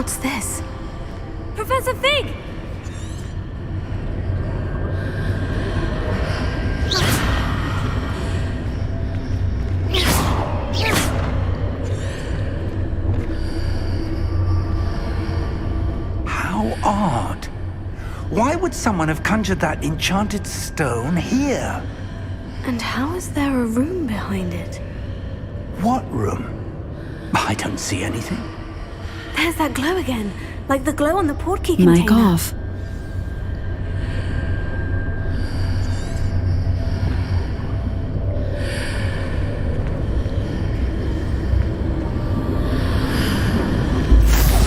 What's this? Professor Fig! How odd. Why would someone have conjured that enchanted stone here? And how is there a room behind it? What room? I don't see anything. There's that glow again, like the glow on the portkey container. Mic off.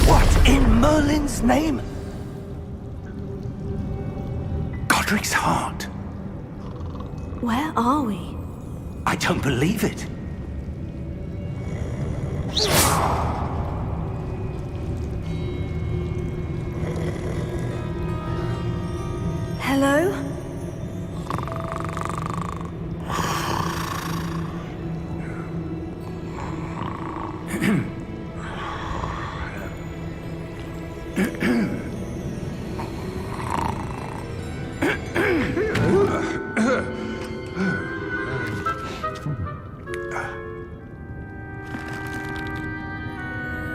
What in Merlin's name? Godric's heart. Where are we? I don't believe it. Hello?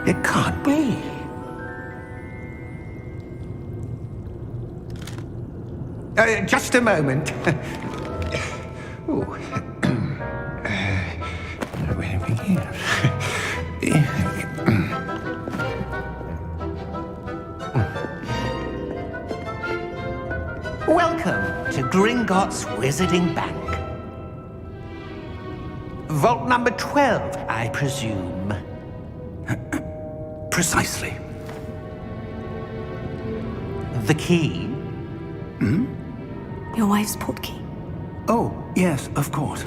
It can't be. Just a moment. Ooh. Where are we here? Welcome to Gringotts Wizarding Bank. Vault number 12, I presume. Precisely. The key? Your wife's portkey. Oh, yes, of course.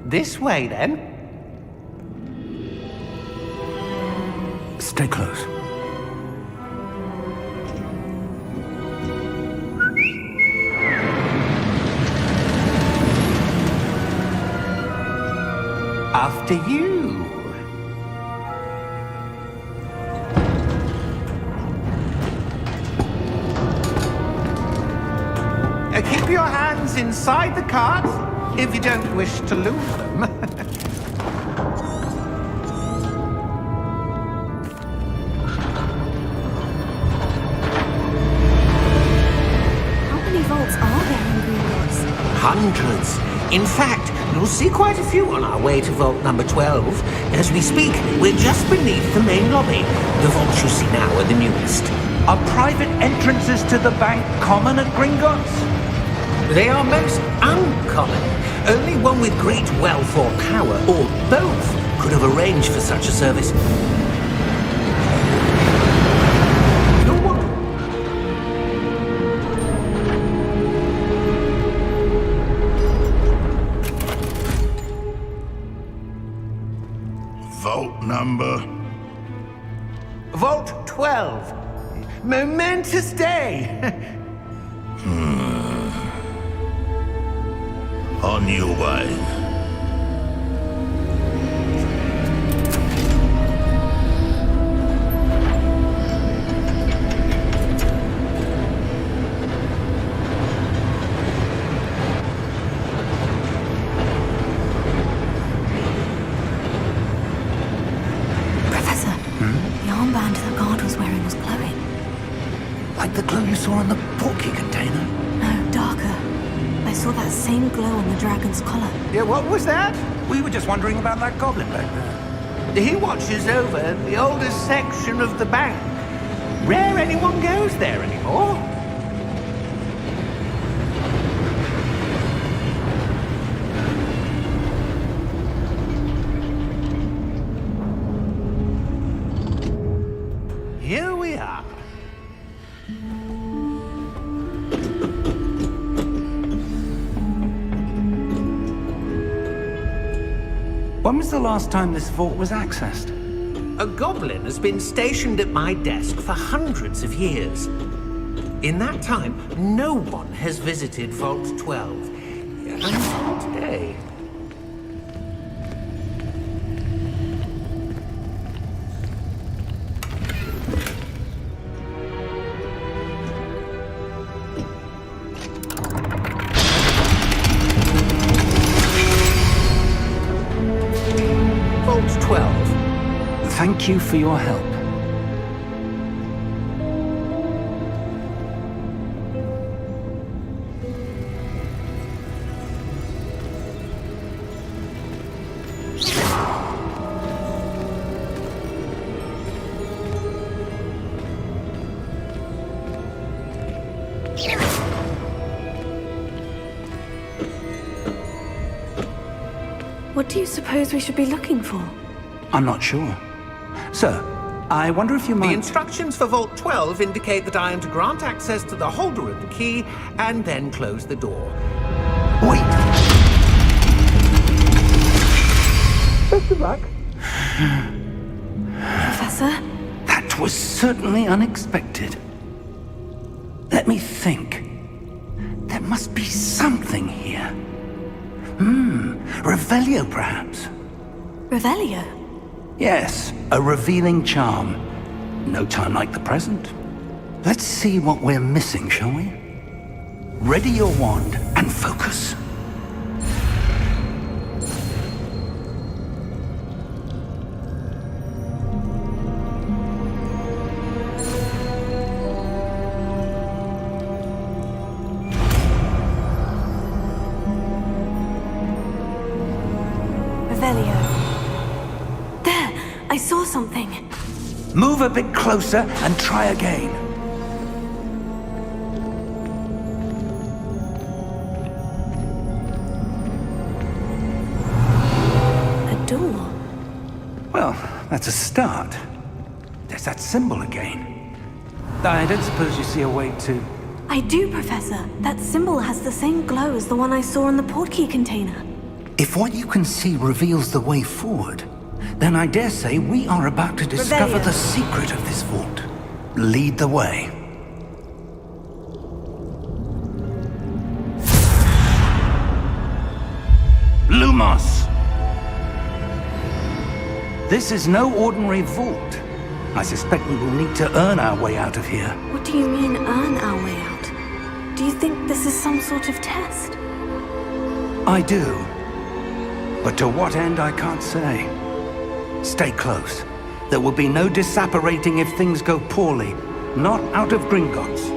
This way, then. Stay close. After you. Keep your hands inside the cart if you don't wish to lose them. How many vaults are there in Gringotts? Hundreds. In fact, you'll see quite a few on our way to vault number 12. As we speak, we're just beneath the main lobby. The vaults you see now are the newest. Are private entrances to the bank common at Gringotts? They are most uncommon. Only one with great wealth or power, or both, could have arranged for such a service. No one. Vault number? Vault 12. Momentous day. On your way. Professor, the armband the guard was wearing was glowing. Like the glow you saw on the portkey container? No, darker. I saw that same glow on the dragon's collar. Yeah, what was that? We were just wondering about that goblin back there. He watches over the oldest section of the bank. Rare anyone goes there anymore. Here we are. When was the last time this vault was accessed? A goblin has been stationed at my desk for hundreds of years. In that time, no one has visited Vault 12. Until today. Vault 12. Thank you for your help. What do you suppose we should be looking for? I'm not sure. Sir, I wonder if you The might... instructions for Vault 12 indicate that I am to grant access to the holder of the key and then close the door. Wait! Best of luck. Professor? That was certainly unexpected. Let me think. There must be something here. Revelio, perhaps? Revelio? Yes, a revealing charm. No time like the present. Let's see what we're missing, shall we? Ready your wand and focus. Revelio. There! I saw something. Move a bit closer and try again. A door. Well, that's a start. There's that symbol again. I don't suppose you see a way to... I do, Professor. That symbol has the same glow as the one I saw in the portkey container. If what you can see reveals the way forward, then I dare say we are about to discover Revelio. the secret of this vault. Lead the way. Lumos! This is no ordinary vault. I suspect we will need to earn our way out of here. What do you mean, earn our way out? Do you think this is some sort of test? I do. But to what end, I can't say. Stay close. There will be no disapparating if things go poorly. Not out of Gringotts.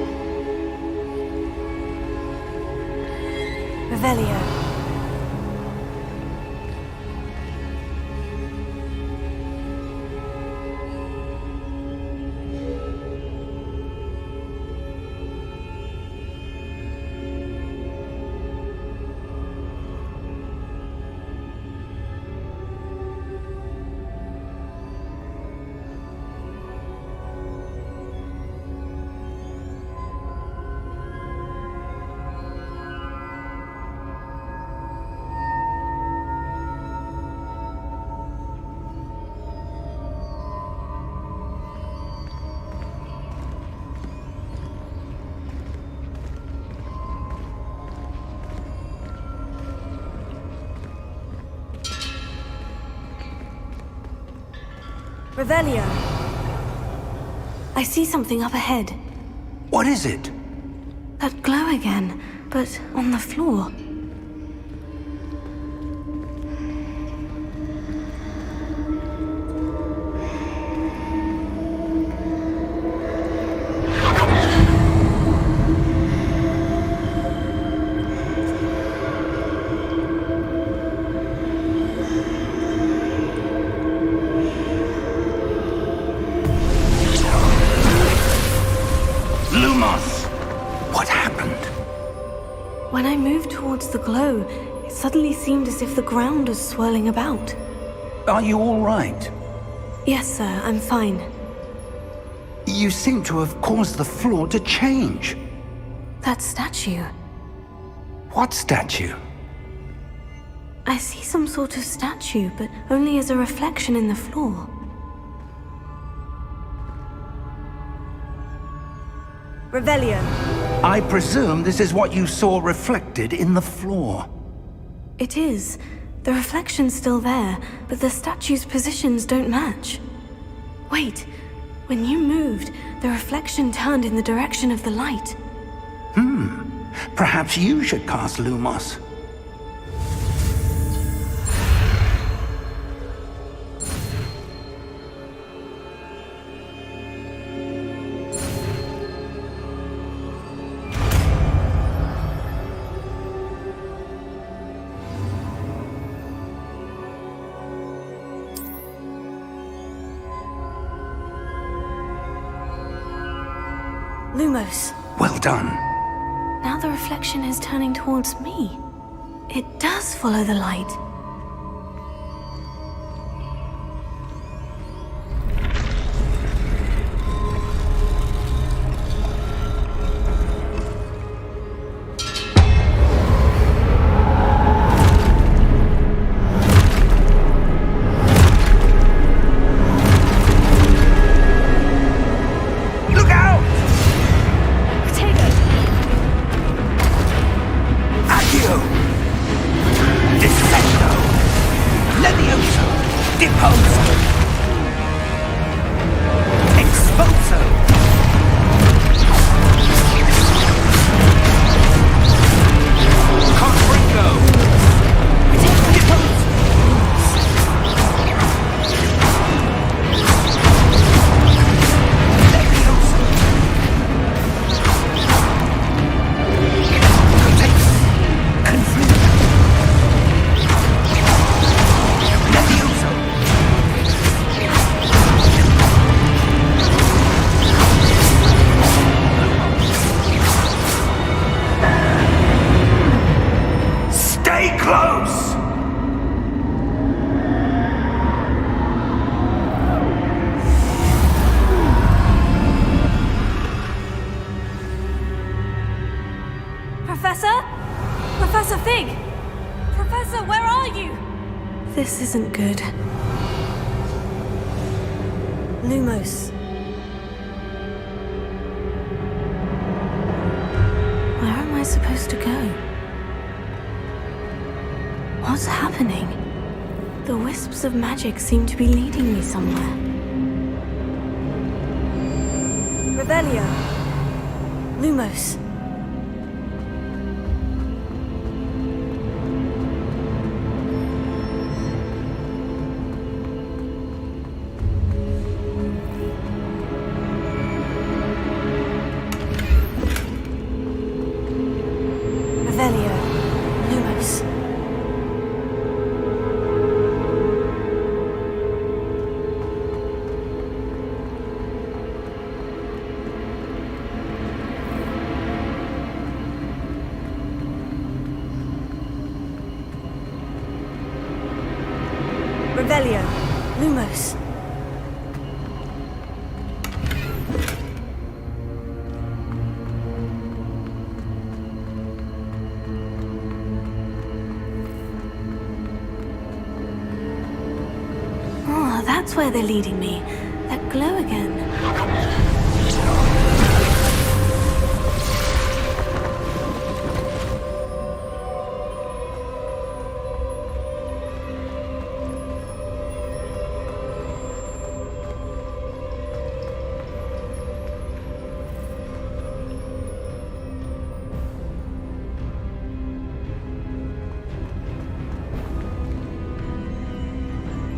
Revelio. Revelio. I see something up ahead. What is it? That glow again, but on the floor. Lumos! What happened? When I moved towards the glow, it suddenly seemed as if the ground was swirling about. Are you all right? Yes, sir, I'm fine. You seem to have caused the floor to change. That statue. What statue? I see some sort of statue, but only as a reflection in the floor. Revelio. I presume this is what you saw reflected in the floor. It is. The reflection's still there, but the statue's positions don't match. Wait, when you moved, the reflection turned in the direction of the light. Perhaps you should cast Lumos. Lumos. Well done. Now the reflection is turning towards me. It does follow the light. Professor? Professor Fig! Professor, where are you? This isn't good. Lumos. Where am I supposed to go? What's happening? The wisps of magic seem to be leading me somewhere. Revelio. Lumos. Revelio. Lumos. Revelio. Lumos. Oh, that's where they're leading me. That glow again.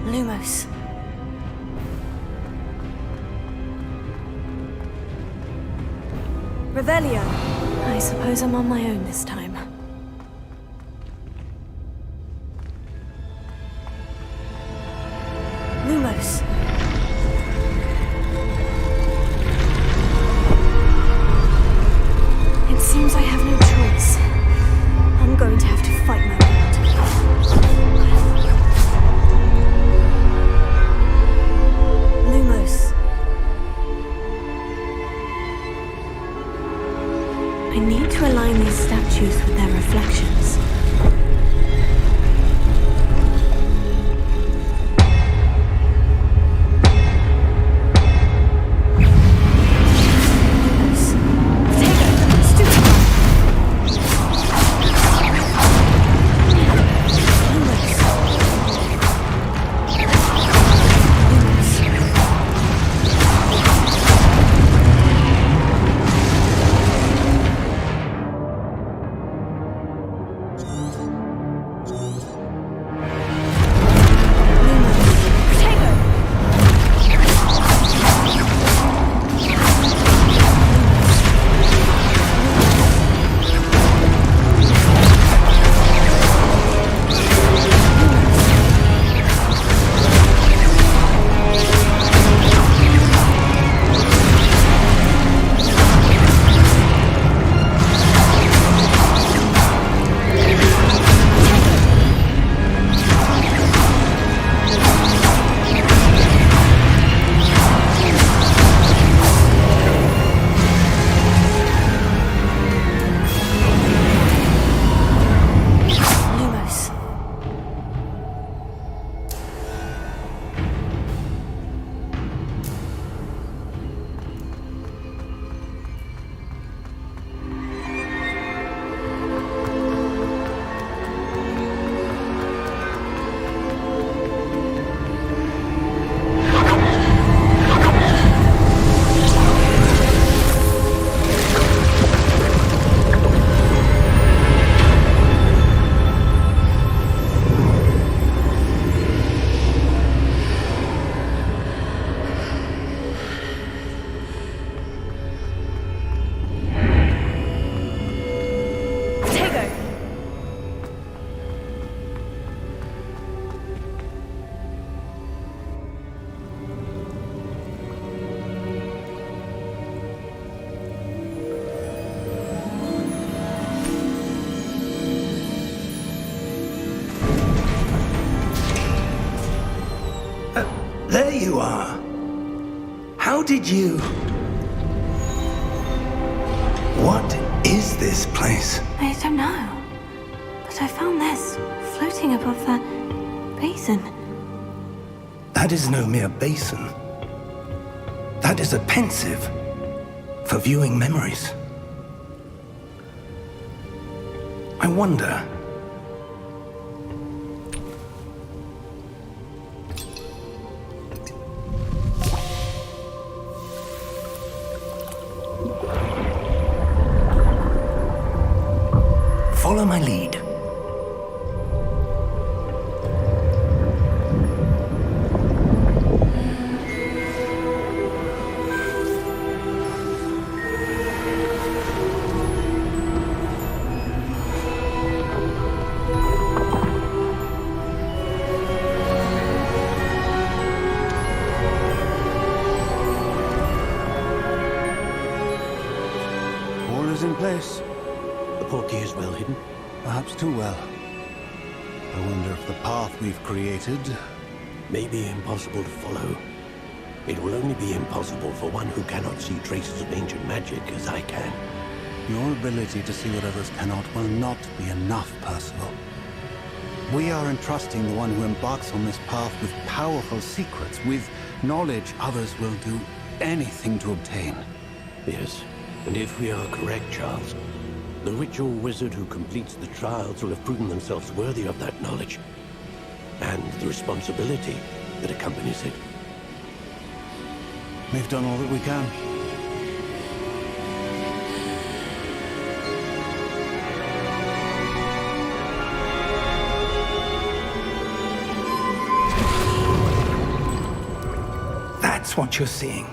Lumos. Revelio. I suppose I'm on my own this time. Lumos. It seems I have no choice. I'm going to have to fight my way out. Lumos. I need to align these statues with their reflections. There you are. How did you... What is this place? I don't know. But I found this floating above that basin. That is no mere basin. That is a pensive for viewing memories. I wonder... Follow my lead. All is in place. The portkey is well hidden. Perhaps too well. I wonder if the path we've created... May be impossible to follow. It will only be impossible for one who cannot see traces of ancient magic as I can. Your ability to see what others cannot will not be enough, Percival. We are entrusting the one who embarks on this path with powerful secrets, with knowledge others will do anything to obtain. Yes, and if we are correct, Charles, the witch or wizard who completes the trials will have proven themselves worthy of that knowledge, and the responsibility that accompanies it. We've done all that we can. That's what you're seeing.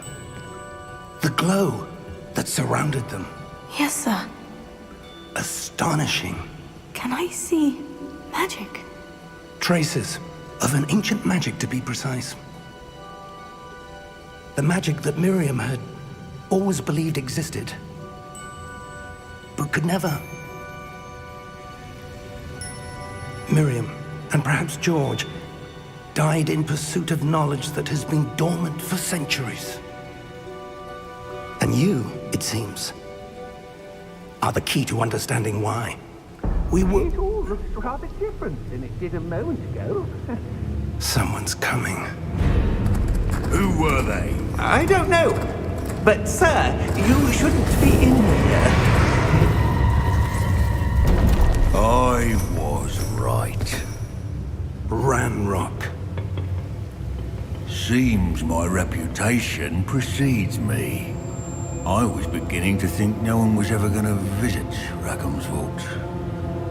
The glow that surrounded them. Yes, sir. Astonishing. Can I see magic? Traces of an ancient magic, to be precise. The magic that Miriam had always believed existed, but could never. Miriam, and perhaps George, died in pursuit of knowledge that has been dormant for centuries. And you, it seems, are the key to understanding why. It all looks rather different than it did a moment ago. Someone's coming. Who were they? I don't know. But, sir, you shouldn't be in here. I was right. Ranrock. Seems my reputation precedes me. I was beginning to think no one was ever going to visit Rackham's vault.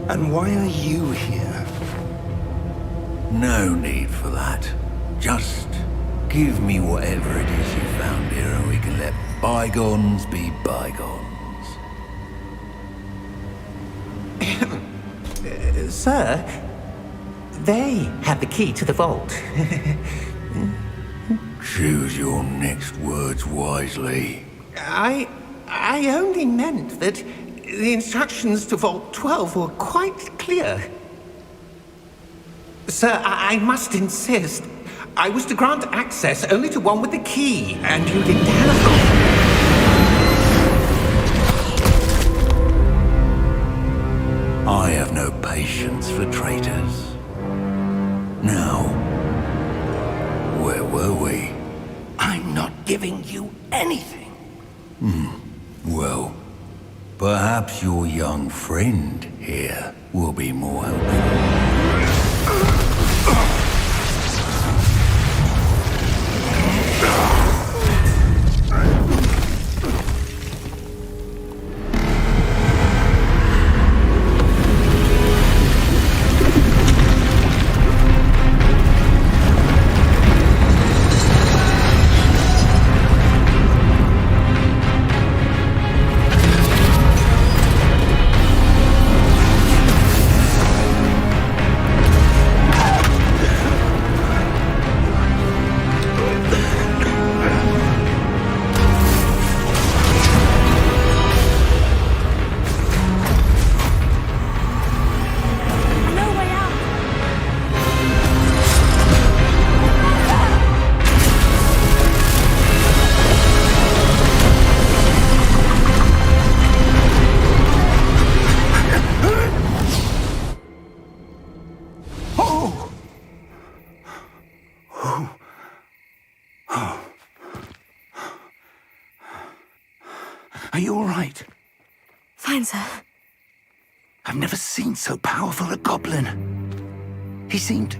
And why are you here? No need for that. Just give me whatever it is you found here and we can let bygones be bygones. Sir, they have the key to the vault. Choose your next words wisely. I only meant that the instructions to Vault 12 were quite clear. Sir, I must insist. I was to grant access only to one with the key, and you didn't have them. I have no patience for traitors. Now, where were we? I'm not giving you anything. Well, perhaps your young friend here will be more helpful. Are you all right? Fine, sir. I've never seen so powerful a goblin. He seemed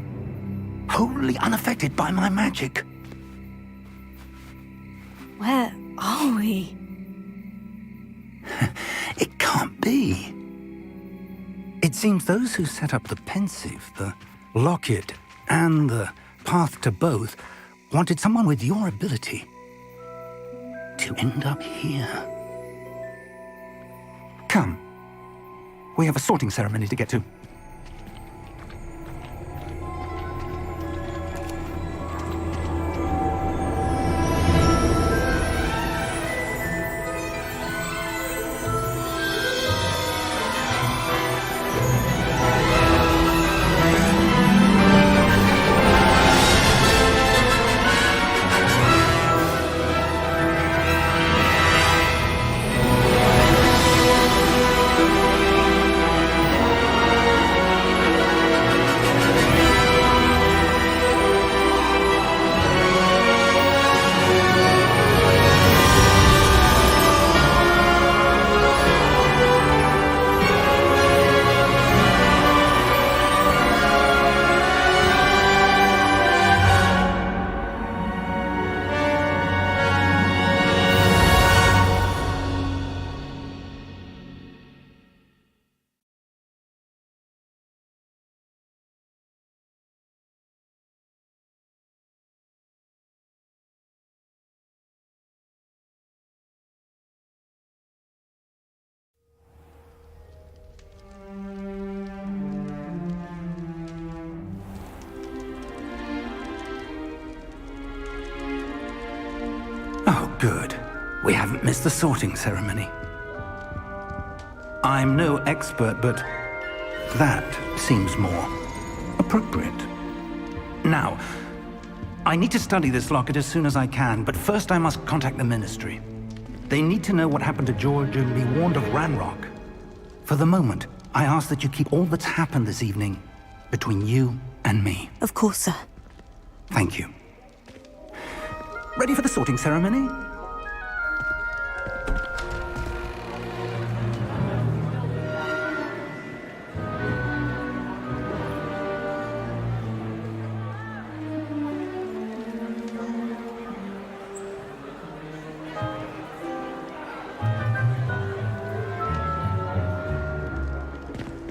wholly unaffected by my magic. Where are we? It can't be. It seems those who set up the pensive, the locket, and the path to both wanted someone with your ability to end up here. Come. We have a sorting ceremony to get to. Oh, good. We haven't missed the sorting ceremony. I'm no expert, but that seems more appropriate. Now, I need to study this locket as soon as I can, but first I must contact the Ministry. They need to know what happened to George and be warned of Ranrock. For the moment, I ask that you keep all that's happened this evening between you and me. Of course, sir. Thank you. Ready for the sorting ceremony?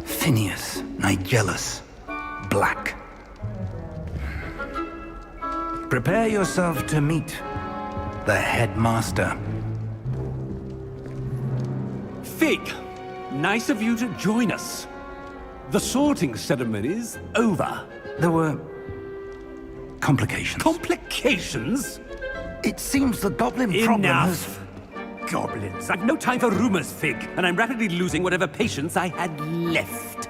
Phineas, Nigellus, Black. Prepare yourself to meet the headmaster. Fig, nice of you to join us. The sorting ceremony's over. There were complications. Complications? It seems the goblin problem has... Enough! Goblins. I've no time for rumors, Fig, and I'm rapidly losing whatever patience I had left.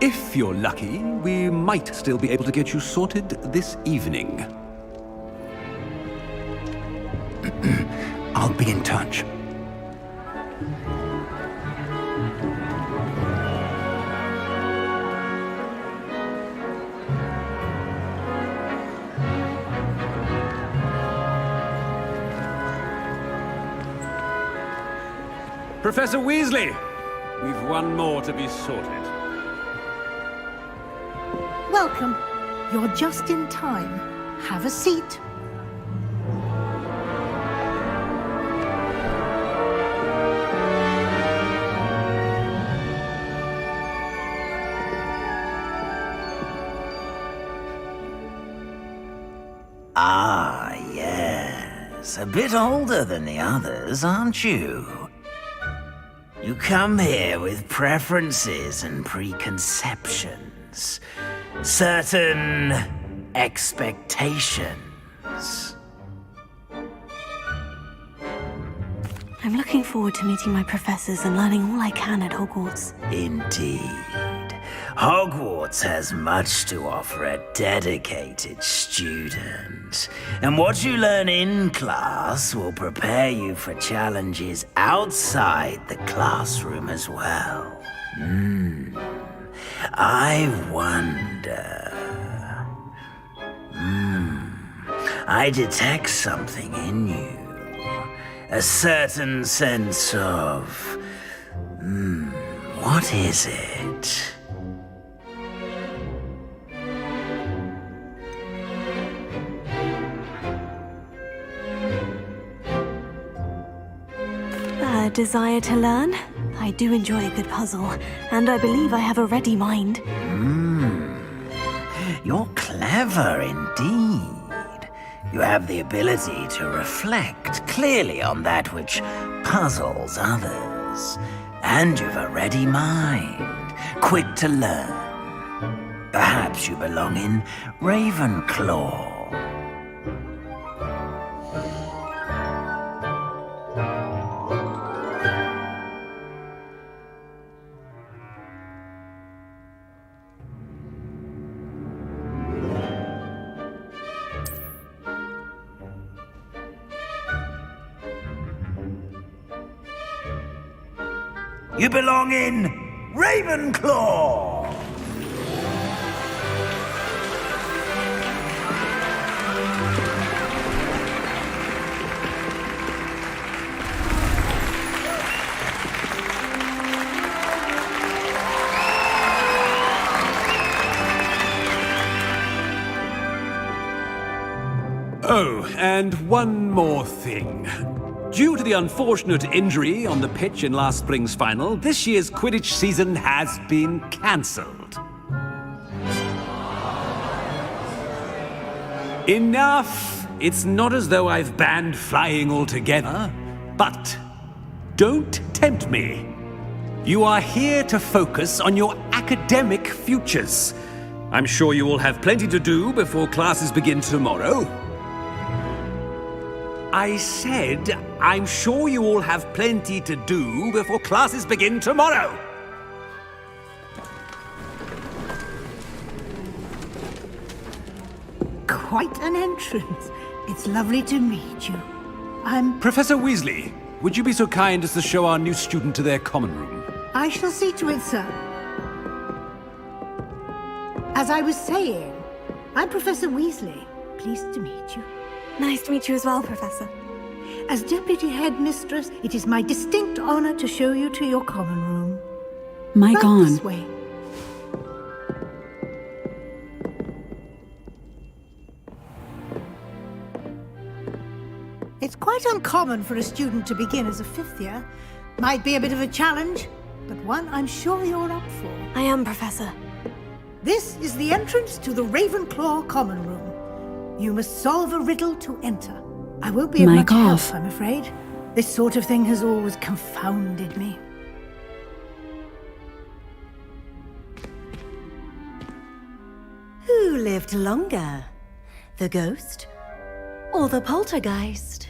If you're lucky, we might still be able to get you sorted this evening. I'll be in touch. Professor Weasley, we've one more to be sorted. Welcome. You're just in time. Have a seat. Ah, yes. A bit older than the others, aren't you? You come here with preferences and preconceptions. Certain expectations. I'm looking forward to meeting my professors and learning all I can at Hogwarts. Indeed. Hogwarts has much to offer a dedicated student. And what you learn in class will prepare you for challenges outside the classroom as well. I wonder... I detect something in you. A certain sense of... what is it? A desire to learn? I do enjoy a good puzzle, and I believe I have a ready mind. You're clever indeed. You have the ability to reflect clearly on that which puzzles others. And you've a ready mind, quick to learn. Perhaps you belong in Ravenclaw. You belong in Ravenclaw! Oh, and one more thing. Due to the unfortunate injury on the pitch in last spring's final, this year's Quidditch season has been cancelled. Enough! It's not as though I've banned flying altogether, but don't tempt me. You are here to focus on your academic futures. I'm sure you will have plenty to do before classes begin tomorrow. I said, I'm sure you all have plenty to do before classes begin tomorrow. Quite an entrance. It's lovely to meet you. Professor Weasley, would you be so kind as to show our new student to their common room? I shall see to it, sir. As I was saying, I'm Professor Weasley. Pleased to meet you. Nice to meet you as well, Professor. As Deputy Headmistress, it is my distinct honor to show you to your common room. Right this way. It's quite uncommon for a student to begin as a fifth year. Might be a bit of a challenge, but one I'm sure you're up for. I am, Professor. This is the entrance to the Ravenclaw common room. You must solve a riddle to enter. I won't be of much help, I'm afraid. This sort of thing has always confounded me. Who lived longer? The ghost or the poltergeist?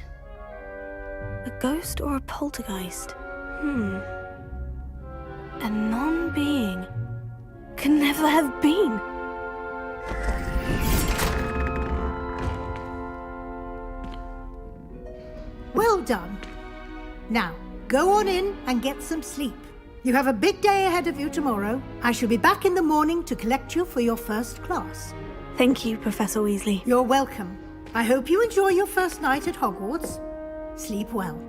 A ghost or a poltergeist? A non-being can never have been. Well done. Now, go on in and get some sleep. You have a big day ahead of you tomorrow. I shall be back in the morning to collect you for your first class. Thank you, Professor Weasley. You're welcome. I hope you enjoy your first night at Hogwarts. Sleep well.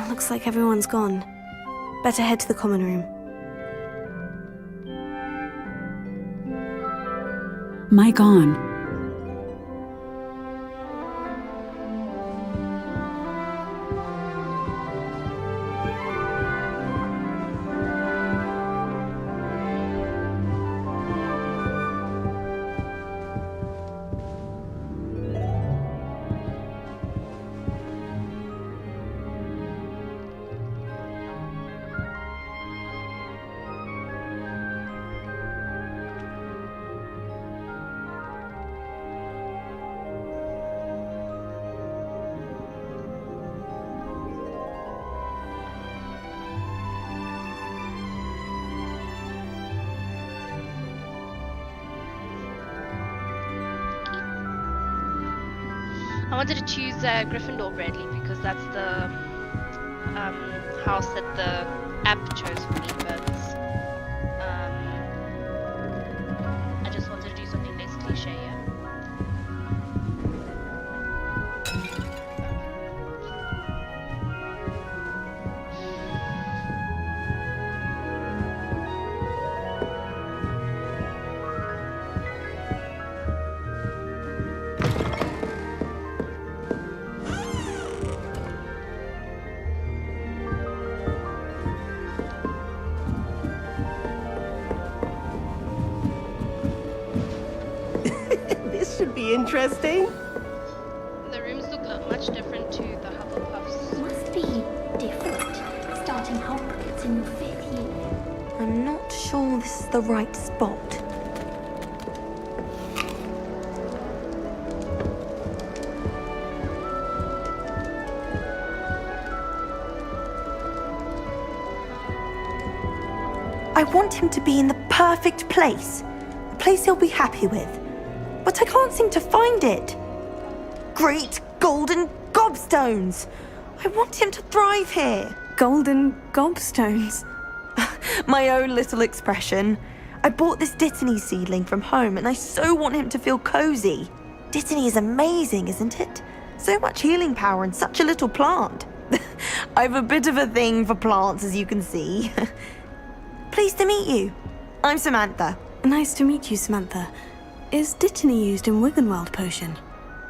Looks like everyone's gone. Better head to the common room. Mic on. I wanted to choose Gryffindor, Bradley, because that's the house that the app chose for me, but I just wanted to do something less cliche, yeah. This should be interesting. The rooms look much different to the Hufflepuffs. Must be different, starting Hogwarts in your 5th year. I'm not sure this is the right spot. I want him to be in the perfect place. A place he'll be happy with. But I can't seem to find it. Great golden gobstones! I want him to thrive here. Golden gobstones? My own little expression. I bought this Dittany seedling from home and I so want him to feel cozy. Dittany is amazing, isn't it? So much healing power in such a little plant. I've a bit of a thing for plants, as you can see. Pleased to meet you. I'm Samantha. Nice to meet you, Samantha. Is Dittany used in Wiggenweld potion?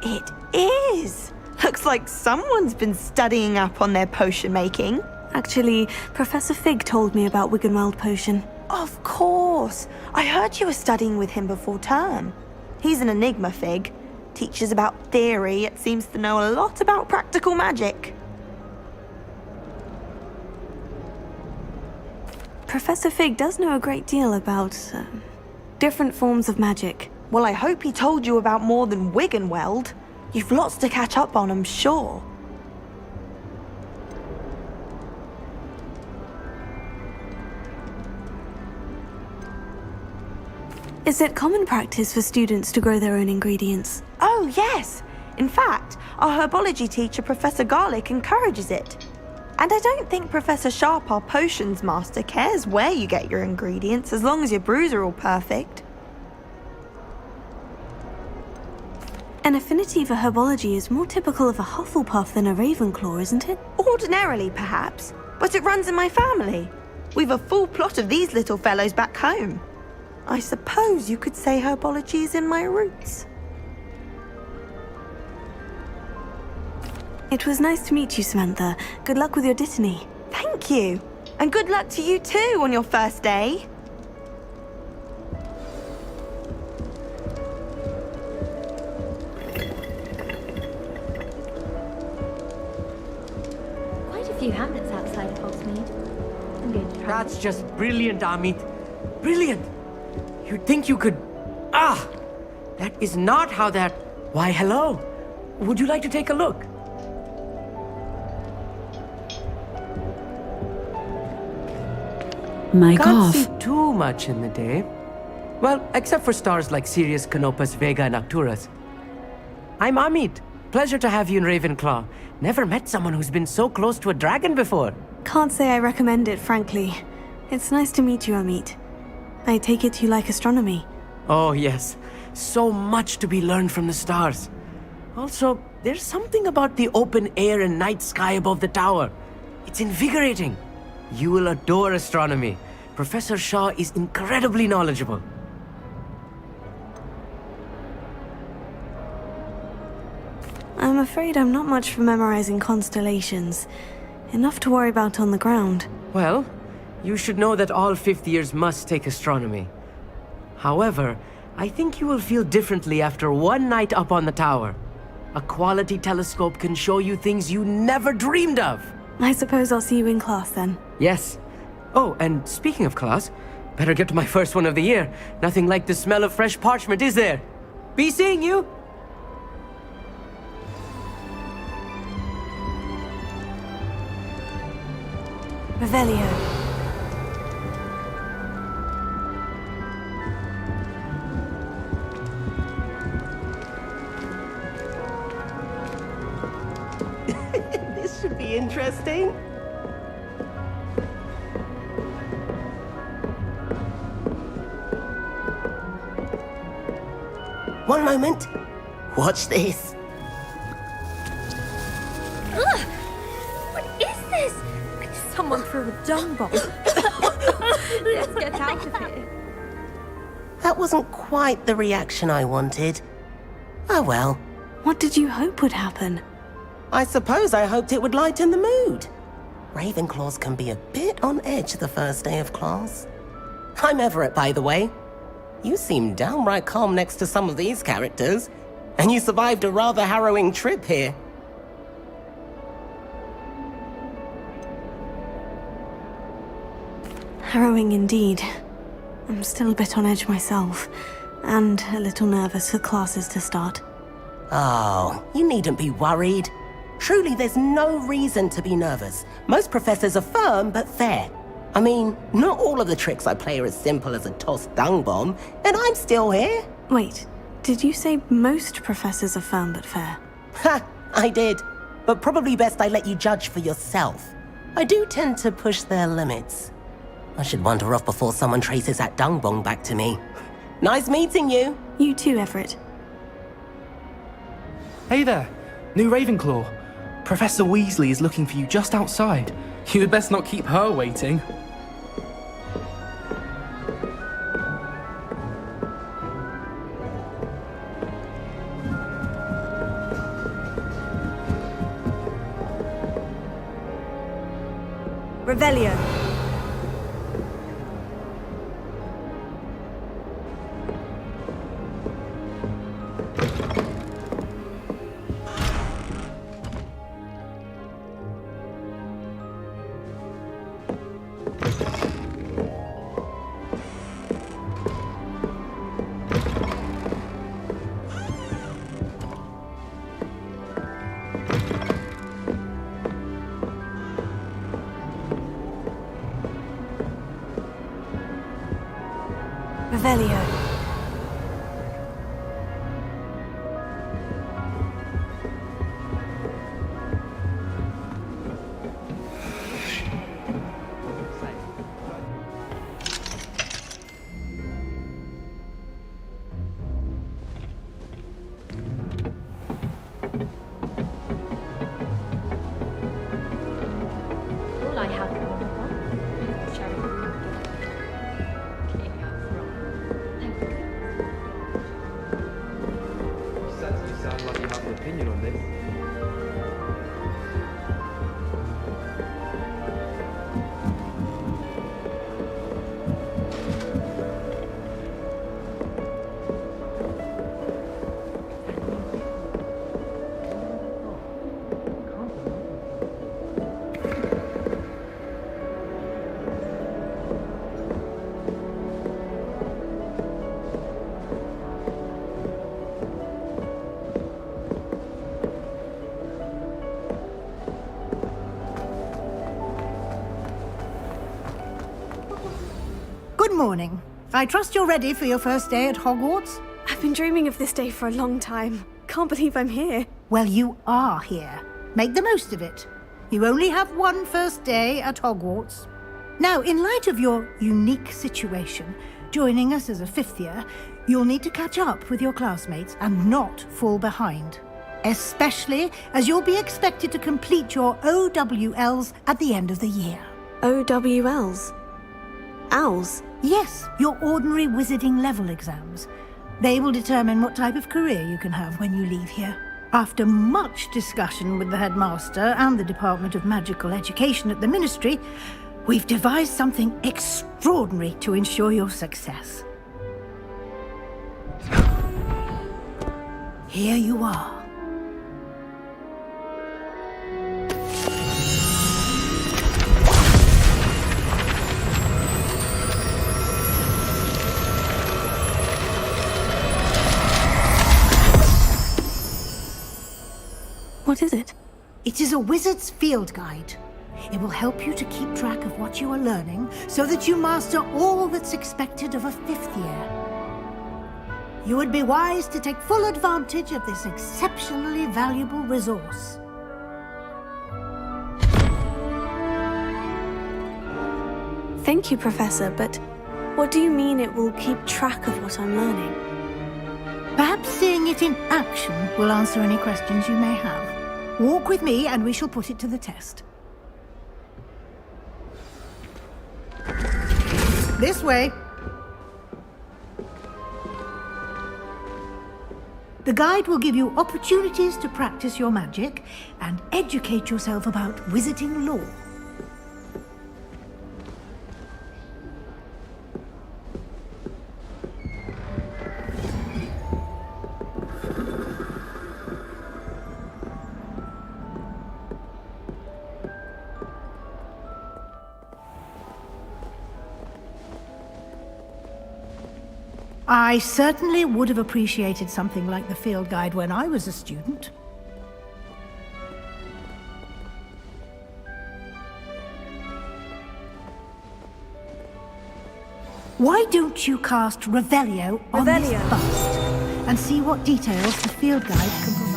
It is. Looks like someone's been studying up on their potion making. Actually, Professor Fig told me about Wiggenweld potion. Of course. I heard you were studying with him before term. He's an enigma, Fig. Teaches about theory, yet seems to know a lot about practical magic. Professor Fig does know a great deal about different forms of magic. Well, I hope he told you about more than Wiggenweld. You've lots to catch up on, I'm sure. Is it common practice for students to grow their own ingredients? Oh, yes. In fact, our herbology teacher, Professor Garlick, encourages it. And I don't think Professor Sharp, our potions master, cares where you get your ingredients, as long as your brews are all perfect. An affinity for herbology is more typical of a Hufflepuff than a Ravenclaw, isn't it? Ordinarily, perhaps, but it runs in my family. We've a full plot of these little fellows back home. I suppose you could say herbology is in my roots. It was nice to meet you, Samantha. Good luck with your Dittany. Thank you. And good luck to you too on your first day. Quite a few hamlets outside of Hogsmeade. I'm going to try. That's just brilliant, Amit. Brilliant. You'd think you could... Ah! That is not how that... Why, hello. Would you like to take a look? My Can't golf. see too much in the day. Well, except for stars like Sirius, Canopus, Vega, and Arcturus. I'm Amit. Pleasure to have you in Ravenclaw. Never met someone who's been so close to a dragon before. Can't say I recommend it, frankly. It's nice to meet you, Amit. I take it you like astronomy. Oh, yes. So much to be learned from the stars. Also, there's something about the open air and night sky above the tower. It's invigorating. You will adore astronomy. Professor Shaw is incredibly knowledgeable. I'm afraid I'm not much for memorizing constellations. Enough to worry about on the ground. Well, you should know that all 5th years must take astronomy. However, I think you will feel differently after one night up on the tower. A quality telescope can show you things you never dreamed of. I suppose I'll see you in class then. Yes. Oh, and speaking of class, better get to my first one of the year. Nothing like the smell of fresh parchment, is there? Be seeing you! Revelio. be interesting. One moment. Watch this. Ugh! What is this? Someone threw a dung bomb. Let's get out of here. That wasn't quite the reaction I wanted. Oh well. What did you hope would happen? I suppose I hoped it would lighten the mood. Ravenclaws can be a bit on edge the first day of class. I'm Everett, by the way. You seem downright calm next to some of these characters, and you survived a rather harrowing trip here. Harrowing indeed. I'm still a bit on edge myself, and a little nervous for classes to start. Oh, you needn't be worried. Truly, there's no reason to be nervous. Most professors are firm but fair. I mean, not all of the tricks I play are as simple as a tossed dung bomb, and I'm still here. Wait, did you say most professors are firm but fair? Ha, I did. But probably best I let you judge for yourself. I do tend to push their limits. I should wander off before someone traces that dung bomb back to me. Nice meeting you. You too, Everett. Hey there, new Ravenclaw. Professor Weasley is looking for you just outside. You had best not keep her waiting. Revelio. Revelio. All I have Sound like you have an opinion on this. Good morning. I trust you're ready for your first day at Hogwarts? I've been dreaming of this day for a long time. Can't believe I'm here. Well, you are here. Make the most of it. You only have one first day at Hogwarts. Now, in light of your unique situation, joining us as a fifth year, you'll need to catch up with your classmates and not fall behind. Especially as you'll be expected to complete your OWLs at the end of the year. OWLs? Owls? Yes, your ordinary wizarding level exams. They will determine what type of career you can have when you leave here. After much discussion with the headmaster and the Department of Magical Education at the Ministry, we've devised something extraordinary to ensure your success. Here you are. What is it? It is a wizard's field guide. It will help you to keep track of what you are learning so that you master all that's expected of a fifth year. You would be wise to take full advantage of this exceptionally valuable resource. Thank you, Professor, but what do you mean it will keep track of what I'm learning? Perhaps seeing it in action will answer any questions you may have. Walk with me and we shall put it to the test. This way. The guide will give you opportunities to practice your magic and educate yourself about wizarding lore. I certainly would have appreciated something like the field guide when I was a student. Why don't you cast Revelio on this bust and see what details the field guide can provide?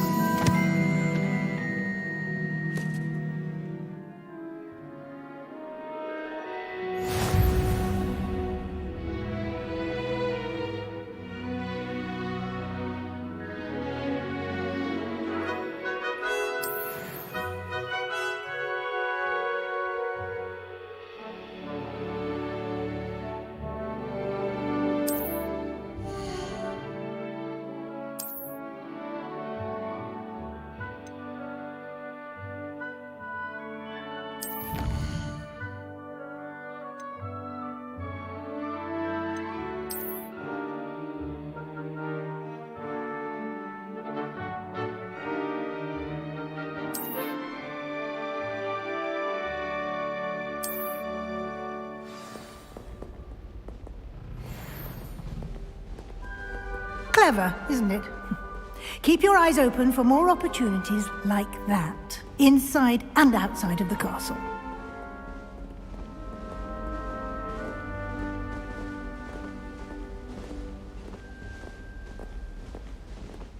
Clever, isn't it? Keep your eyes open for more opportunities like that, inside and outside of the castle.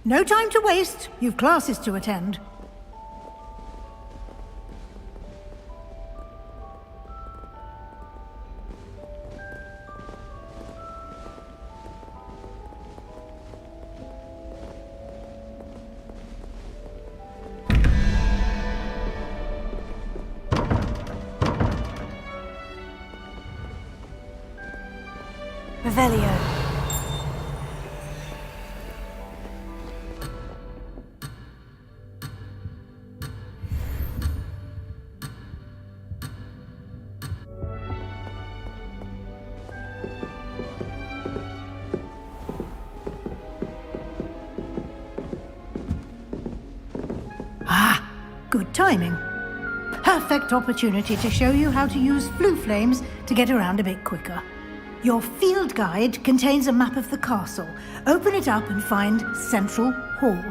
No time to waste. You've classes to attend. Revelio. Ah, good timing. Perfect opportunity to show you how to use flue flames to get around a bit quicker. Your field guide contains a map of the castle. Open it up and find Central Hall.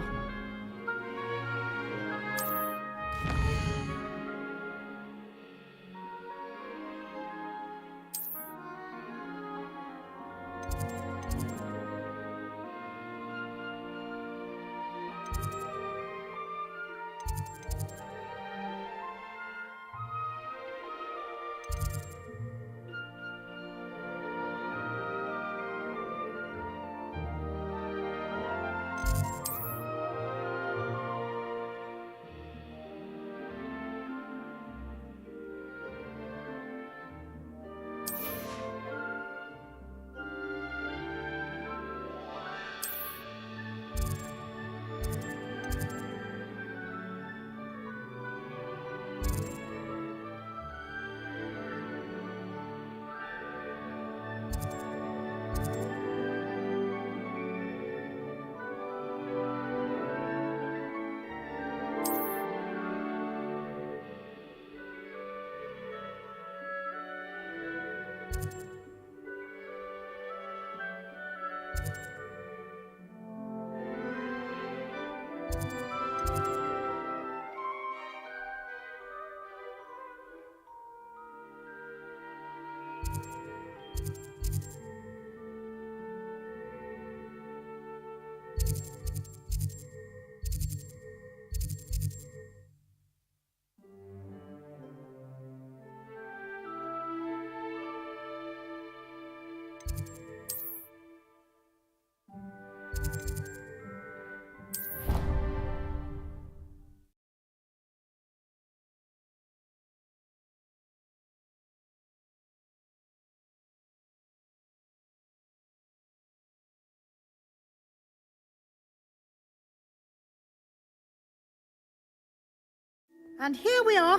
And here we are.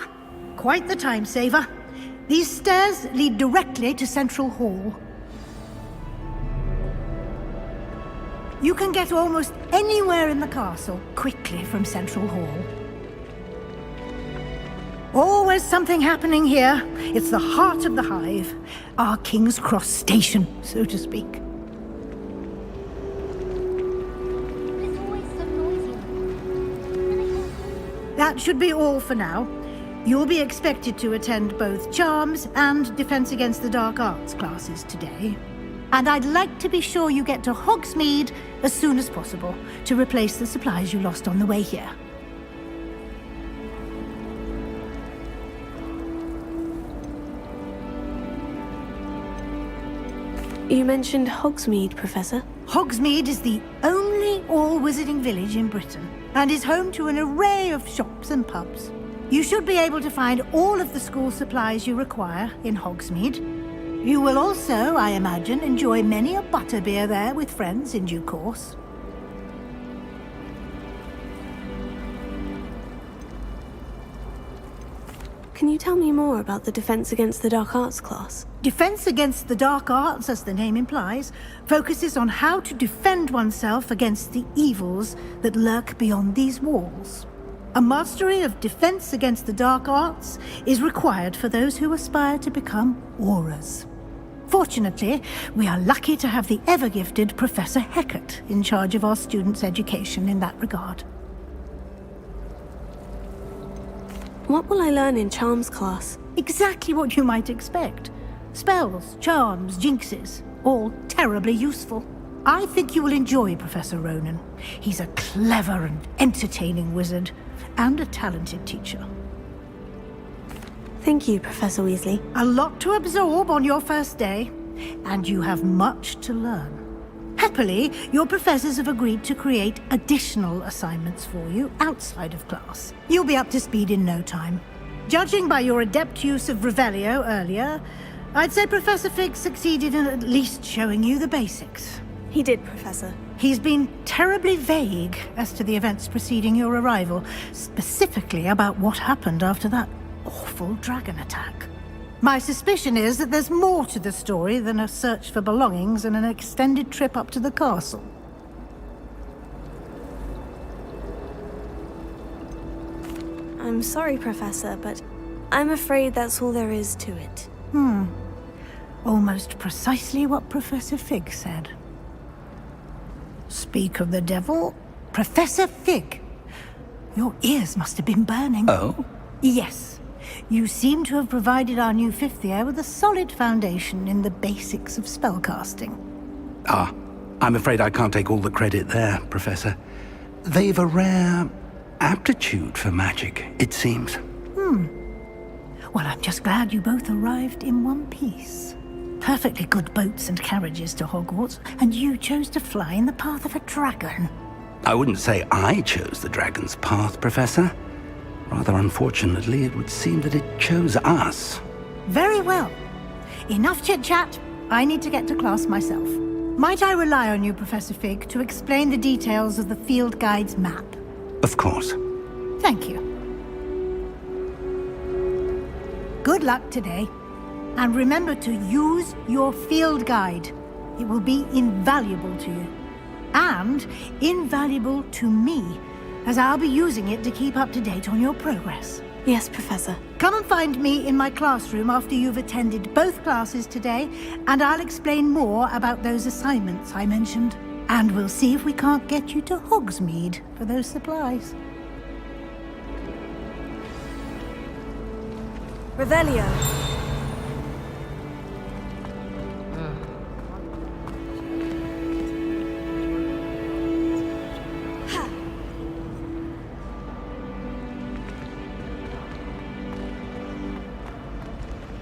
Quite the time saver. These stairs lead directly to Central Hall. You can get almost anywhere in the castle quickly from Central Hall. Always something happening here. It's the heart of the hive. Our King's Cross station, so to speak. It's always so noisy. That should be all for now. You'll be expected to attend both Charms and Defense Against the Dark Arts classes today. And I'd like to be sure you get to Hogsmeade as soon as possible to replace the supplies you lost on the way here. You mentioned Hogsmeade, Professor. Hogsmeade is the only all-wizarding village in Britain and is home to an array of shops and pubs. You should be able to find all of the school supplies you require in Hogsmeade. You will also, I imagine, enjoy many a butterbeer there with friends in due course. Can you tell me more about the Defense Against the Dark Arts class? Defense Against the Dark Arts, as the name implies, focuses on how to defend oneself against the evils that lurk beyond these walls. A mastery of Defense Against the Dark Arts is required for those who aspire to become Aurors. Fortunately, we are lucky to have the ever-gifted Professor Hecat in charge of our students' education in that regard. What will I learn in Charms class? Exactly what you might expect. Spells, charms, jinxes, all terribly useful. I think you will enjoy Professor Ronan. He's a clever and entertaining wizard, and a talented teacher. Thank you, Professor Weasley. A lot to absorb on your first day, and you have much to learn. Happily, your professors have agreed to create additional assignments for you outside of class. You'll be up to speed in no time. Judging by your adept use of Revelio earlier, I'd say Professor Fig succeeded in at least showing you the basics. He did, Professor. He's been terribly vague as to the events preceding your arrival, specifically about what happened after that awful dragon attack. My suspicion is that there's more to the story than a search for belongings and an extended trip up to the castle. I'm sorry, Professor, but I'm afraid that's all there is to it. Almost precisely what Professor Fig said. Speak of the devil, Professor Fig. Your ears must have been burning. Oh? Yes. You seem to have provided our new fifth year with a solid foundation in the basics of spellcasting. Ah, I'm afraid I can't take all the credit there, Professor. They've a rare aptitude for magic, it seems. Well, I'm just glad you both arrived in one piece. Perfectly good boats and carriages to Hogwarts, and you chose to fly in the path of a dragon. I wouldn't say I chose the dragon's path, Professor. Rather unfortunately, it would seem that it chose us. Very well. Enough chit-chat. I need to get to class myself. Might I rely on you, Professor Fig, to explain the details of the field guide's map? Of course. Thank you. Good luck today. And remember to use your field guide. It will be invaluable to you. And invaluable to me, as I'll be using it to keep up to date on your progress. Yes, Professor. Come and find me in my classroom after you've attended both classes today, and I'll explain more about those assignments I mentioned. And we'll see if we can't get you to Hogsmeade for those supplies. Revelio.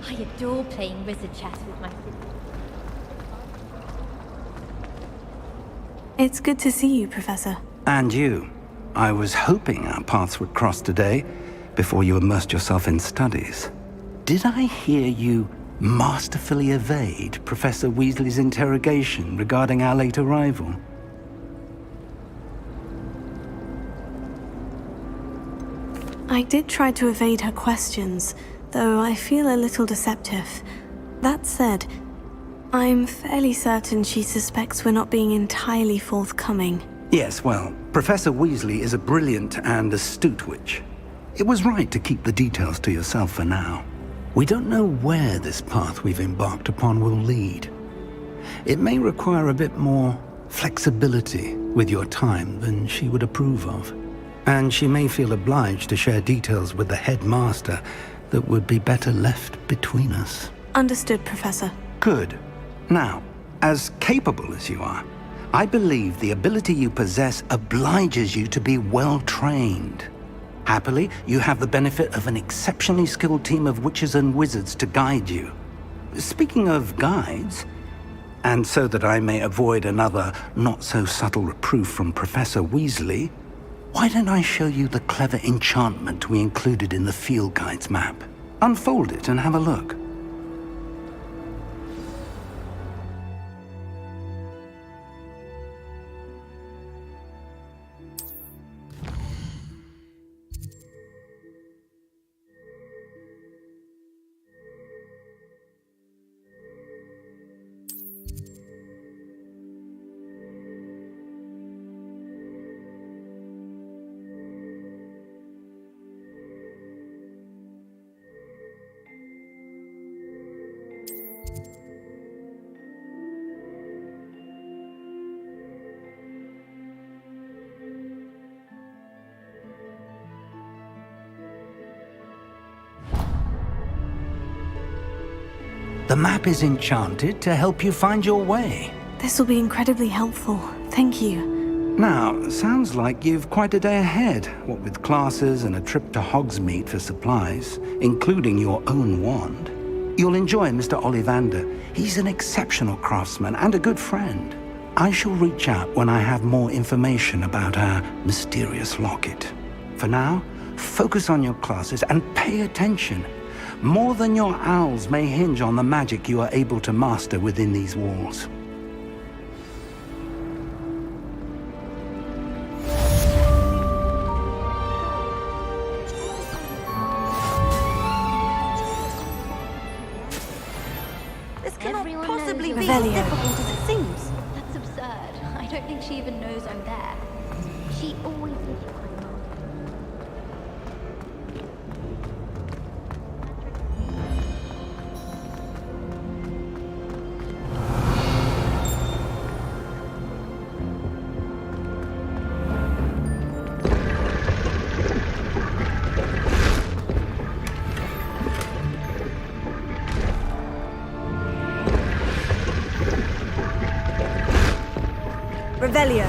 I adore playing wizard chess with my sister. It's good to see you, Professor. And you. I was hoping our paths would cross today, before you immersed yourself in studies. Did I hear you masterfully evade Professor Weasley's interrogation regarding our late arrival? I did try to evade her questions, though I feel a little deceptive. That said, I'm fairly certain she suspects we're not being entirely forthcoming. Yes, well, Professor Weasley is a brilliant and astute witch. It was right to keep the details to yourself for now. We don't know where this path we've embarked upon will lead. It may require a bit more flexibility with your time than she would approve of. And she may feel obliged to share details with the headmaster that would be better left between us. Understood, Professor. Good. Now, as capable as you are, I believe the ability you possess obliges you to be well trained. Happily, you have the benefit of an exceptionally skilled team of witches and wizards to guide you. Speaking of guides, and so that I may avoid another not-so-subtle reproof from Professor Weasley, why don't I show you the clever enchantment we included in the field guide's map? Unfold it and have a look. The map is enchanted to help you find your way. This will be incredibly helpful. Thank you. Now, sounds like you've quite a day ahead, what with classes and a trip to Hogsmeade for supplies, including your own wand. You'll enjoy Mr. Ollivander. He's an exceptional craftsman and a good friend. I shall reach out when I have more information about our mysterious locket. For now, focus on your classes and pay attention. More than your owls may hinge on the magic you are able to master within these walls. This cannot Everyone possibly knows be you're as there. difficult as it seems. That's absurd. I don't think she even knows I'm there. She always lives behind mask. Revelio.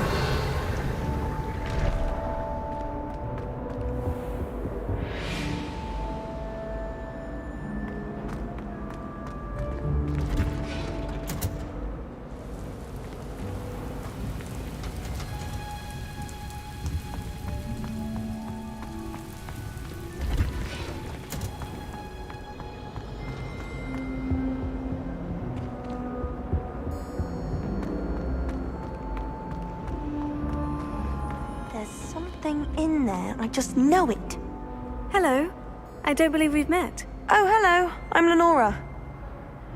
There's something in there. I just know it. Hello. I don't believe we've met. Oh, hello. I'm Lenora.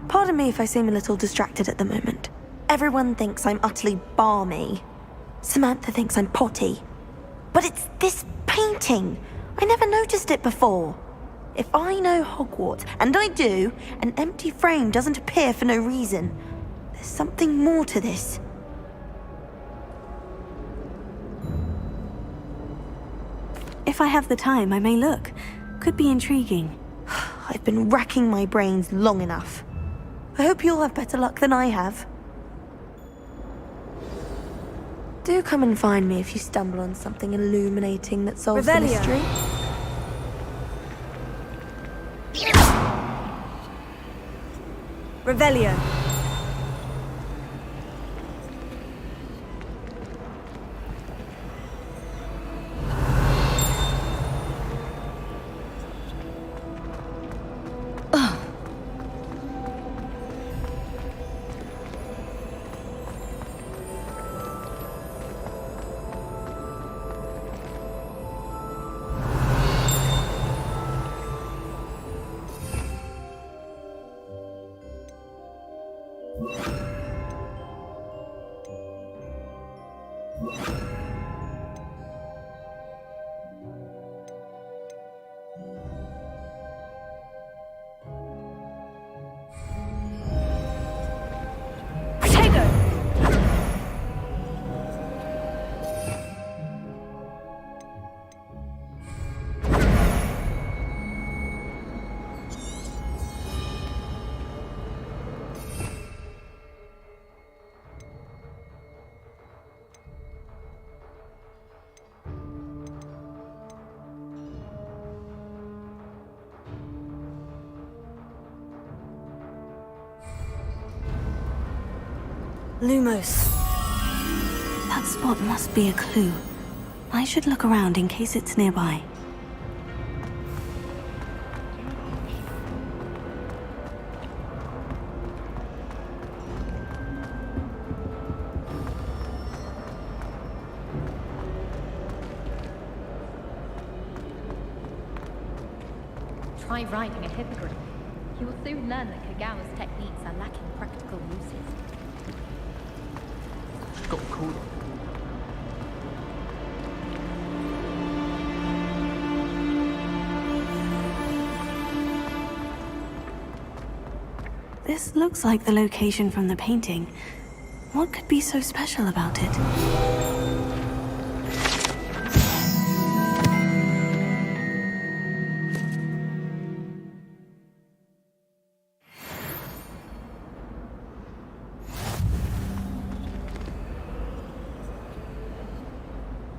Pardon me if I seem a little distracted at the moment. Everyone thinks I'm utterly balmy. Samantha thinks I'm potty. But it's this painting. I never noticed it before. If I know Hogwarts, and I do, an empty frame doesn't appear for no reason. There's something more to this. If I have the time, I may look. Could be intriguing. I've been racking my brains long enough. I hope you'll have better luck than I have. Do come and find me if you stumble on something illuminating that solves the mystery. Revelio. Lumos. That spot must be a clue. I should look around in case it's nearby. Try writing a hippogriff. You will soon learn that Kagawa's techniques are lacking practical uses. Got cool. This looks like the location from the painting. What could be so special about it?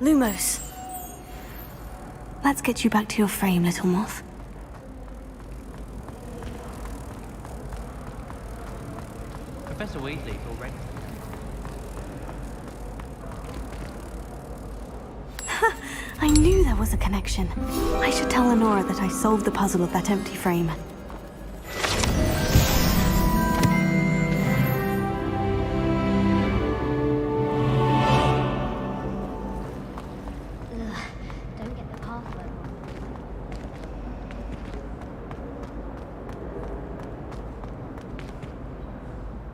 Lumos. Let's get you back to your frame, little moth. Professor Weasley's already. I knew there was a connection. I should tell Lenora that I solved the puzzle of that empty frame. Don't get the password wrong.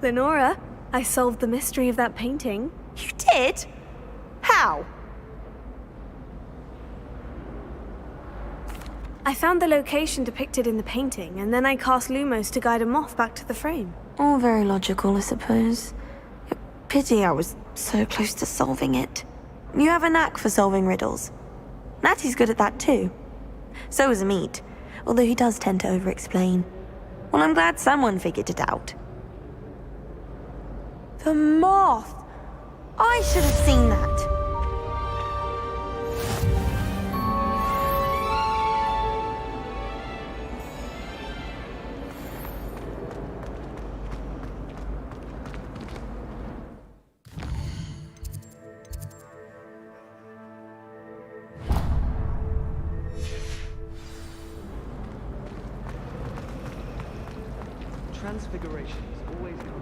Lenora, I solved the mystery of that painting. You did? How? I found the location depicted in the painting, and then I cast Lumos to guide a moth back to the frame. All very logical, I suppose. Pity I was so close to solving it. You have a knack for solving riddles. Natty's good at that too. So is Amit, although he does tend to over-explain. Well, I'm glad someone figured it out. The moth! I should have seen that. Transfiguration is always coming.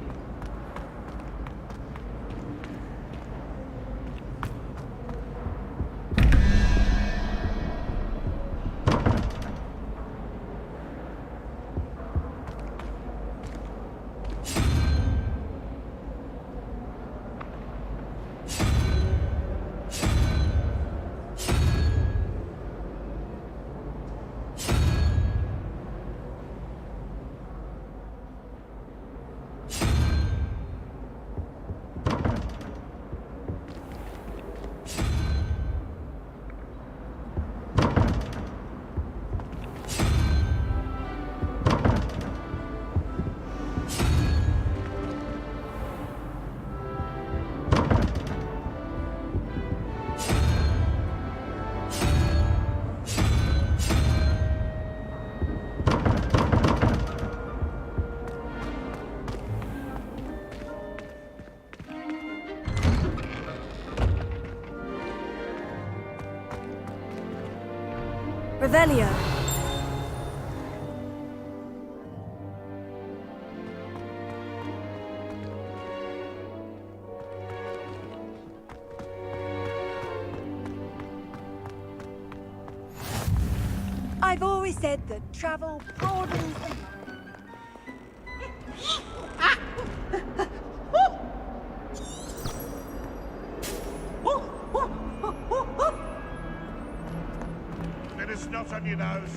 Revelio. I've always said that travel broadens the... What's on your nose?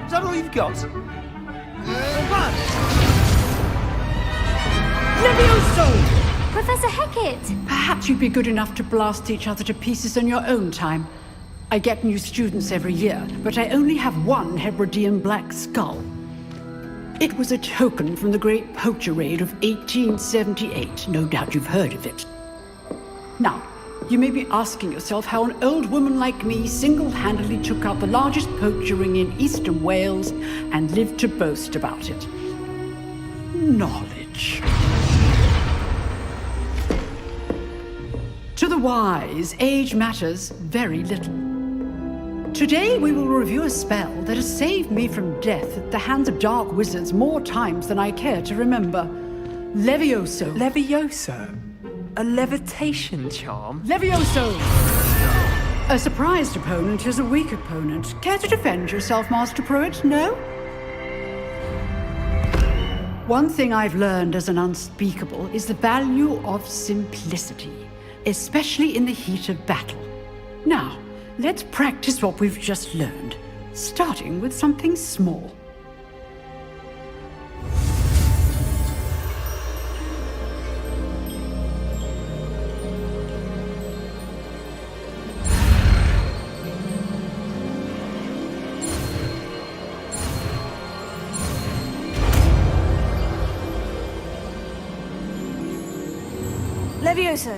Is that all you've got? Run! Levioso! Professor Hecat! Perhaps you'd be good enough to blast each other to pieces in your own time. I get new students every year, but I only have one Hebridean black skull. It was a token from the Great Poacher Raid of 1878. No doubt you've heard of it. Now, you may be asking yourself how an old woman like me single-handedly took out the largest poacher ring in eastern Wales and lived to boast about it. Knowledge. To the wise, age matters very little. Today we will review a spell that has saved me from death at the hands of dark wizards more times than I care to remember. Levioso. Levioso? A levitation charm? Levioso! A surprised opponent is a weak opponent. Care to defend yourself, Master Pruitt? No? One thing I've learned as an unspeakable is the value of simplicity, especially in the heat of battle. Now, let's practice what we've just learned, starting with something small. Levioso.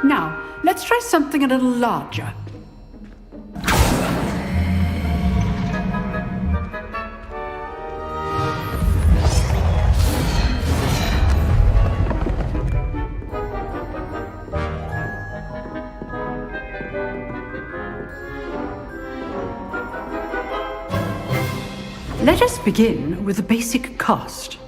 Now, let's try something a little larger. Let us begin with the basic cast.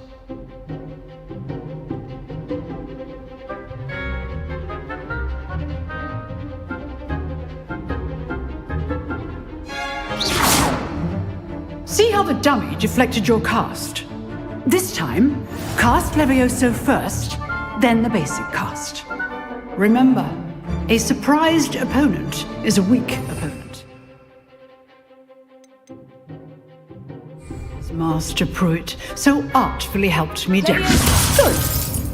See how the dummy deflected your cast? This time, cast Levioso first, then the basic cast. Remember, a surprised opponent is a weak opponent. Master Pruitt so artfully helped me down. Good.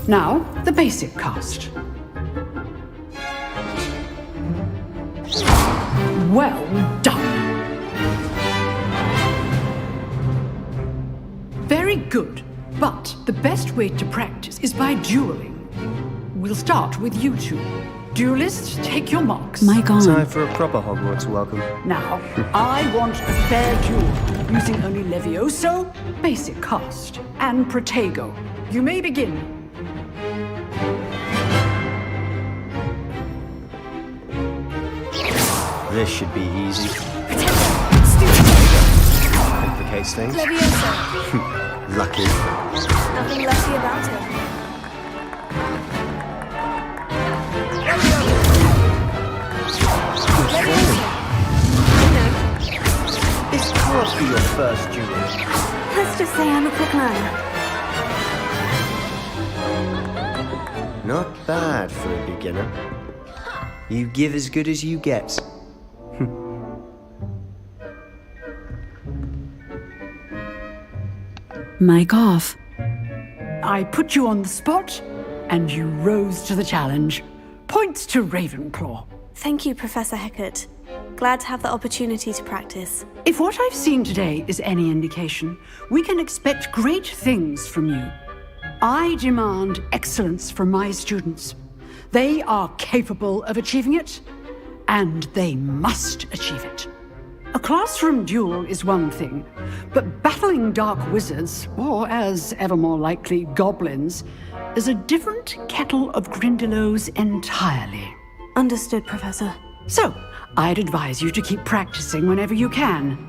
Now, the basic cast. Well done. Very good. But the best way to practice is by dueling. We'll start with you two. Duelists, take your marks. My God. Time for a proper Hogwarts welcome. Now, I want a fair duel, using only Levioso, basic cast, and Protego. You may begin. This should be easy. Complicates things. Levioso. Lucky. Nothing lucky about it. This can't be your first duel. Let's just say I'm a quick learner. Not bad for a beginner. You give as good as you get. Mic off. I put you on the spot, and you rose to the challenge. Points to Ravenclaw. Thank you, Professor Hecat. Glad to have the opportunity to practice. If what I've seen today is any indication, we can expect great things from you. I demand excellence from my students. They are capable of achieving it, and they must achieve it. A classroom duel is one thing, but battling dark wizards, or as ever more likely, goblins, is a different kettle of Grindylows entirely. Understood, Professor. So, I'd advise you to keep practicing whenever you can.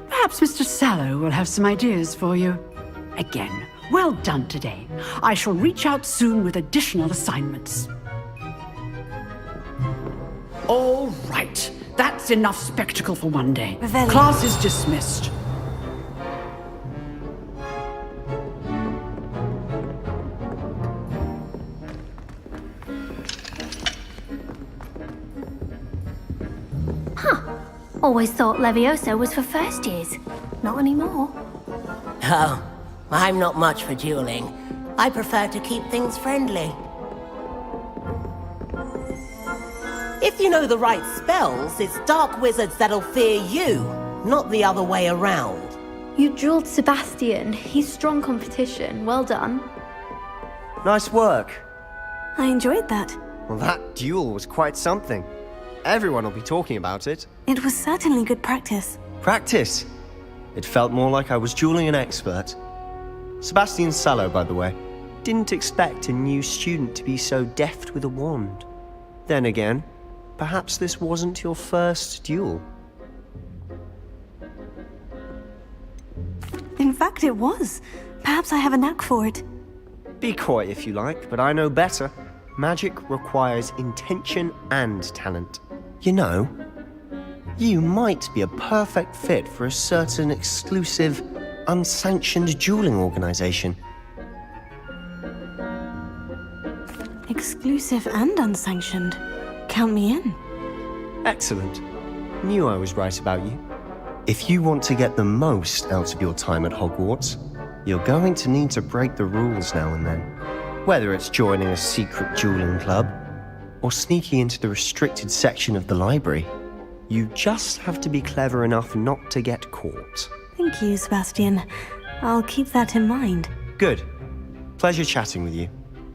Perhaps Mr. Sallow will have some ideas for you. Again, well done today. I shall reach out soon with additional assignments. All right. That's enough spectacle for one day. Revelio. Class is dismissed. Always thought Levioso was for first years. Not anymore. Oh, I'm not much for dueling. I prefer to keep things friendly. If you know the right spells, it's dark wizards that'll fear you, not the other way around. You drilled Sebastian. He's strong competition. Well done. Nice work. I enjoyed that. Well, that duel was quite something. Everyone will be talking about it. It was certainly good practice. Practice? It felt more like I was dueling an expert. Sebastian Sallow, by the way. Didn't expect a new student to be so deft with a wand. Then again, perhaps this wasn't your first duel. In fact, it was. Perhaps I have a knack for it. Be coy if you like, but I know better. Magic requires intention and talent. You know, you might be a perfect fit for a certain exclusive, unsanctioned dueling organization. Exclusive and unsanctioned. Count me in. Excellent. Knew I was right about you. If you want to get the most out of your time at Hogwarts, you're going to need to break the rules now and then. Whether it's joining a secret dueling club, or sneaking into the restricted section of the library, you just have to be clever enough not to get caught. Thank you, Sebastian. I'll keep that in mind. Good. Pleasure chatting with you.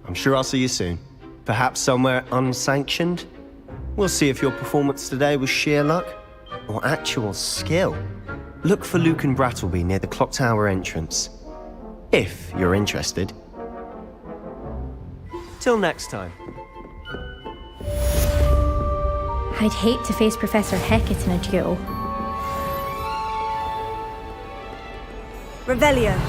I'm sure I'll see you soon. Perhaps somewhere unsanctioned? We'll see if your performance today was sheer luck or actual skill. Look for Luke and Brattleby near the clock tower entrance. If you're interested. Till next time. I'd hate to face Professor Hecat in a duel. Revelio.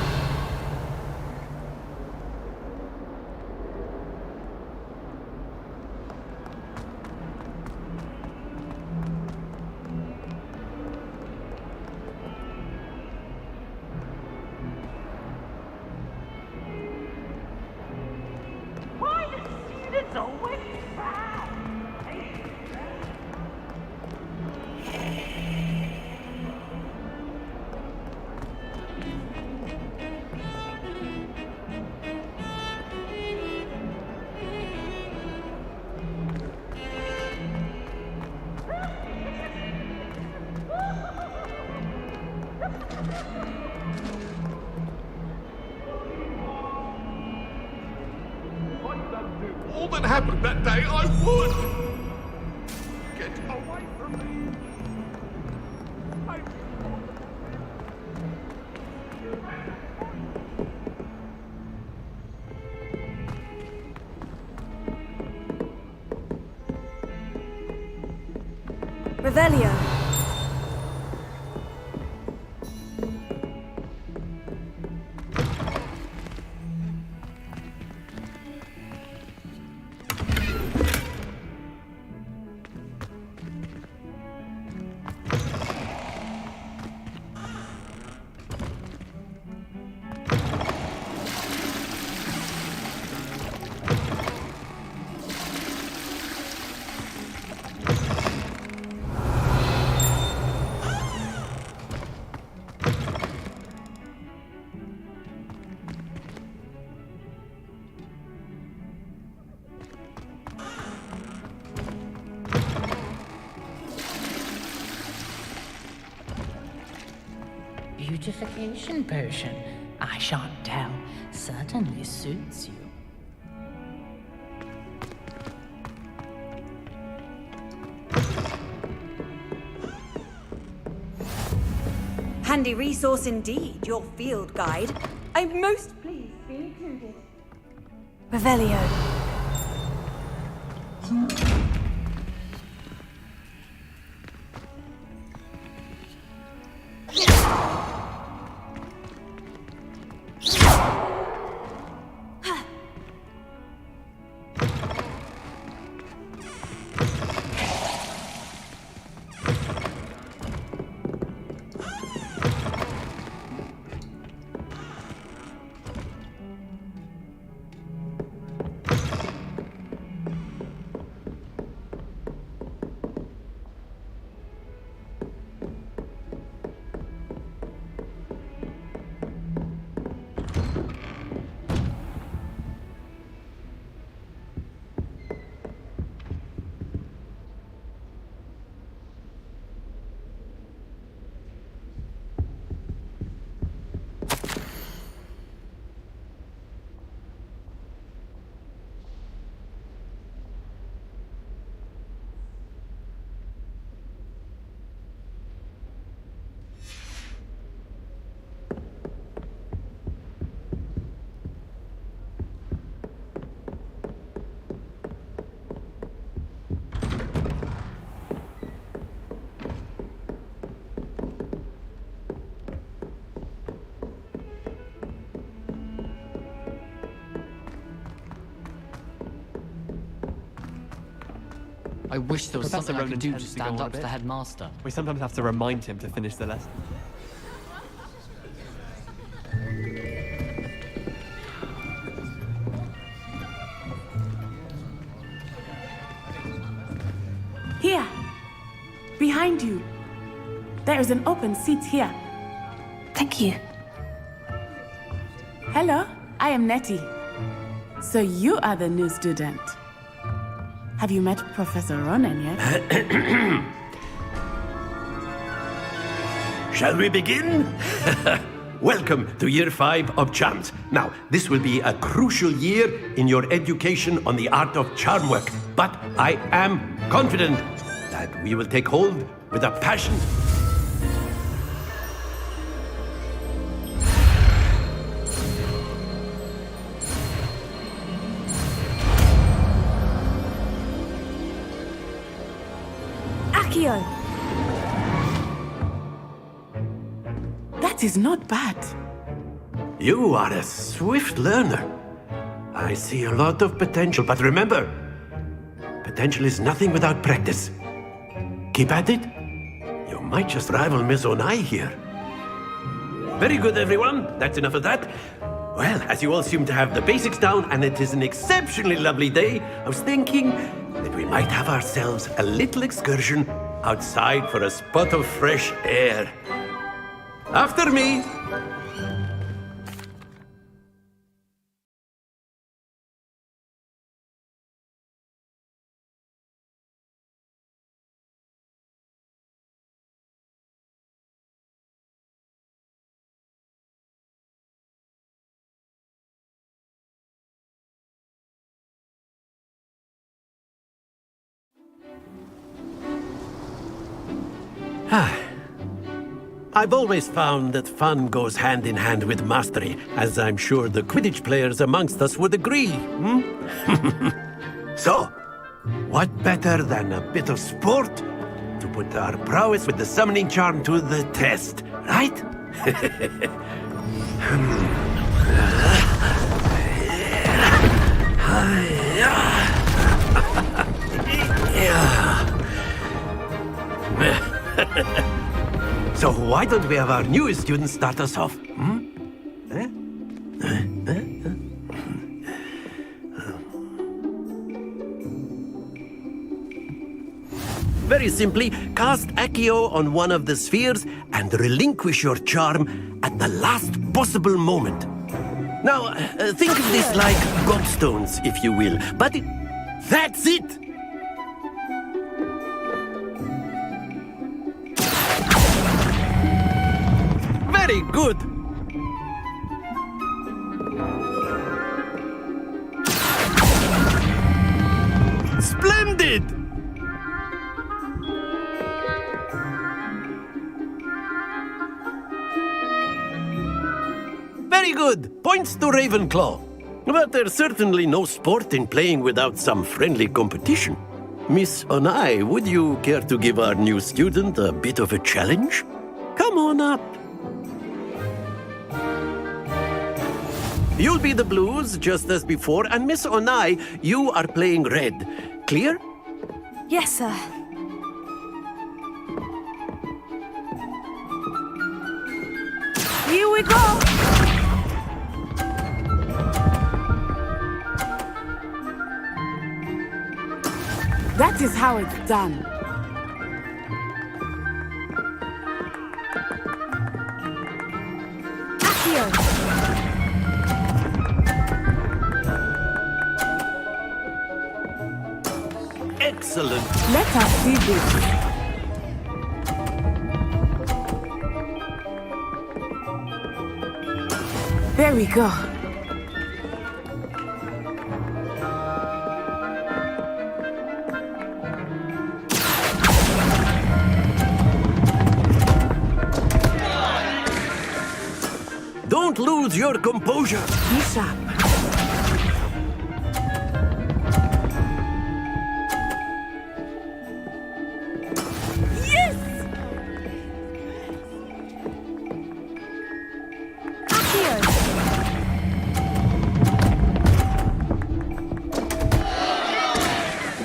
All that happened that day, I would! Get away from me! Revelio. Beautification potion. I shan't tell. Certainly suits you. Handy resource indeed, your field guide. I'm most pleased to be included. Revelio. I wish there was Professor something I Ronan could do to tends to stand go on up a to the bit. headmaster. We sometimes have to remind him to finish the lesson. Here! Behind you! There is an open seat here. Thank you. Hello, I am Nettie. So you are the new student. Have you met Professor Ronan yet? Shall we begin? Welcome to Year 5 of Charms. Now, this will be a crucial year in your education on the art of charm work, but I am confident that we will take hold with a passion. Accio! That is not bad. You are a swift learner. I see a lot of potential, but remember, potential is nothing without practice. Keep at it. You might just rival Miss Onai here. Very good, everyone. That's enough of that. Well, as you all seem to have the basics down, and it is an exceptionally lovely day, I was thinking that we might have ourselves a little excursion outside for a spot of fresh air. After me! I've always found that fun goes hand in hand with mastery, as I'm sure the Quidditch players amongst us would agree. So, what better than a bit of sport to put our prowess with the summoning charm to the test, right? So why don't we have our newest student start us off? Very simply, cast Accio on one of the spheres and relinquish your charm at the last possible moment. Now, think of this like gobstones, if you will, but that's it! Very good! Splendid! Very good! Points to Ravenclaw. But there's certainly no sport in playing without some friendly competition. Miss Onai, would you care to give our new student a bit of a challenge? Come on up. You'll be the blues, just as before, and Miss Onai, you are playing red. Clear? Yes, sir. Here we go! That is how it's done. Accio! Excellent. Let us see this. There we go. Don't lose your composure. Be sharp.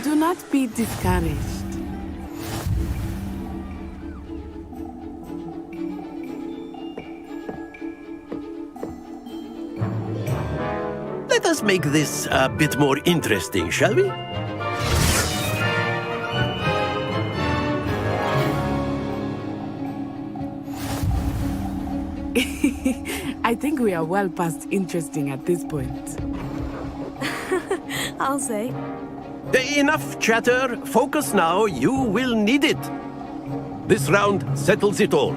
Do not be be discouraged. Let us make this a bit more interesting, shall we? I think we are well past interesting at this point. I'll say. Enough chatter. Focus now. You will need it. This round settles it all.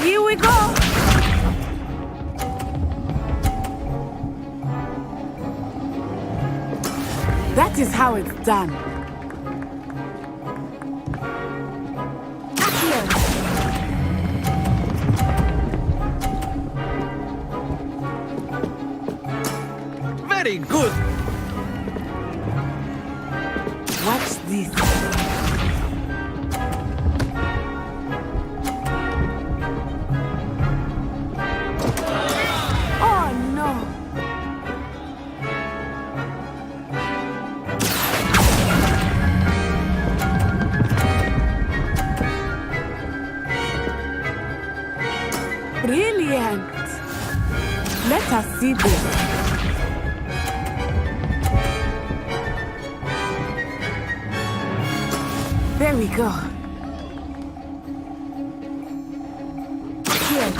Here we go! That is how it's done. Very good. Watch this. Oh no! Brilliant! Let us see this. There we go. Here.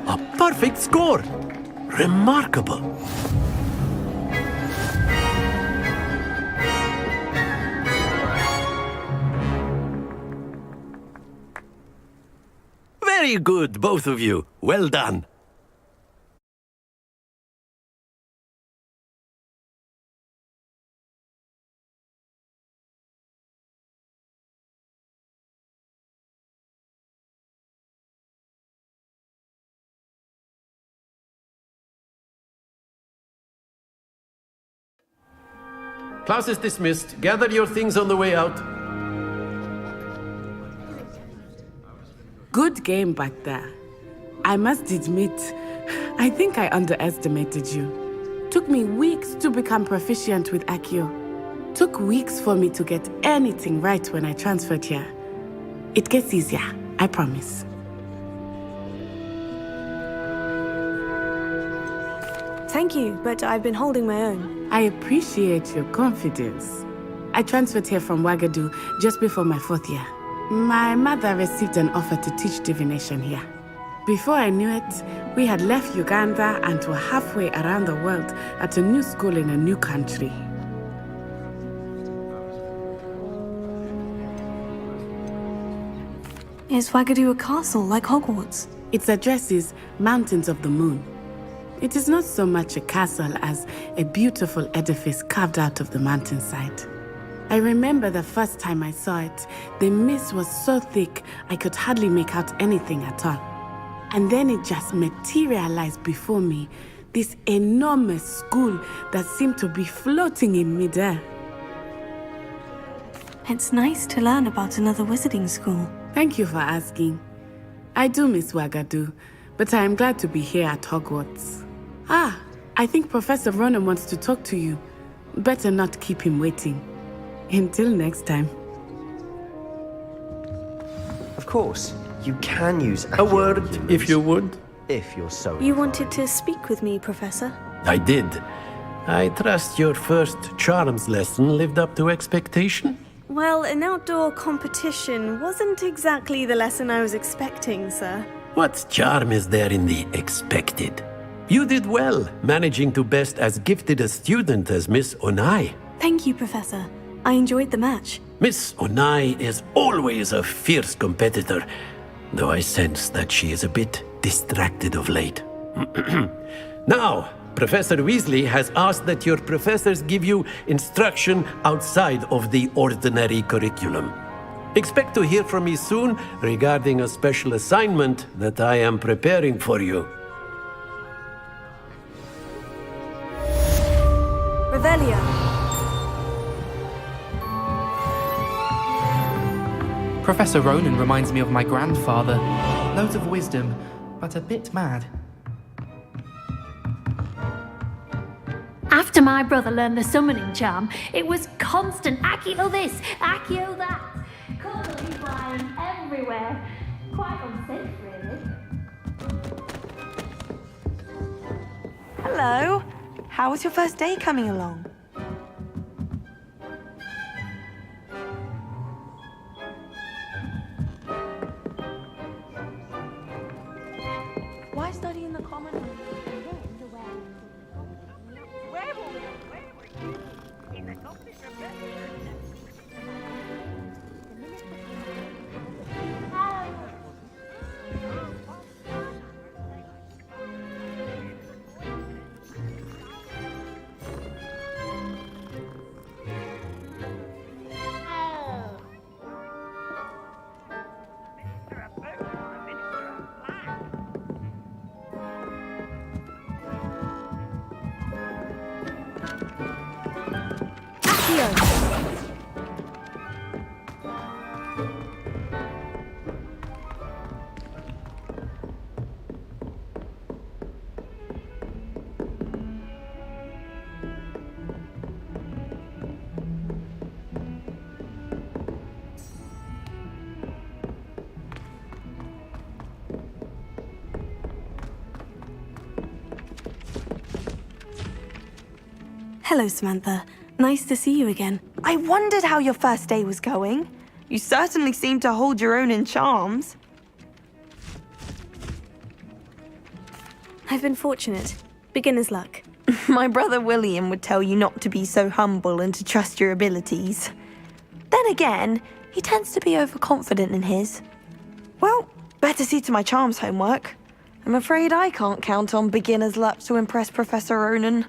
A perfect score. Remarkable. Very good, both of you. Well done. Class is dismissed. Gather your things on the way out. Good game back there. I must admit, I think I underestimated you. Took me weeks to become proficient with Accio. Took weeks for me to get anything right when I transferred here. It gets easier, I promise. Thank you, but I've been holding my own. I appreciate your confidence. I transferred here from Ouagadougou just before my 4th year. My mother received an offer to teach divination here. Before I knew it, we had left Uganda and were halfway around the world at a new school in a new country. Is Ouagadougou a castle like Hogwarts? Its address is Mountains of the Moon. It is not so much a castle as a beautiful edifice carved out of the mountainside. I remember the first time I saw it, the mist was so thick I could hardly make out anything at all. And then it just materialized before me, this enormous school that seemed to be floating in midair. It's nice to learn about another wizarding school. Thank you for asking. I do miss Ouagadougou, but I am glad to be here at Hogwarts. Ah, I think Professor Ronan wants to talk to you. Better not keep him waiting. Until next time. Of course, you can use a word, if you would. If you're so You wanted to speak with me, Professor? I did. I trust your first charms lesson lived up to expectation? Well, an outdoor competition wasn't exactly the lesson I was expecting, sir. What charm is there in the expected? You did well, managing to best as gifted a student as Miss Onai. Thank you, Professor. I enjoyed the match. Miss Onai is always a fierce competitor, though I sense that she is a bit distracted of late. Now, Professor Weasley has asked that your professors give you instruction outside of the ordinary curriculum. Expect to hear from me soon regarding a special assignment that I am preparing for you. Revelio. Professor Ronan reminds me of my grandfather. Loads of wisdom, but a bit mad. After my brother learned the summoning charm, it was constant Accio this, Accio that. Cuddly flying everywhere. Quite unsafe, really. Hello. How was your first day coming along? Why study in the common room? Hello, Samantha. Nice to see you again. I wondered how your first day was going. You certainly seem to hold your own in charms. I've been fortunate. Beginner's luck. My brother William would tell you not to be so humble and to trust your abilities. Then again, he tends to be overconfident in his. Well, better see to my charms homework. I'm afraid I can't count on beginner's luck to impress Professor Ronan.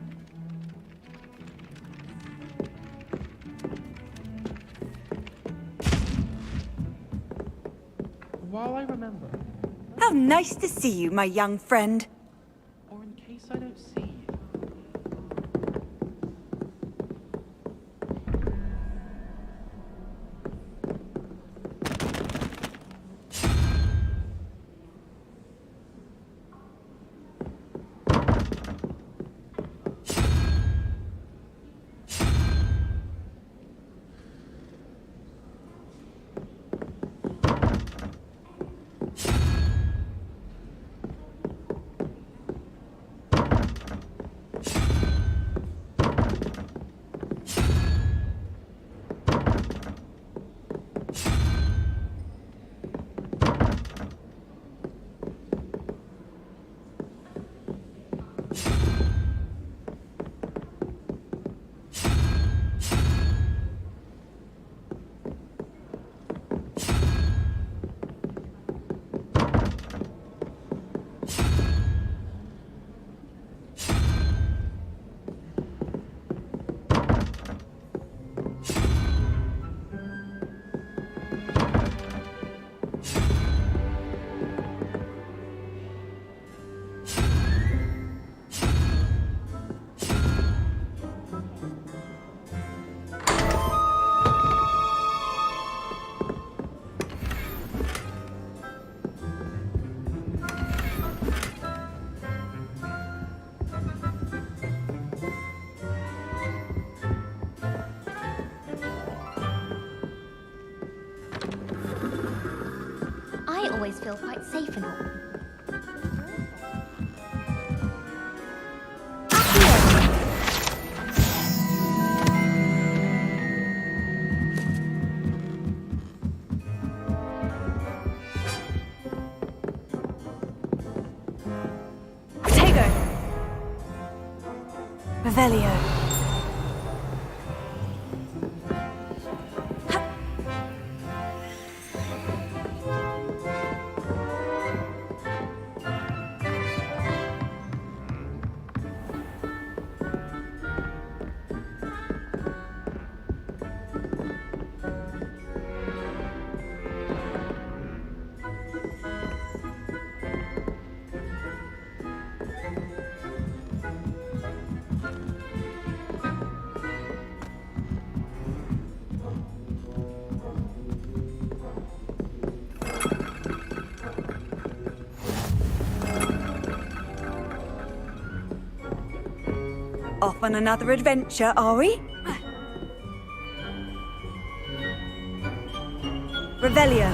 While I remember, How nice to see you, my young friend. or in case I don't see you. I always feel quite safe and all. Revelio. Off on another adventure, are we? Revelio.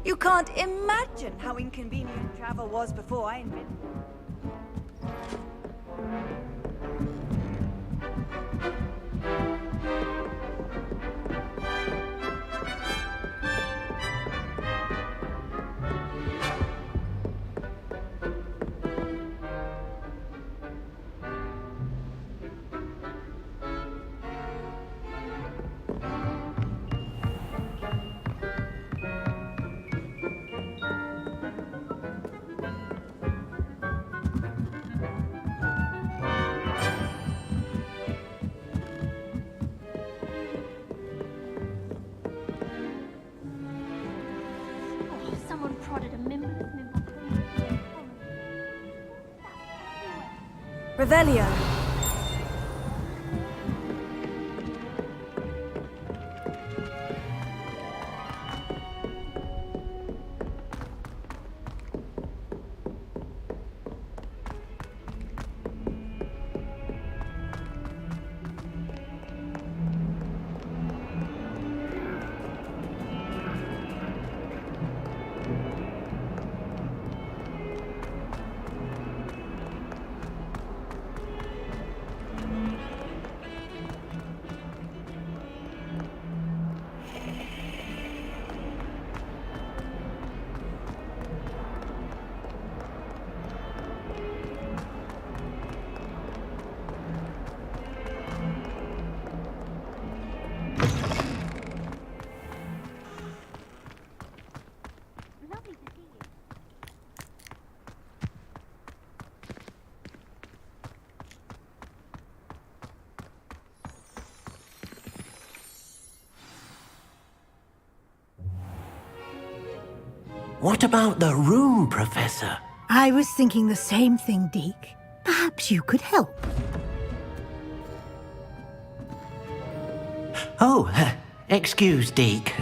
You can't imagine how inconvenient travel was before I invented it. Someone prodded a mimble. Revelio. What about the room, Professor? I was thinking the same thing, Deke. Perhaps you could help. Oh, excuse, Deke.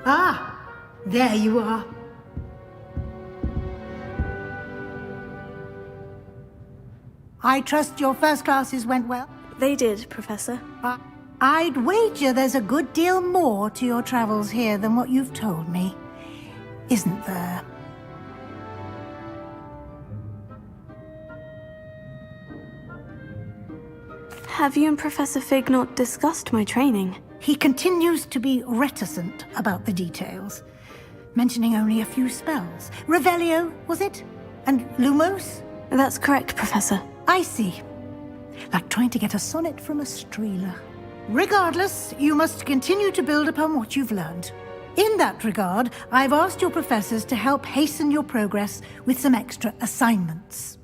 Ah, there you are. I trust your first classes went well? They did, Professor. I'd wager there's a good deal more to your travels here than what you've told me. Isn't there? Have you and Professor Fig not discussed my training? He continues to be reticent about the details, mentioning only a few spells. Revelio, was it? And Lumos? That's correct, Professor. I see. Like trying to get a sonnet from a streeler. Regardless, you must continue to build upon what you've learned. In that regard, I've asked your professors to help hasten your progress with some extra assignments.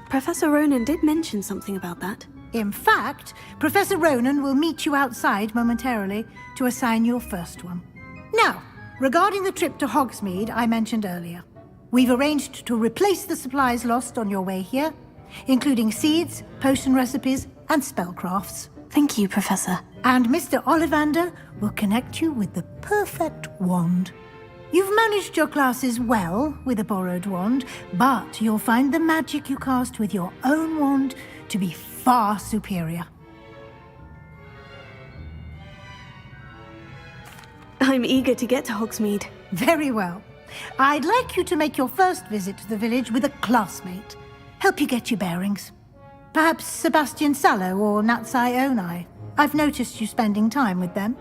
Professor Ronan did mention something about that. In fact, Professor Ronan will meet you outside momentarily to assign your first one. Now, regarding the trip to Hogsmeade I mentioned earlier, we've arranged to replace the supplies lost on your way here, including seeds, potion recipes, and spellcrafts. Thank you, Professor. And Mr. Ollivander will connect you with the perfect wand. You've managed your classes well with a borrowed wand, but you'll find the magic you cast with your own wand to be far superior. I'm eager to get to Hogsmeade. Very well. I'd like you to make your first visit to the village with a classmate. Help you get your bearings. Perhaps Sebastian Sallow or Natsai Onai. I've noticed you spending time with them.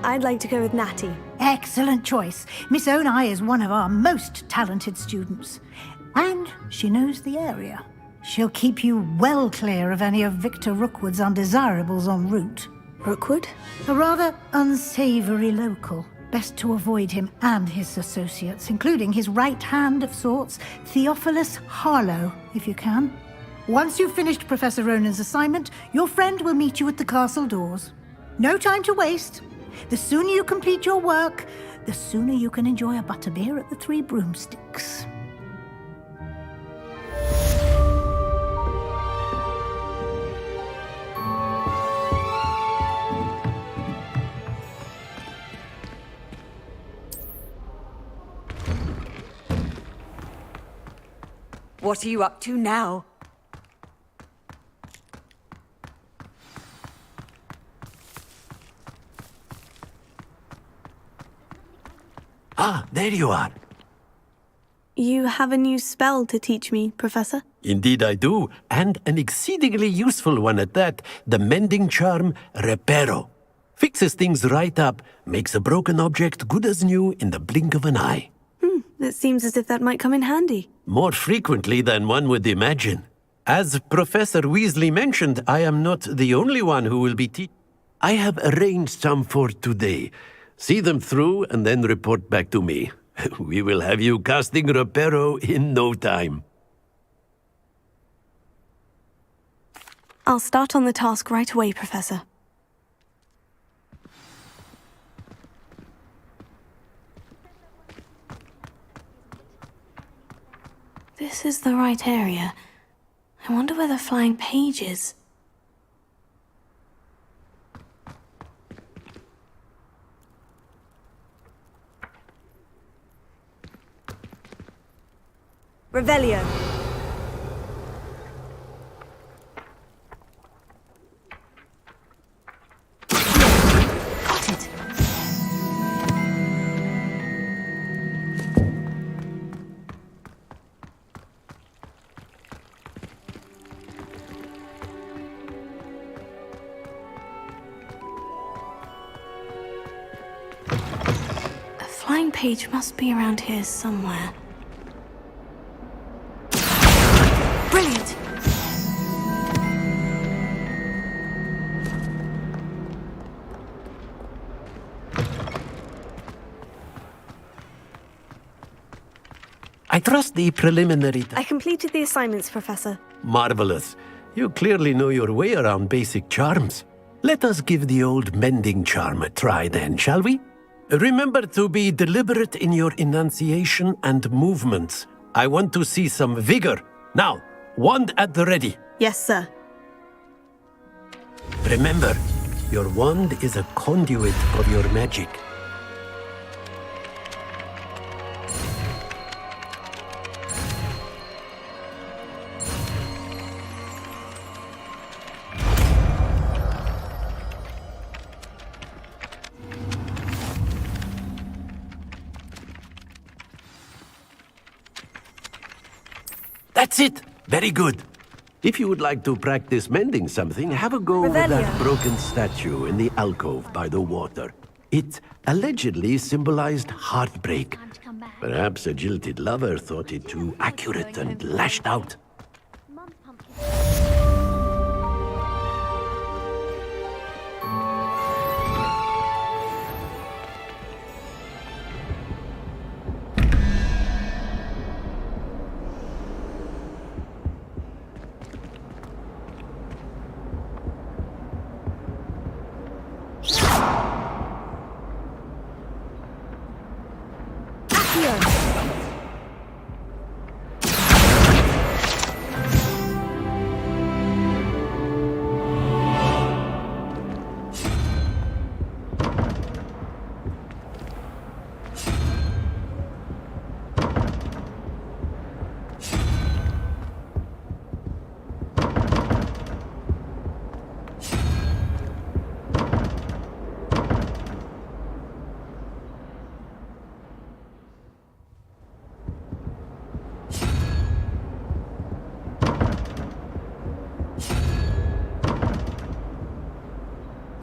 I'd like to go with Natty. Excellent choice. Miss Onai is one of our most talented students. And she knows the area. She'll keep you well clear of any of Victor Rookwood's undesirables en route. Rookwood? A rather unsavory local. Best to avoid him and his associates, including his right hand of sorts, Theophilus Harlow, if you can. Once you've finished Professor Ronan's assignment, your friend will meet you at the castle doors. No time to waste. The sooner you complete your work, the sooner you can enjoy a butterbeer at the Three Broomsticks. What are you up to now? Ah, there you are. You have a new spell to teach me, Professor? Indeed I do, and an exceedingly useful one at that. The mending charm, Reparo. Fixes things right up, makes a broken object good as new in the blink of an eye. It seems as if that might come in handy. More frequently than one would imagine. As Professor Weasley mentioned, I am not the only one who will be I have arranged some for today. See them through and then report back to me. We will have you casting Reparo in no time. I'll start on the task right away, Professor. This is the right area. I wonder where the flying page is. Revelio. Got it. A flying page must be around here somewhere. Brilliant! I trust the preliminary... I completed the assignments, Professor. Marvelous. You clearly know your way around basic charms. Let us give the old mending charm a try then, shall we? Remember to be deliberate in your enunciation and movements. I want to see some vigor. Now, wand at the ready. Yes, sir. Remember, your wand is a conduit of your magic. That's it! Very good. If you would like to practice mending something, have a go with that broken statue in the alcove by the water. It allegedly symbolized heartbreak. Perhaps a jilted lover thought it too accurate and lashed out.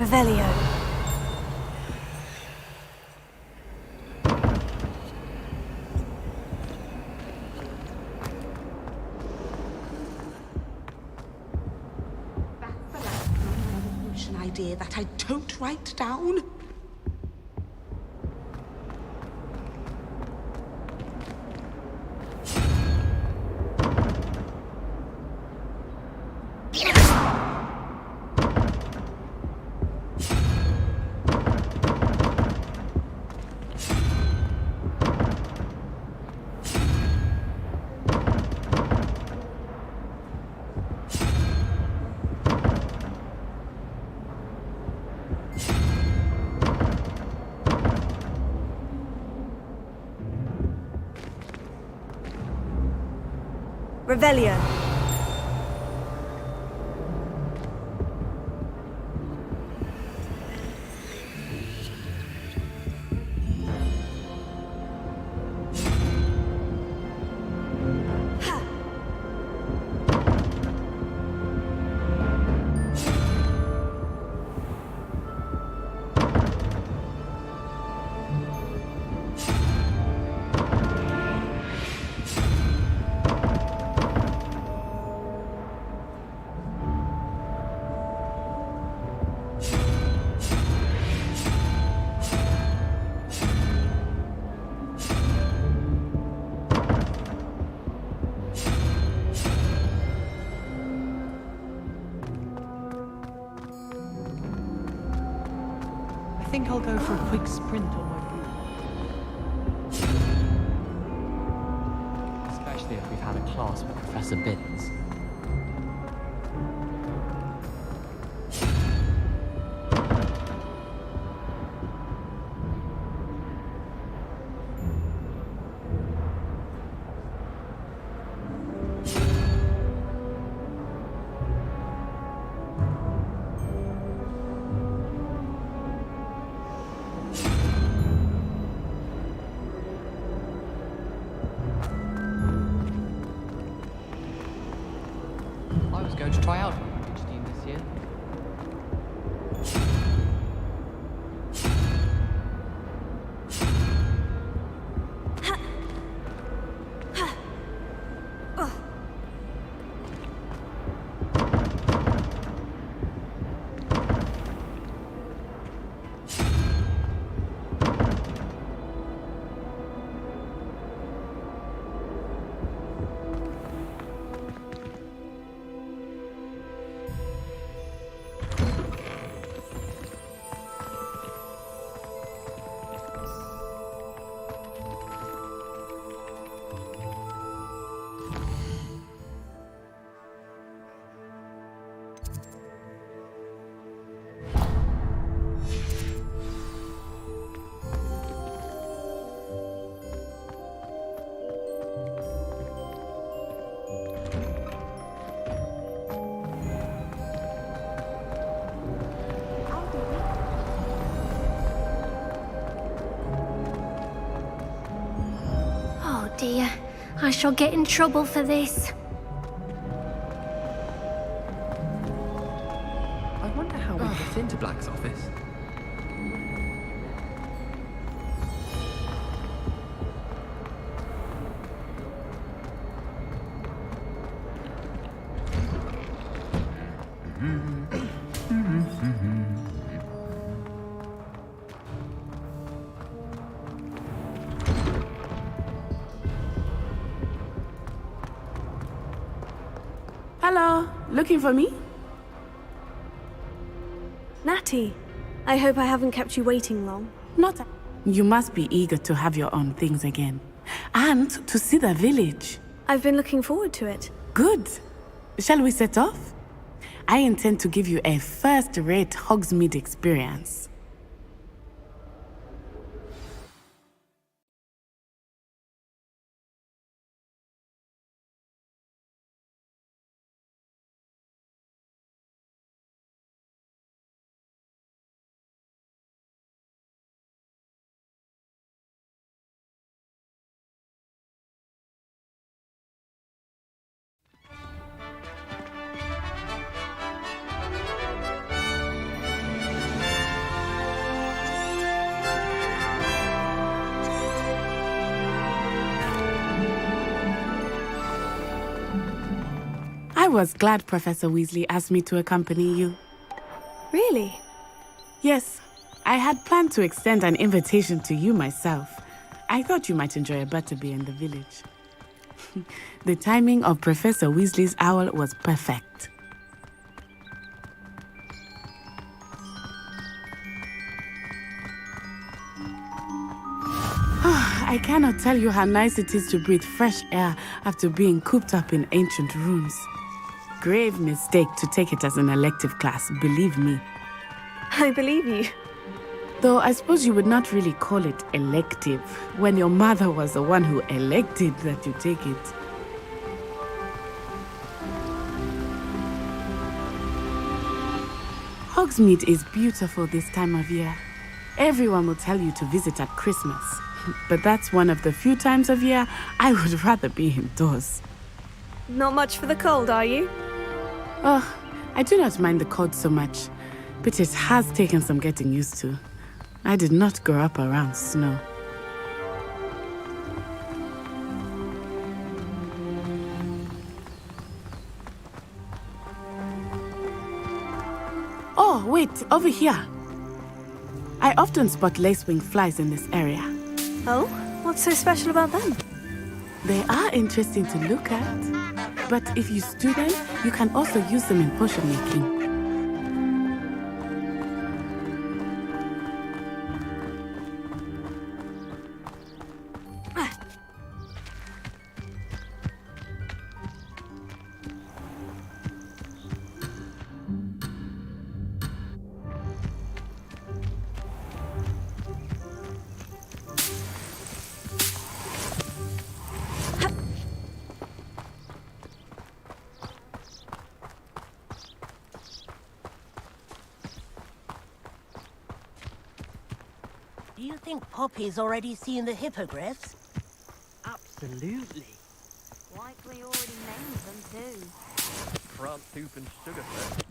Revelio. An idea that I don't write down. Revelio. I think I'll go for a quick sprint on my route. Especially if we've had a class with Professor Binns. Going to try out for a PhD this year. Dear, I shall get in trouble for this. I wonder how we get into Black's office. Hello, looking for me? Natty, I hope I haven't kept you waiting long. Not. You must be eager to have your own things again. And to see the village. I've been looking forward to it. Good. Shall we set off? I intend to give you a first-rate Hogsmeade experience. was glad Professor Weasley asked me to accompany you. Really? Yes. I had planned to extend an invitation to you myself. I thought you might enjoy a butterbeer in the village. The timing of Professor Weasley's owl was perfect. I cannot tell you how nice it is to breathe fresh air after being cooped up in ancient rooms. Grave mistake to take it as an elective class, believe me. I believe you. Though I suppose you would not really call it elective when your mother was the one who elected that you take it. Hogsmeade is beautiful this time of year. Everyone will tell you to visit at Christmas. But that's one of the few times of year I would rather be indoors. Not much for the cold, are you? Oh, I do not mind the cold so much, but it has taken some getting used to. I did not grow up around snow. Oh, wait, over here. I often spot lacewing flies in this area. Oh? What's so special about them? They are interesting to look at, but if you stew them, you can also use them in potion making. Do you think Poppy's already seen the hippogriffs? Absolutely. Likely already named them too. Front tooth and sugarfoot.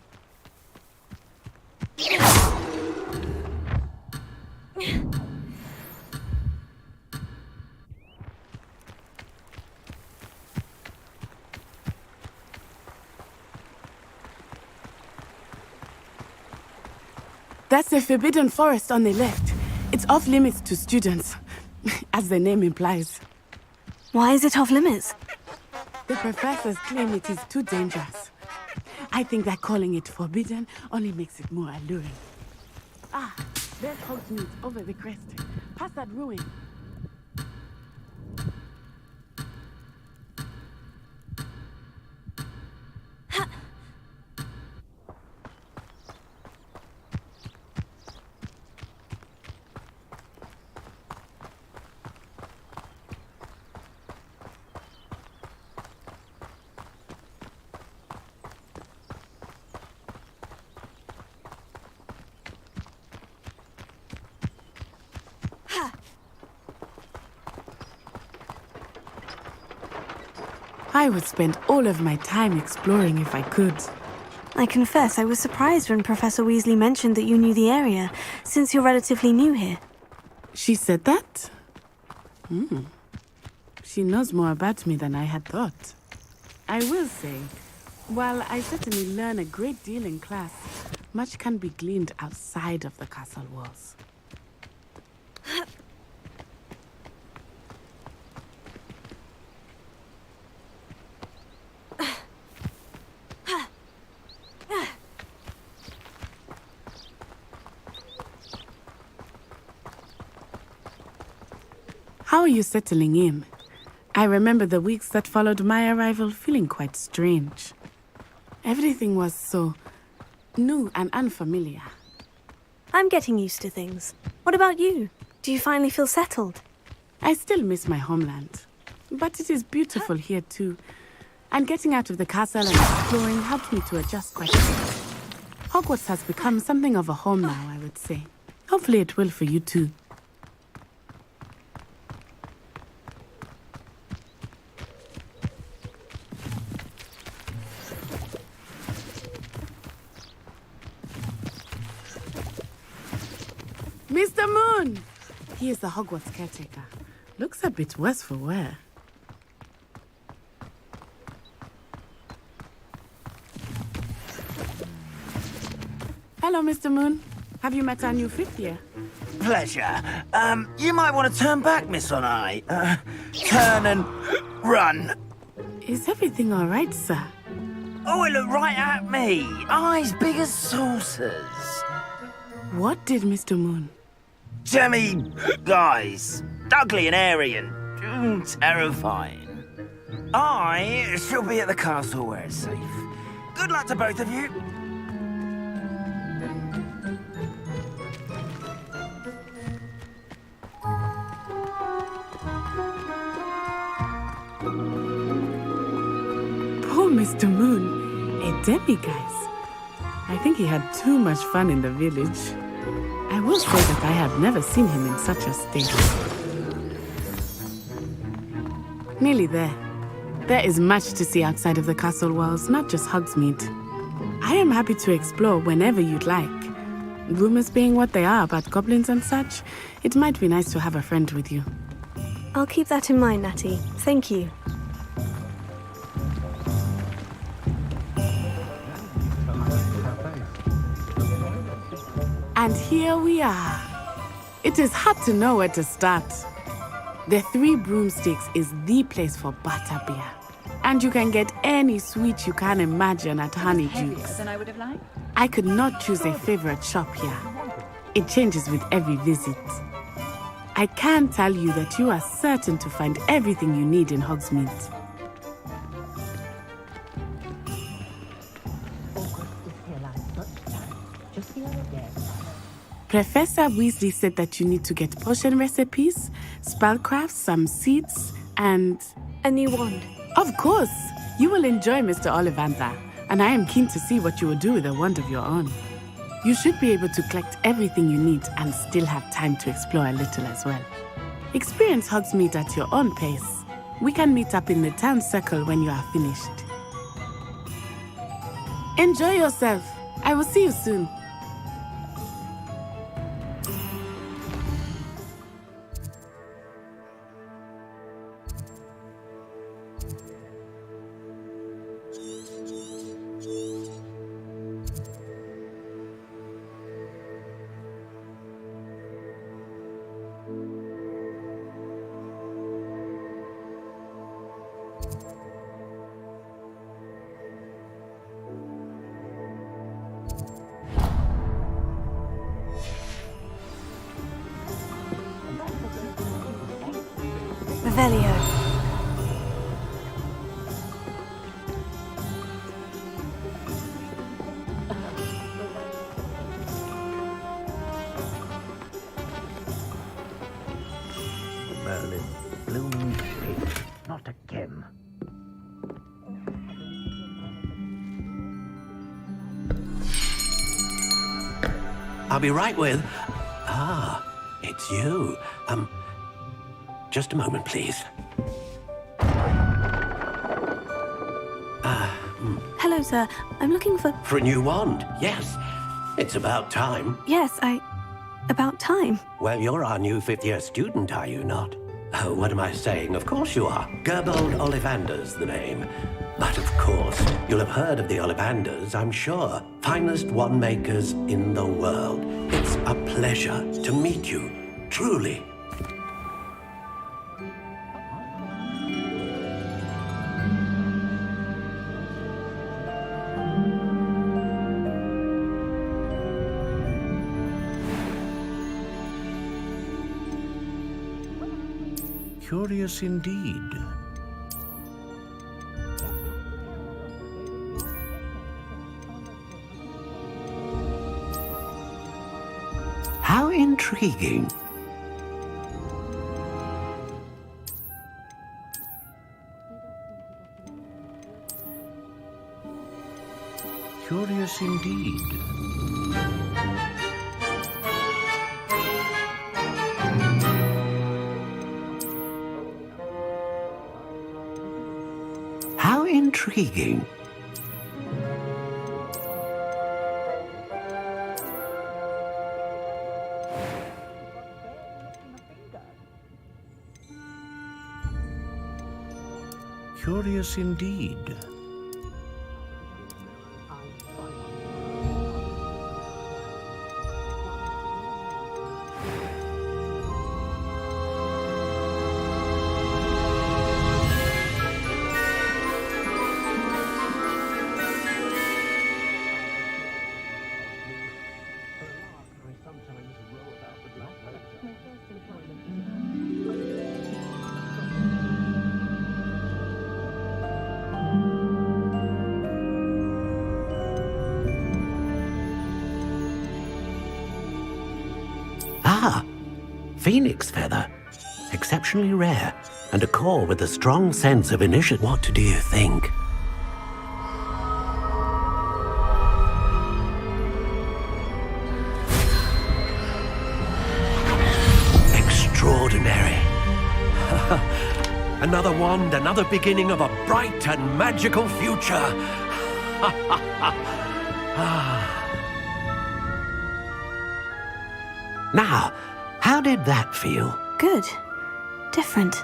That's the Forbidden Forest on the left. It's off limits to students, as the name implies. Why is it off limits? The professors claim it is too dangerous. I think that calling it forbidden only makes it more alluring. Ah, there's Hogsmeade over the crest. Past that ruin. I would spend all of my time exploring if I could. I confess I was surprised when Professor Weasley mentioned that you knew the area, since you're relatively new here. She said that? She knows more about me than I had thought. I will say, while I certainly learn a great deal in class, much can be gleaned outside of the castle walls. How are you settling in? I remember the weeks that followed my arrival feeling quite strange. Everything was so new and unfamiliar. I'm getting used to things. What about you? Do you finally feel settled? I still miss my homeland. But it is beautiful here too. And getting out of the castle and exploring helped me to adjust quite a bit. Hogwarts has become something of a home now, I would say. Hopefully it will for you too. Mr. Moon! He is the Hogwarts caretaker. Looks a bit worse for wear. Hello, Mr. Moon. Have you met our new fifth year? Pleasure. You might want to turn back, Miss Onai. Turn and run. Is everything all right, sir? Oh, it looked right at me. Eyes big as saucers. What did Mr. Moon? Jemmy, guys. Ugly and airy and terrifying. I shall be at the castle where it's safe. Good luck to both of you. Poor Mr. Moon, a demiguise. I think he had too much fun in the village. I will say that I have never seen him in such a state. Nearly there. There is much to see outside of the castle walls, not just Hogsmeade. I am happy to explore whenever you'd like. Rumors being what they are about goblins and such, it might be nice to have a friend with you. I'll keep that in mind, Natty. Thank you. And here we are. It is hard to know where to start. The Three Broomsticks is the place for butterbeer. And you can get any sweet you can imagine at Honeydukes. Than I would have liked. I could not choose a favorite shop here. It changes with every visit. I can tell you that you are certain to find everything you need in Hogsmeade. Professor Weasley said that you need to get potion recipes, spellcrafts, some seeds, and... a new wand. Of course! You will enjoy Mr. Ollivander, and I am keen to see what you will do with a wand of your own. You should be able to collect everything you need and still have time to explore a little as well. Experience Hogsmeade at your own pace. We can meet up in the town circle when you are finished. Enjoy yourself. I will see you soon. Revelio. Merlin, blooming pig, not again. I'll be right with... Ah, it's you. Just a moment, please. Hello, sir. I'm looking for... For a new wand, yes. It's about time. Yes, about time. Well, you're our new fifth-year student, are you not? Oh, what am I saying? Of course you are. Gerbold Ollivander's the name. But of course, you'll have heard of the Ollivanders, I'm sure. Finest wand makers in the world. It's a pleasure to meet you, truly. Curious indeed. How intriguing. Curious indeed. How intriguing. Curious indeed. Phoenix feather. Exceptionally rare. And a core with a strong sense of initiative. What do you think? Extraordinary. Another wand, another beginning of a bright and magical future. Now, how did that feel? Good. Different.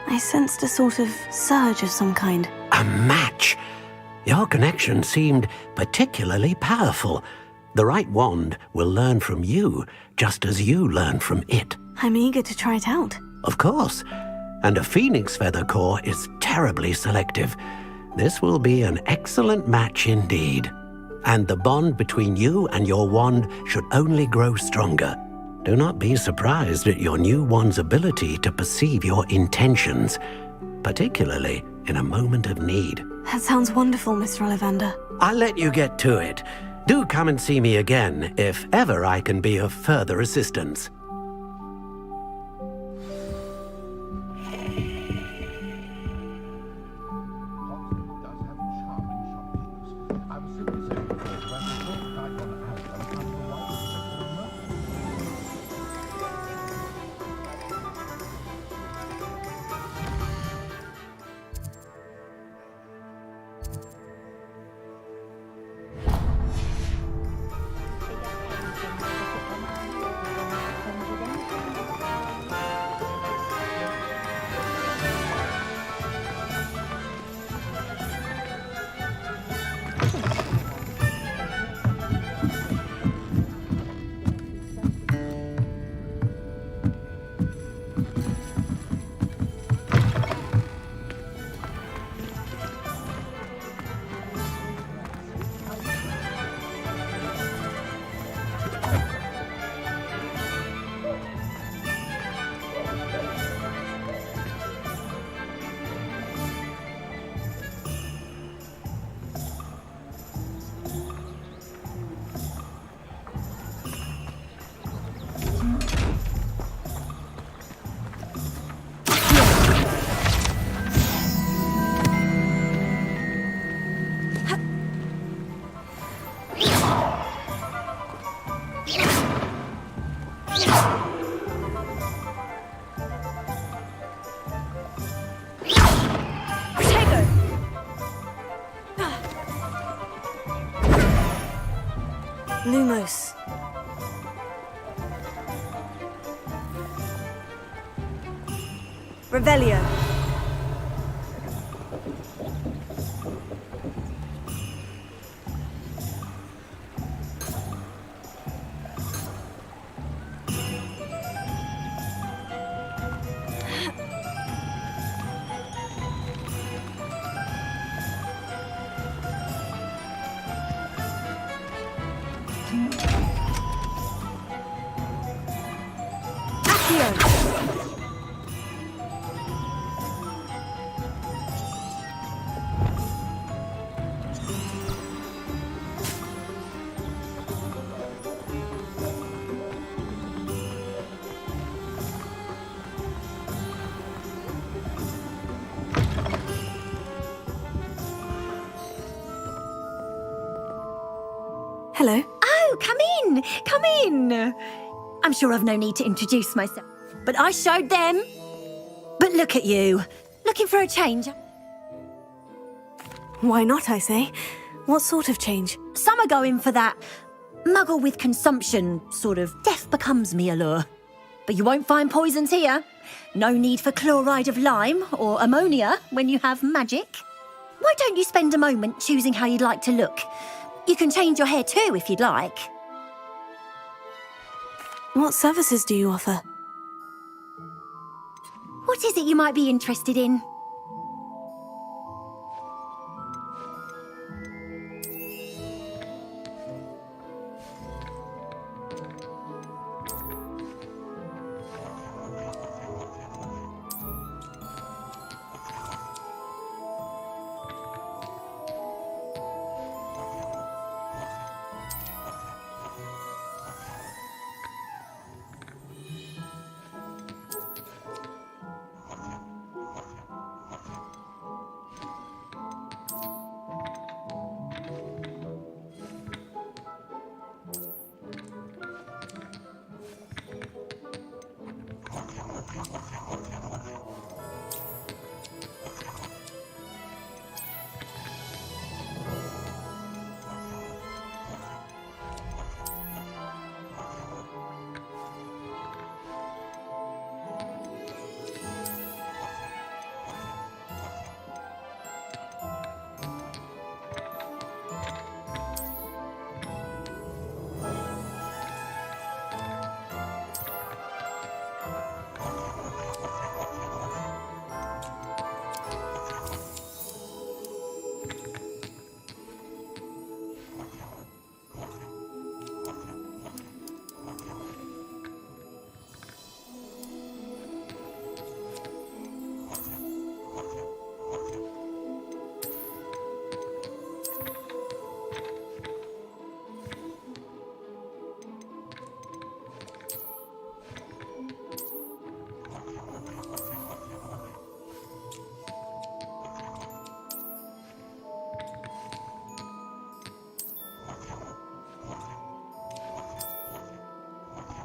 I sensed a sort of surge of some kind. A match. Your connection seemed particularly powerful. The right wand will learn from you, just as you learn from it. I'm eager to try it out. Of course. And a phoenix feather core is terribly selective. This will be an excellent match indeed. And the bond between you and your wand should only grow stronger. Do not be surprised at your new wand's ability to perceive your intentions, particularly in a moment of need. That sounds wonderful, Mr. Ollivander. I'll let you get to it. Do come and see me again if ever I can be of further assistance. Lumos. Revelio. Hello. Oh, come in! Come in! I'm sure I've no need to introduce myself, but I showed them. But look at you, looking for a change. Why not, I say? What sort of change? Some are going for that muggle with consumption, sort of death becomes me allure. But you won't find poisons here. No need for chloride of lime or ammonia when you have magic. Why don't you spend a moment choosing how you'd like to look? You can change your hair too if you'd like. What services do you offer? What is it you might be interested in?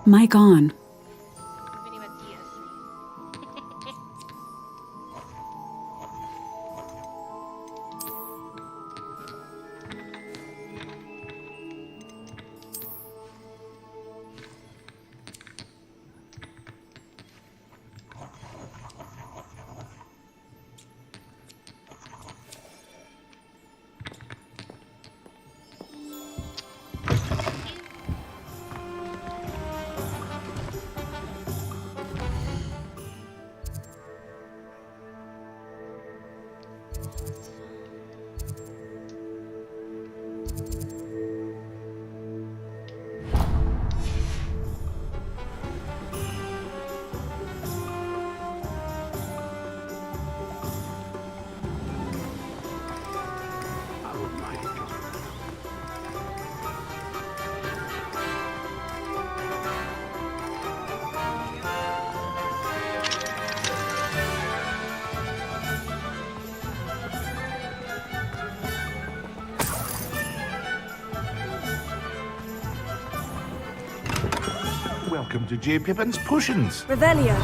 My gone. Welcome to J. Pippin's Potions. Revelio.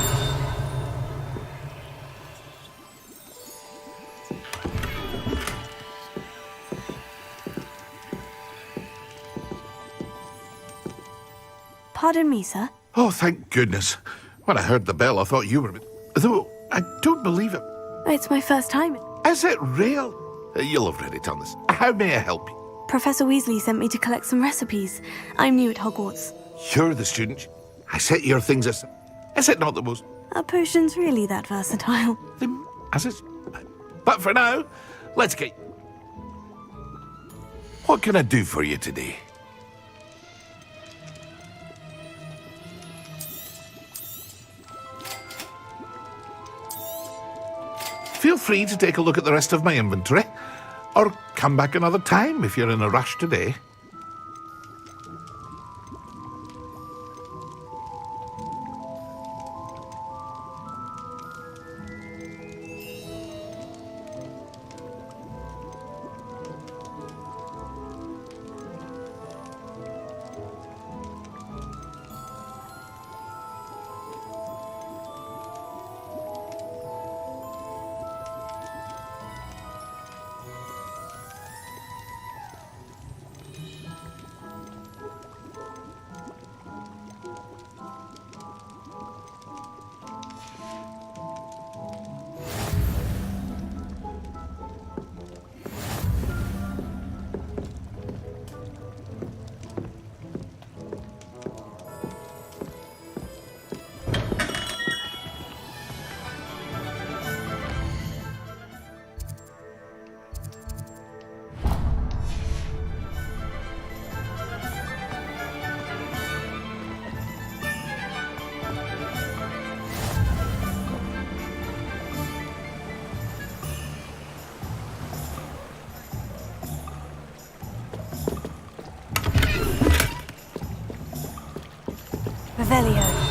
Pardon me, sir. Oh, thank goodness. When I heard the bell, I thought you were... Though, I don't believe it. It's my first time. Is it real? You'll have read it on this. How may I help you? Professor Weasley sent me to collect some recipes. I'm new at Hogwarts. You're the student. I set your things aside. Is it not the most... Are potions really that versatile? As it's... But for now, let's get... What can I do for you today? Feel free to take a look at the rest of my inventory, or come back another time if you're in a rush today. Revelio.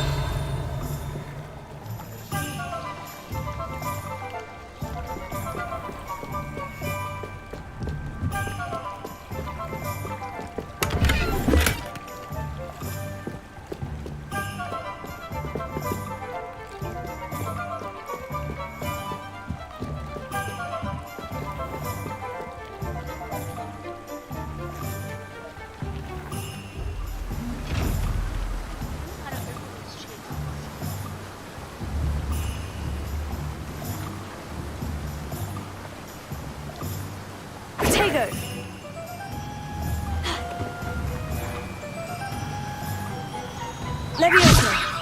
Potato! Leviosa!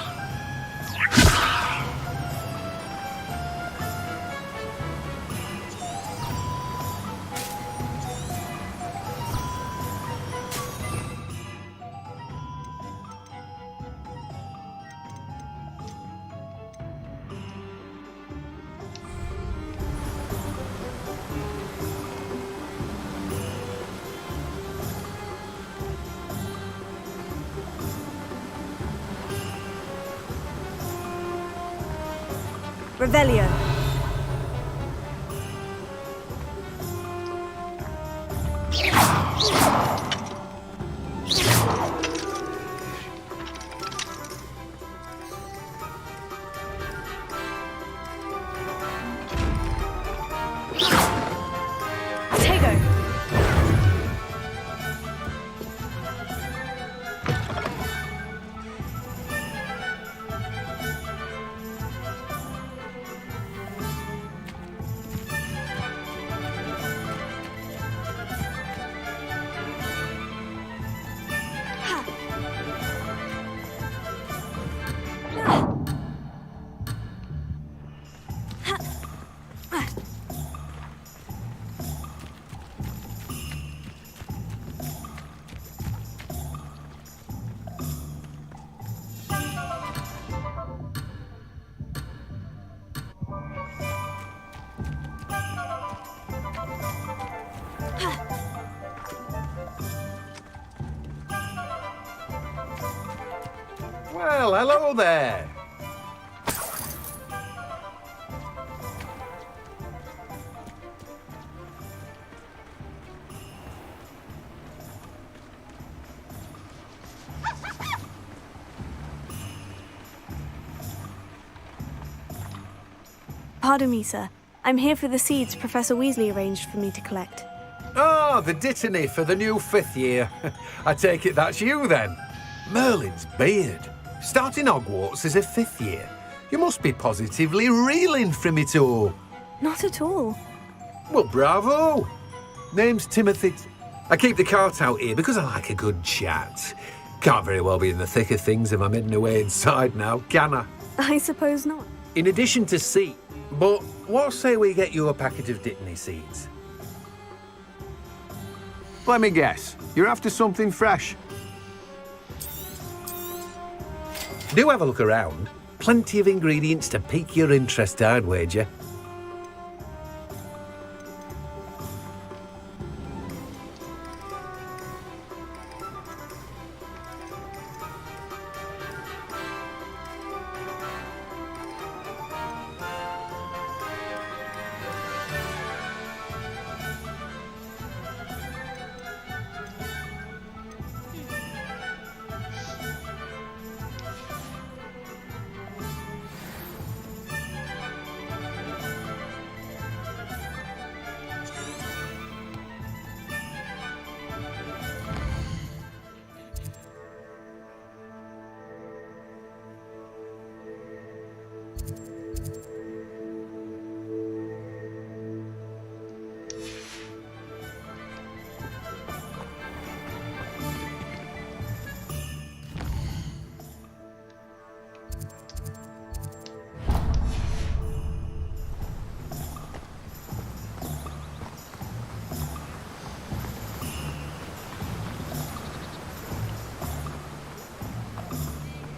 Revelio. Well, hello there. Pardon me, sir. I'm here for the seeds Professor Weasley arranged for me to collect. Oh, the dittany for the new 5th year. I take it that's you, then. Merlin's beard. Starting Hogwarts as a 5th year. You must be positively reeling from it all. Not at all. Well, bravo. Name's Timothy. I keep the cart out here because I like a good chat. Can't very well be in the thick of things if I'm hidden away inside now, can I? I suppose not. In addition to seed, but what say we get you a packet of dittany seeds? Let me guess. You're after something fresh. Do have a look around. Plenty of ingredients to pique your interest, I'd wager.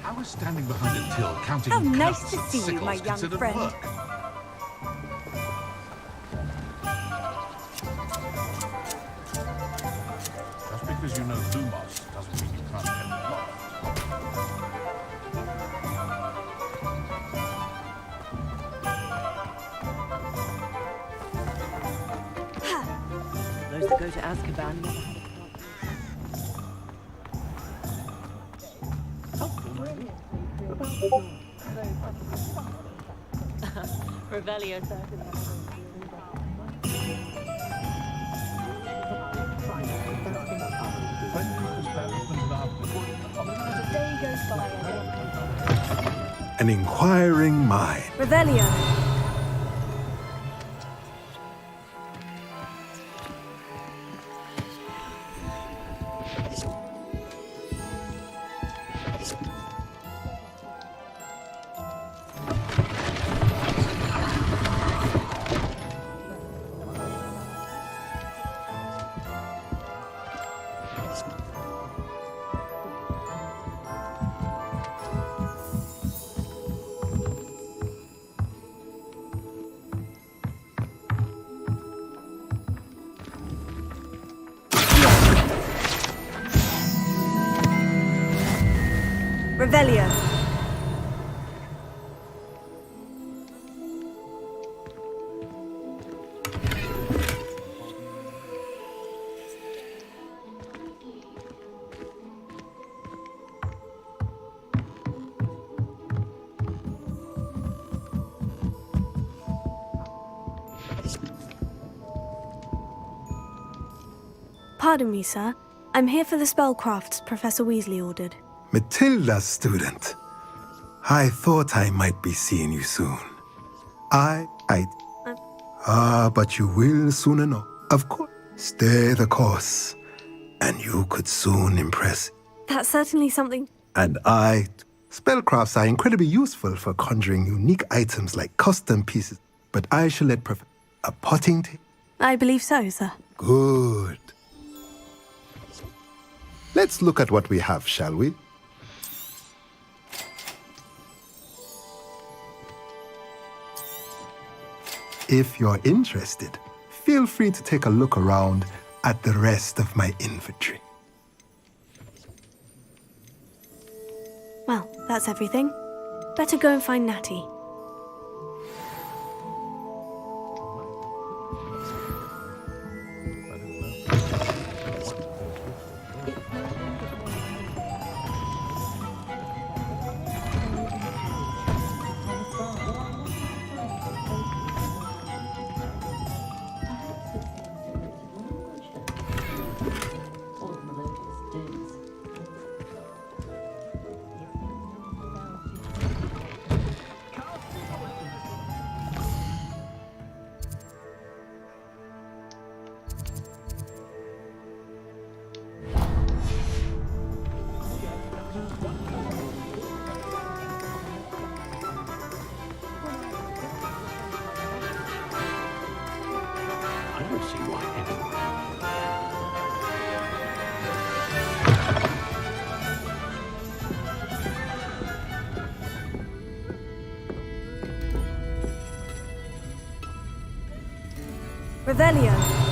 I was standing behind a till counting How nice cuts to and see you, sickles my young considered friend. work. Just because you know Lumos doesn't mean you can't get lost. Those that go to Azkaban never had a Revelio, An inquiring mind. Revelio. Revelio. Pardon me, sir. I'm here for the spellcrafts Professor Weasley ordered. Matilda's student. I thought I might be seeing you soon. But you will soon enough. Of course. Stay the course, and you could soon impress. That's certainly something. And spellcrafts are incredibly useful for conjuring unique items like custom pieces. But I shall let a potting table. I believe so, sir. Good. Let's look at what we have, shall we? If you're interested, feel free to take a look around at the rest of my inventory. Well, That's everything. Better go and find Natty. Revelio.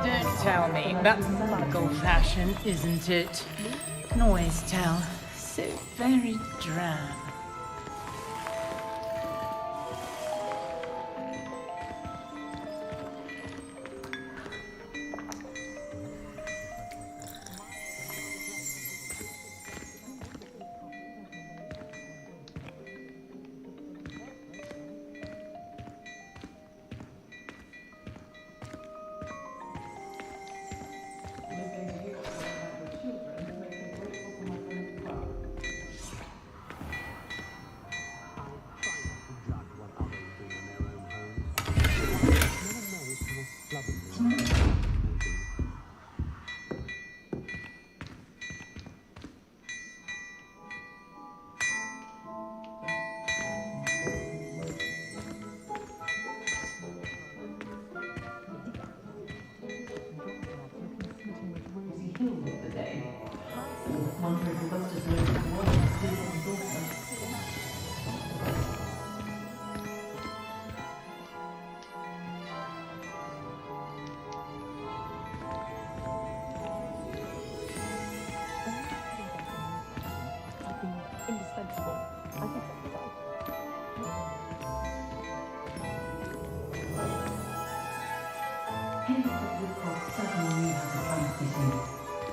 Don't tell me that's muggle fashion, isn't it? Can always tell. So very drab.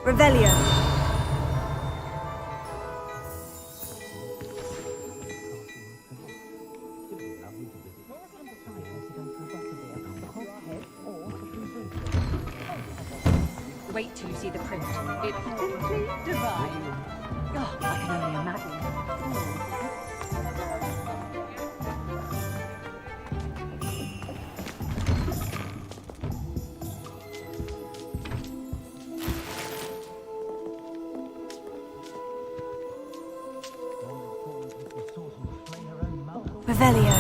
Revelio. Wait till you see the print. It's simply divine. Oh, I can only imagine. Revelio.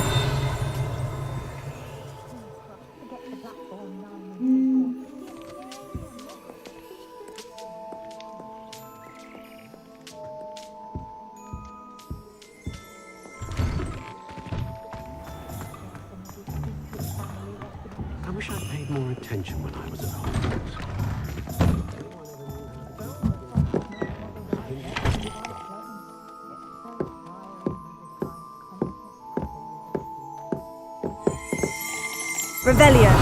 I wish I'd paid more attention when I was at Hogwarts. Revelio.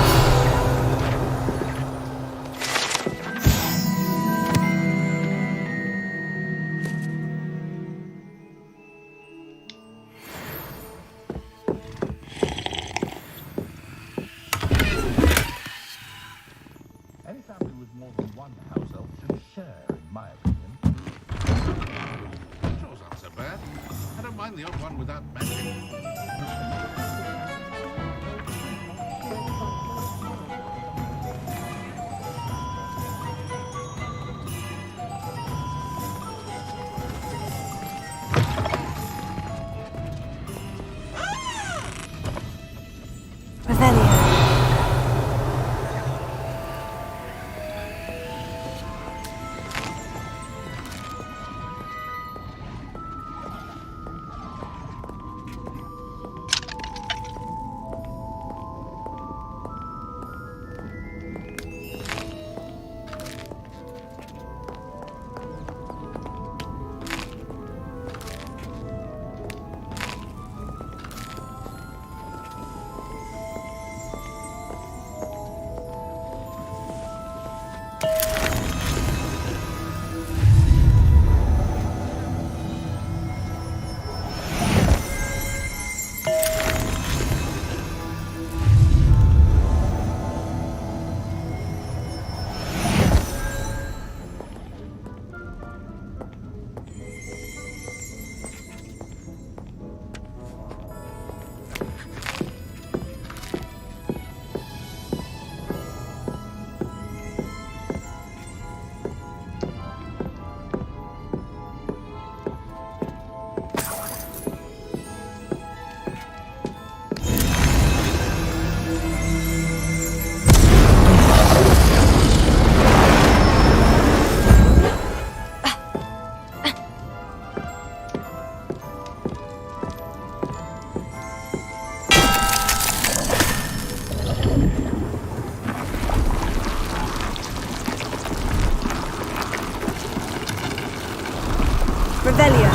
Any family with more than one house elf should share, in my opinion. Yours aren't so bad. I don't mind the odd one without magic. Revelio. Revelio.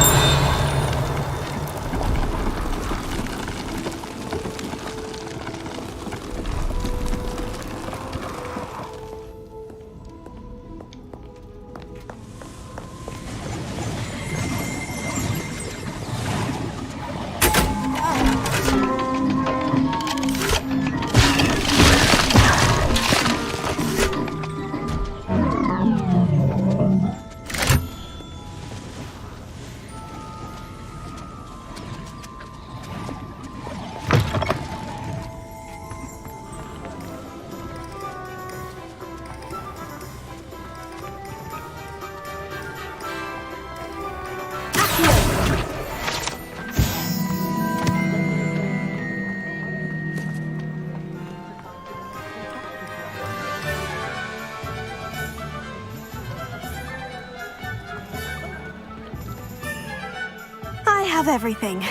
I have everything.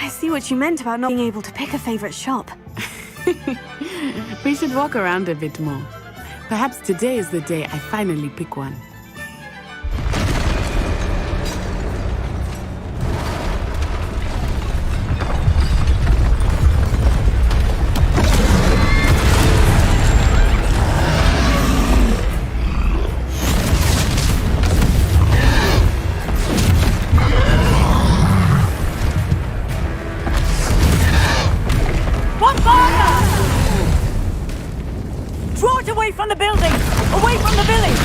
I see what you meant about not being able to pick a favorite shop. We should walk around a bit more. Perhaps today is the day I finally pick one. Draw it away from the building! Away from the village!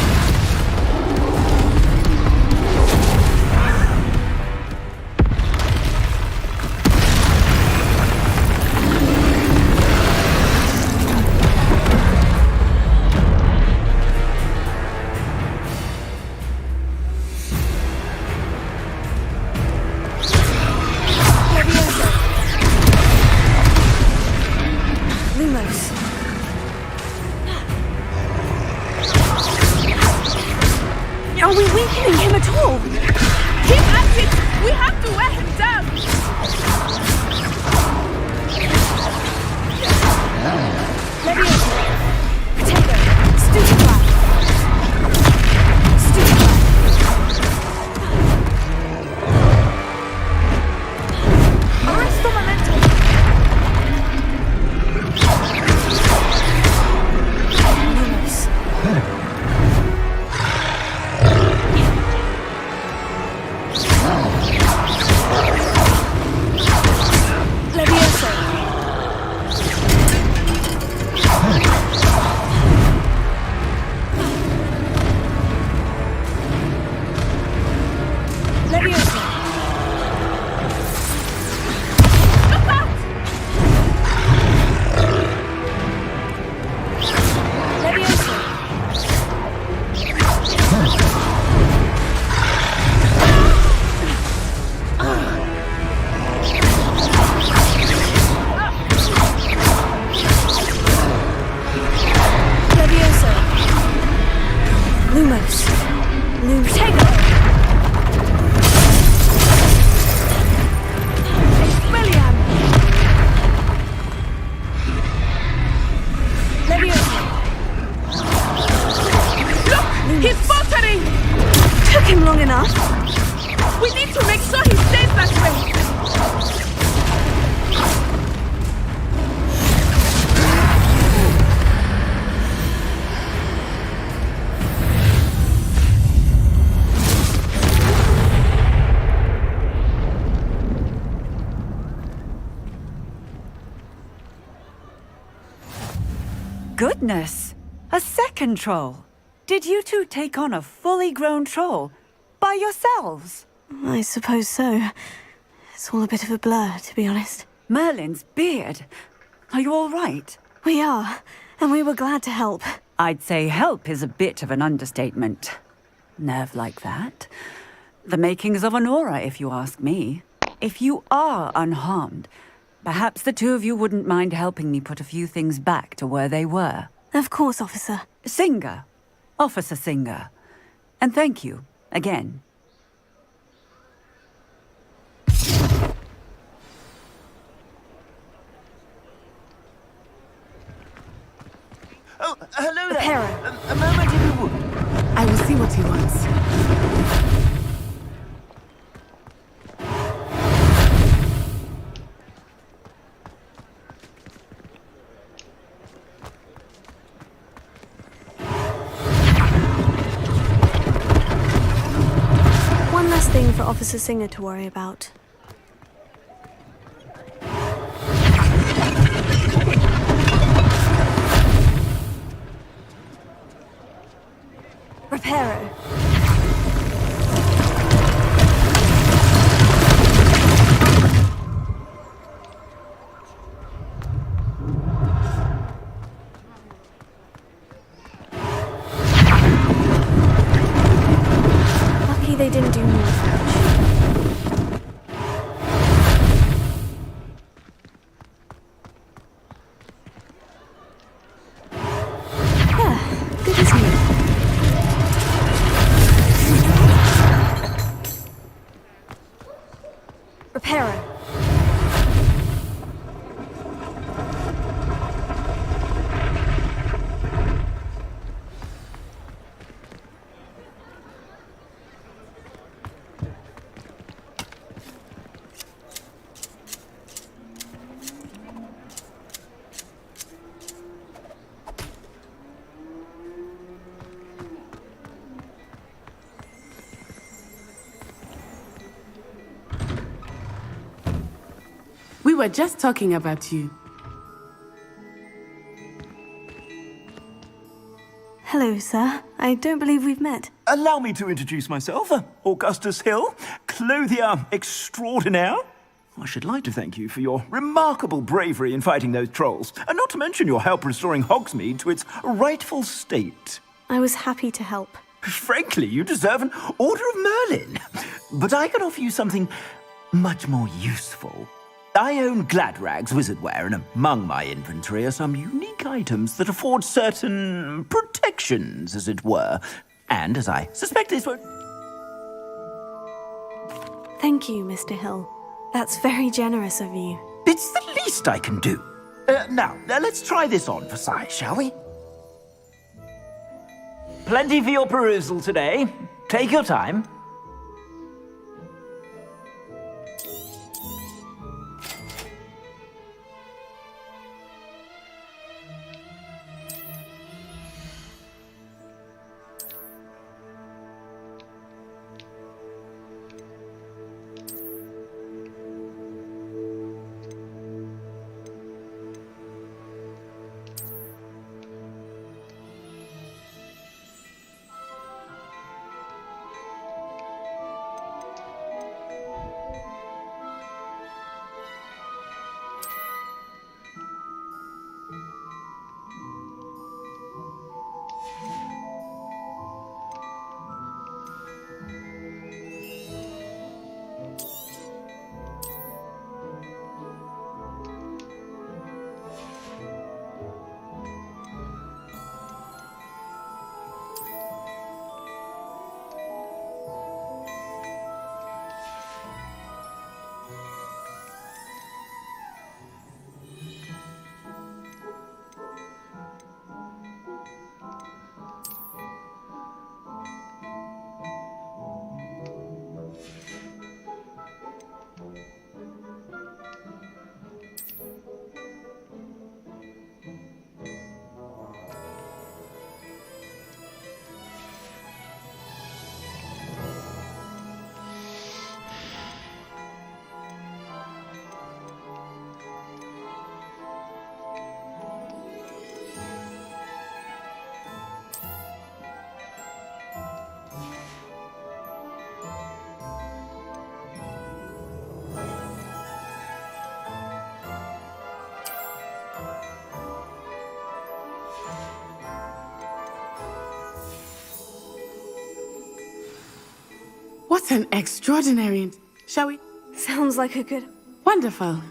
Are we weakening him at all? Keep at it! We have to wear him down! Leviosa! Potato! Stupefy! Stupefy! Arrest the momentum! Lumos. Leviosa! Leviosa! Look out! Leviosa! Leviosa! Lumos! Tego! Expelliarm! Leviosa! Look! He's faltering! Took him long enough. We need to make sure he stays that way! Goodness! A second troll! Did you two take on a fully grown troll? By yourselves? I suppose so. It's all a bit of a blur, to be honest. Merlin's beard. Are you all right? We are, and we were glad to help. I'd say help is a bit of an understatement. Nerve like that. The makings of an aura, if you ask me. If you are unharmed, perhaps the two of you wouldn't mind helping me put a few things back to where they were. Of course, officer. Singer. Officer Singer. And thank you, again. Oh, hello there. Reparo. A moment if you would. I will see what he wants. One last thing for Officer Singer to worry about. Reparo. Lucky they didn't do more damage. Good as new. Reparo. We were just talking about you. Hello, sir. I don't believe we've met. Allow me to introduce myself, Augustus Hill, clothier extraordinaire. I should like to thank you for your remarkable bravery in fighting those trolls, and not to mention your help restoring Hogsmeade to its rightful state. I was happy to help. Frankly, you deserve an Order of Merlin. But I can offer you something much more useful. I own Gladrag's wizardware, and among my inventory are some unique items that afford certain protections, as it were. And as I suspect this won't... Thank you, Mr. Hill. That's very generous of you. It's the least I can do. Now, let's try this on for size, shall we? Plenty for your perusal today. Take your time. What an extraordinary... Shall we? Sounds like a good... Wonderful.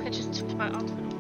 I just took my outfit off.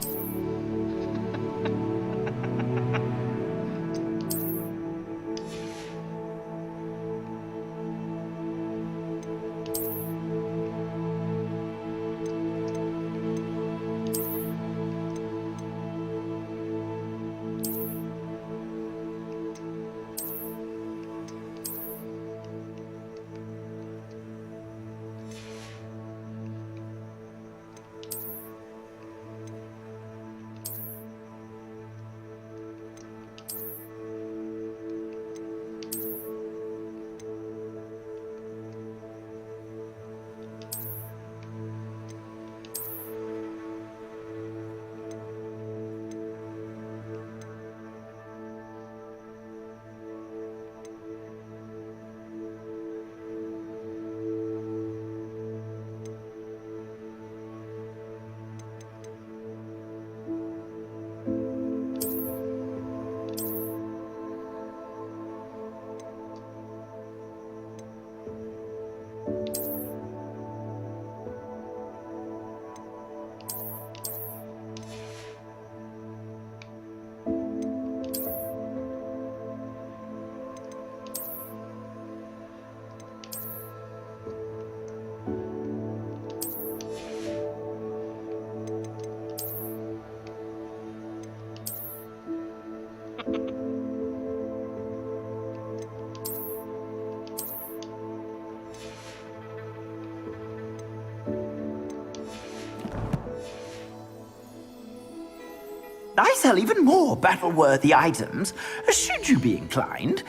I sell even more battle-worthy items, should you be inclined.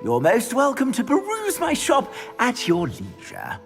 You're most welcome to peruse my shop at your leisure.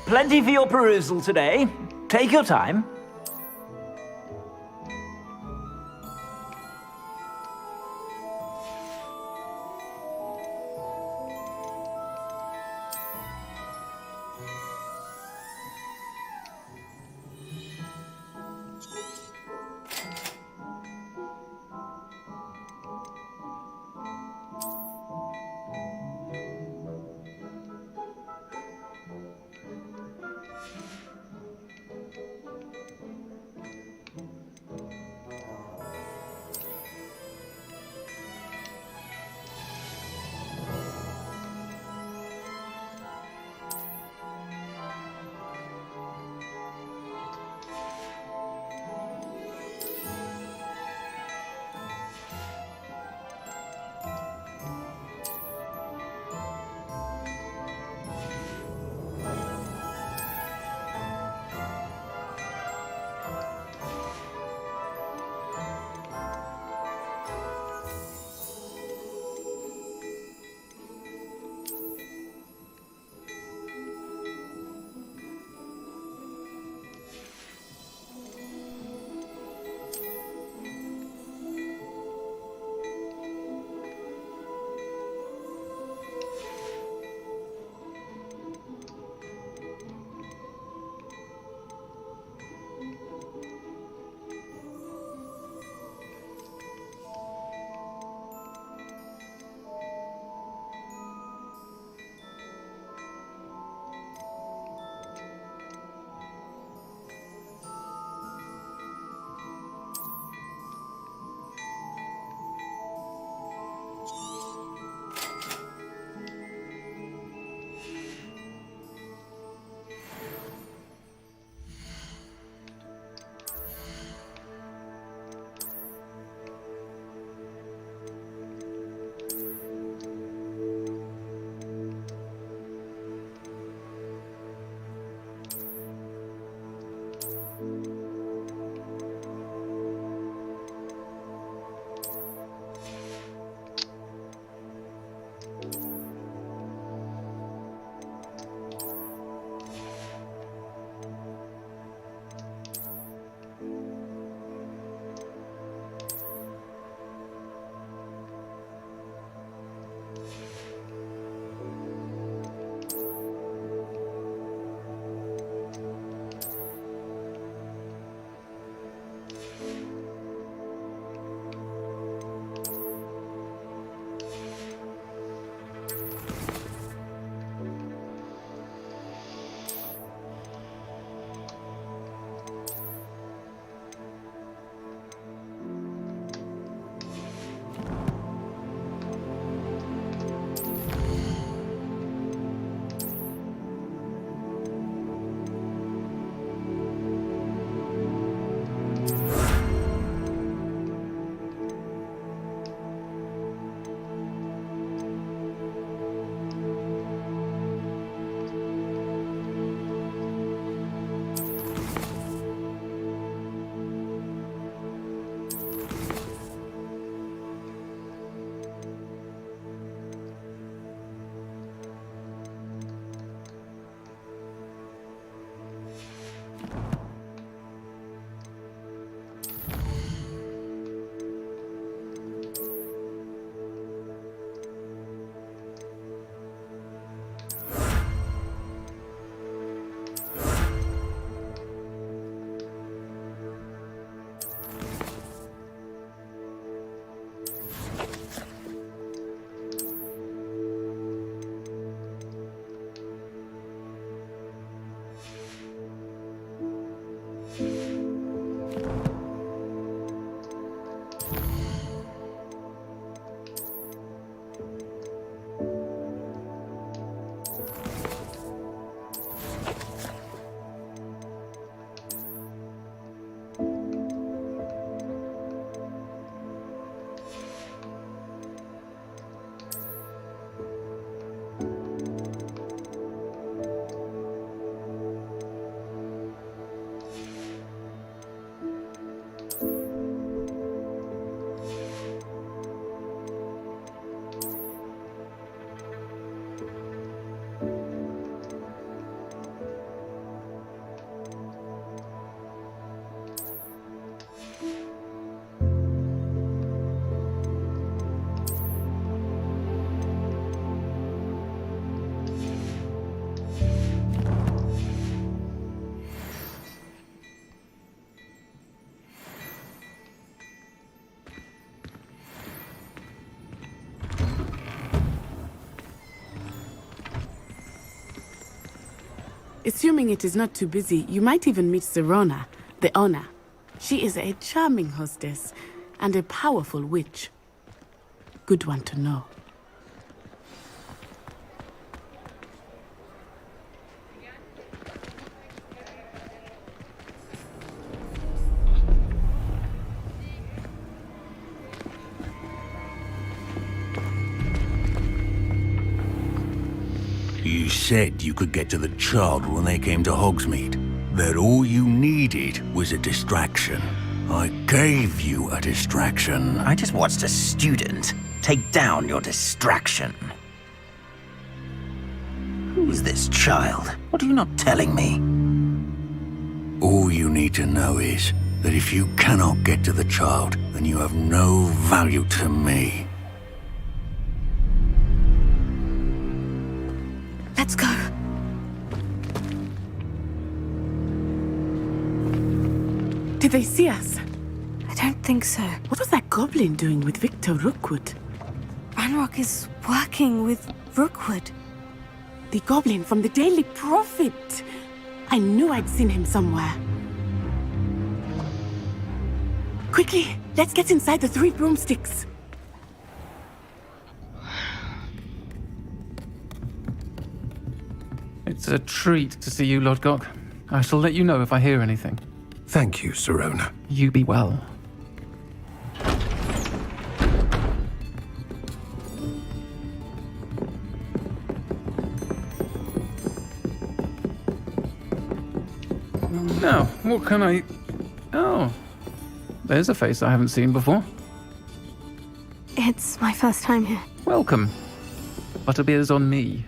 Plenty for your perusal today. Take your time. Assuming it is not too busy, you might even meet Serona, the owner. She is a charming hostess and a powerful witch. Good one to know. You said you could get to the child when they came to Hogsmeade. That all you needed was a distraction. I gave you a distraction. I just watched a student take down your distraction. Who's this child? What are you not telling me? All you need to know is that if you cannot get to the child, then you have no value to me. Let's go. Did they see us? I don't think so. What was that goblin doing with Victor Rookwood? Ranrock is working with Rookwood. The goblin from the Daily Prophet. I knew I'd seen him somewhere. Quickly, let's get inside the 3 broomsticks. It's a treat to see you, Lodgok. I shall let you know if I hear anything. Thank you, Serona. You be well. Now, what can I... Oh, there's a face I haven't seen before. It's my first time here. Welcome. Butterbeer's on me.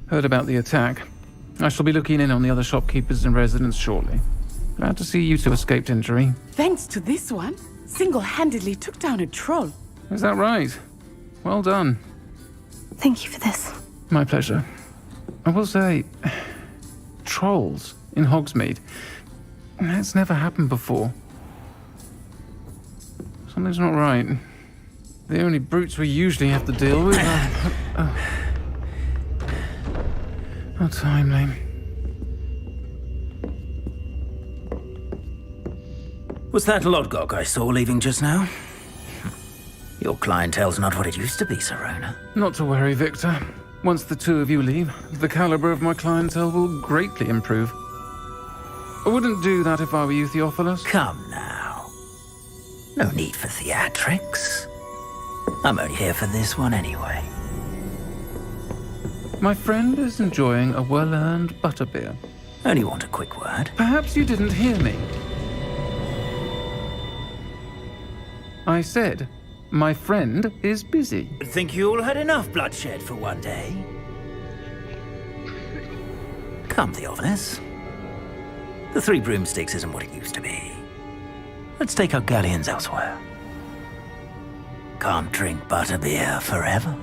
Heard about the attack. I shall be looking in on the other shopkeepers and residents shortly. Glad to see you two escaped injury. Thanks to this one, single-handedly took down a troll. Is that right? Well done. Thank you for this. My pleasure. I will say, trolls in Hogsmeade. That's never happened before. Something's not right. The only brutes we usually have to deal with are... How timely. Was that Lodgok I saw leaving just now? Your clientele's not what it used to be, Serona. Not to worry, Victor. Once the two of you leave, the caliber of my clientele will greatly improve. I wouldn't do that if I were you, Theophilus. Come now. No need for theatrics. I'm only here for this one anyway. My friend is enjoying a well-earned butterbeer. Only want a quick word. Perhaps you didn't hear me. I said, my friend is busy. Think you all had enough bloodshed for one day? Come, Theophilus. The Three Broomsticks isn't what it used to be. Let's take our galleons elsewhere. Can't drink butterbeer forever.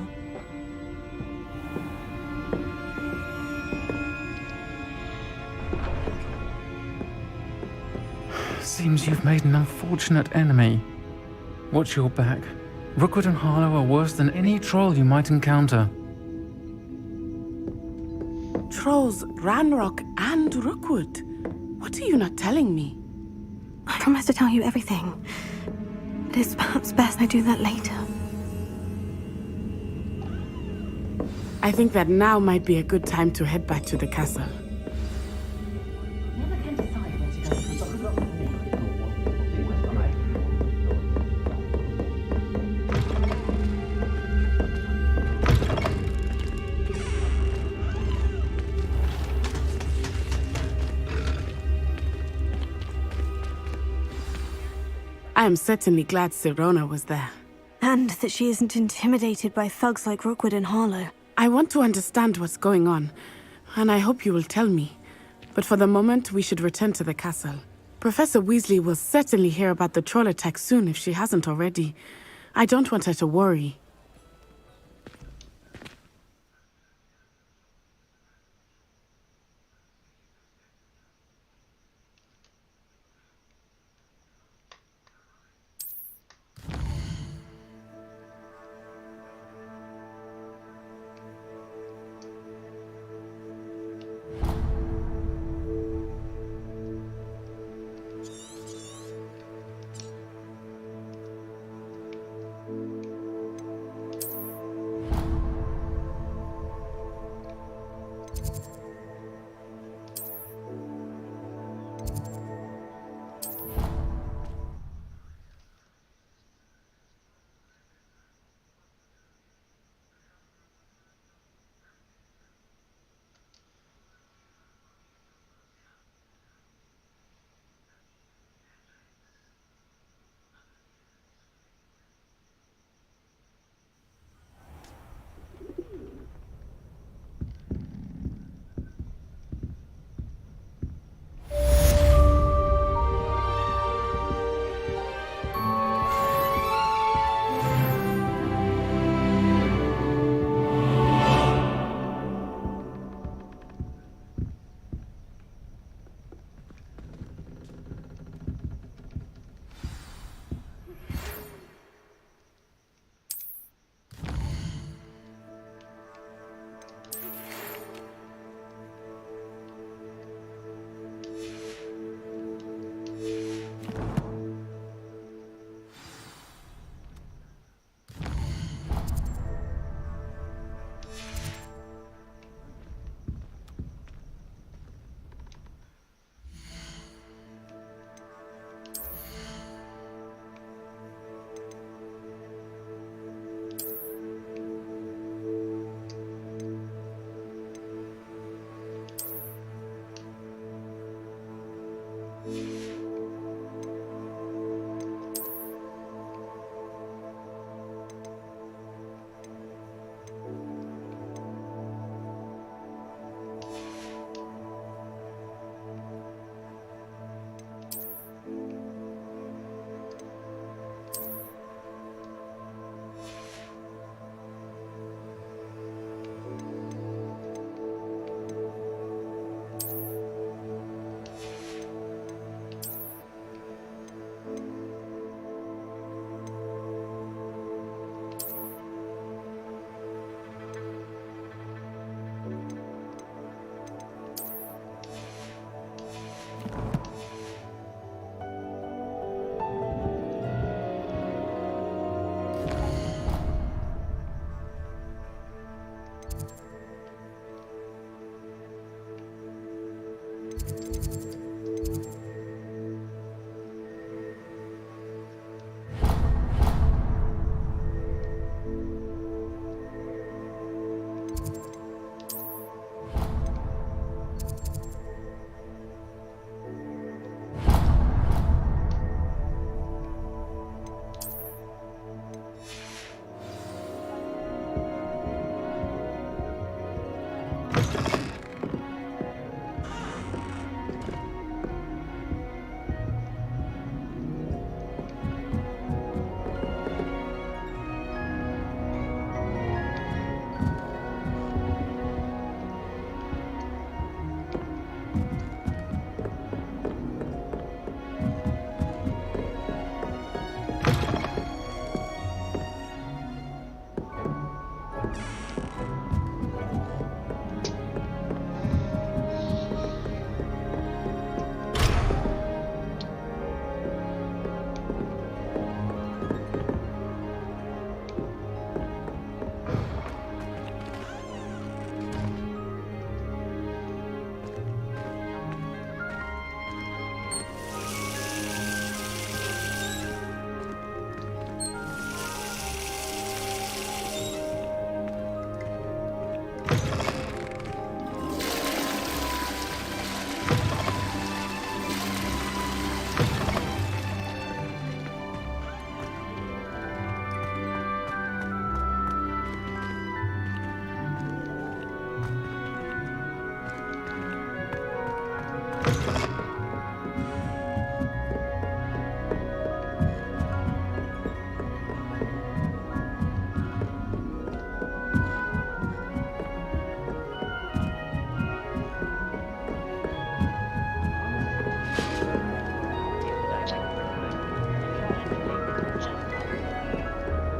Seems you've made an unfortunate enemy. Watch your back. Rookwood and Harlow are worse than any troll you might encounter. Trolls, Ranrock, and Rookwood. What are you not telling me? I promise to tell you everything. But it's perhaps best I do that later. I think that now might be a good time to head back to the castle. I am certainly glad Sirona was there. And that she isn't intimidated by thugs like Rookwood and Harlow. I want to understand what's going on, and I hope you will tell me. But for the moment, we should return to the castle. Professor Weasley will certainly hear about the troll attack soon if she hasn't already. I don't want her to worry.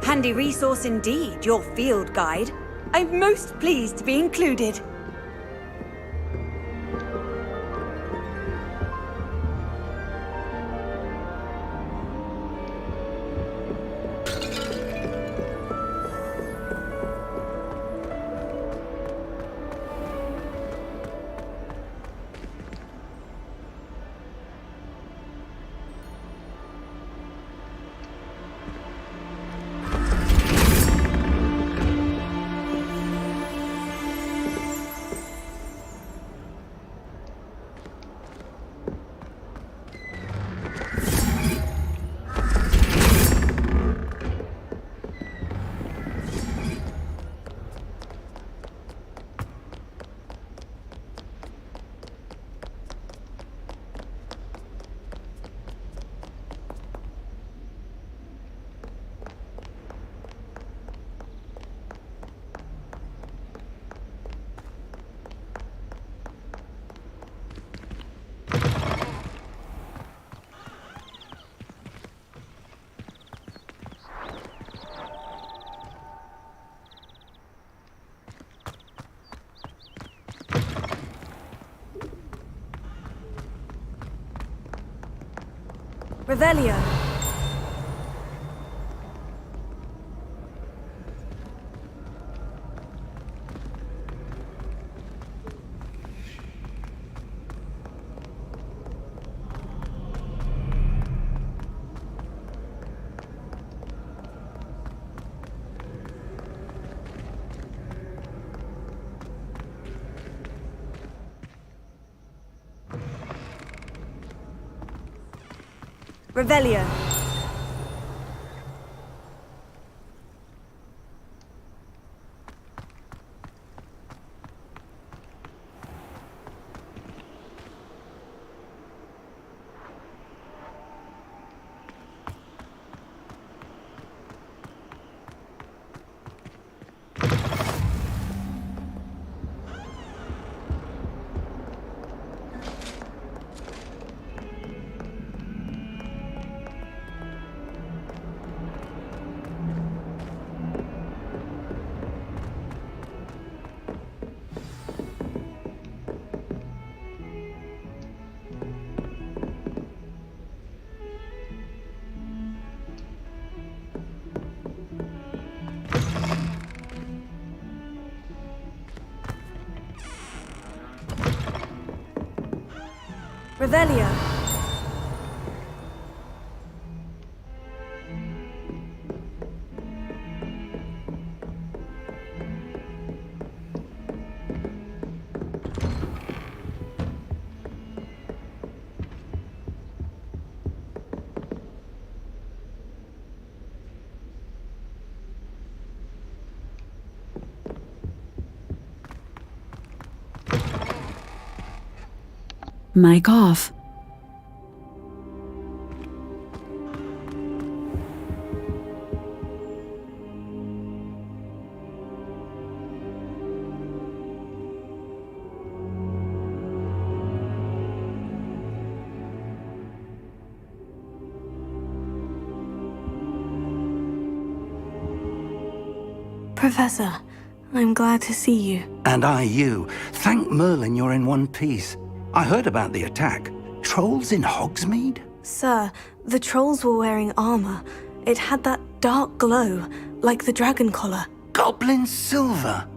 Handy resource indeed, your field guide. I'm most pleased to be included. Revelio. Revelio. Revelio. Mic off. Professor, I'm glad to see you. And I you. Thank Merlin you're in one piece. I heard about the attack. Trolls in Hogsmeade? Sir, the trolls were wearing armor. It had that dark glow, like the dragon collar. Goblin silver!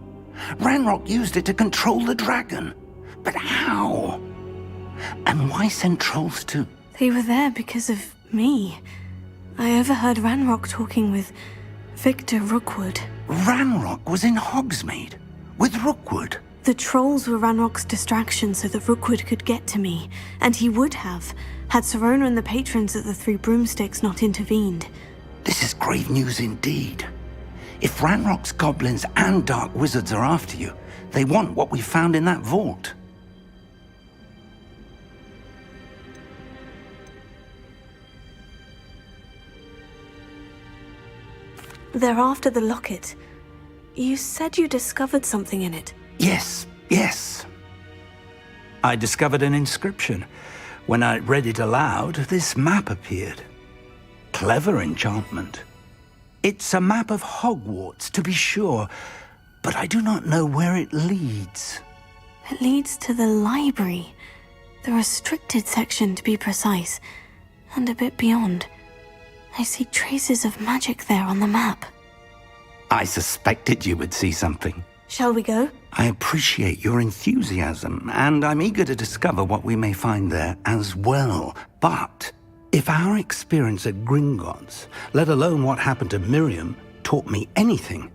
Ranrock used it to control the dragon. But how? And why send trolls to... They were there because of me. I overheard Ranrock talking with Victor Rookwood. Ranrock was in Hogsmeade? With Rookwood? The trolls were Ranrock's distraction so that Rookwood could get to me, and he would have, had Serona and the patrons at the Three Broomsticks not intervened. This is grave news indeed. If Ranrock's goblins and dark wizards are after you, they want what we found in that vault. They're after the locket. You said you discovered something in it. Yes. I discovered an inscription. When I read it aloud, this map appeared. Clever enchantment. It's a map of Hogwarts, to be sure, but I do not know where it leads. It leads to the library. The restricted section, to be precise. And a bit beyond. I see traces of magic there on the map. I suspected you would see something. Shall we go? I appreciate your enthusiasm, and I'm eager to discover what we may find there as well. But if our experience at Gringotts, let alone what happened to Miriam, taught me anything,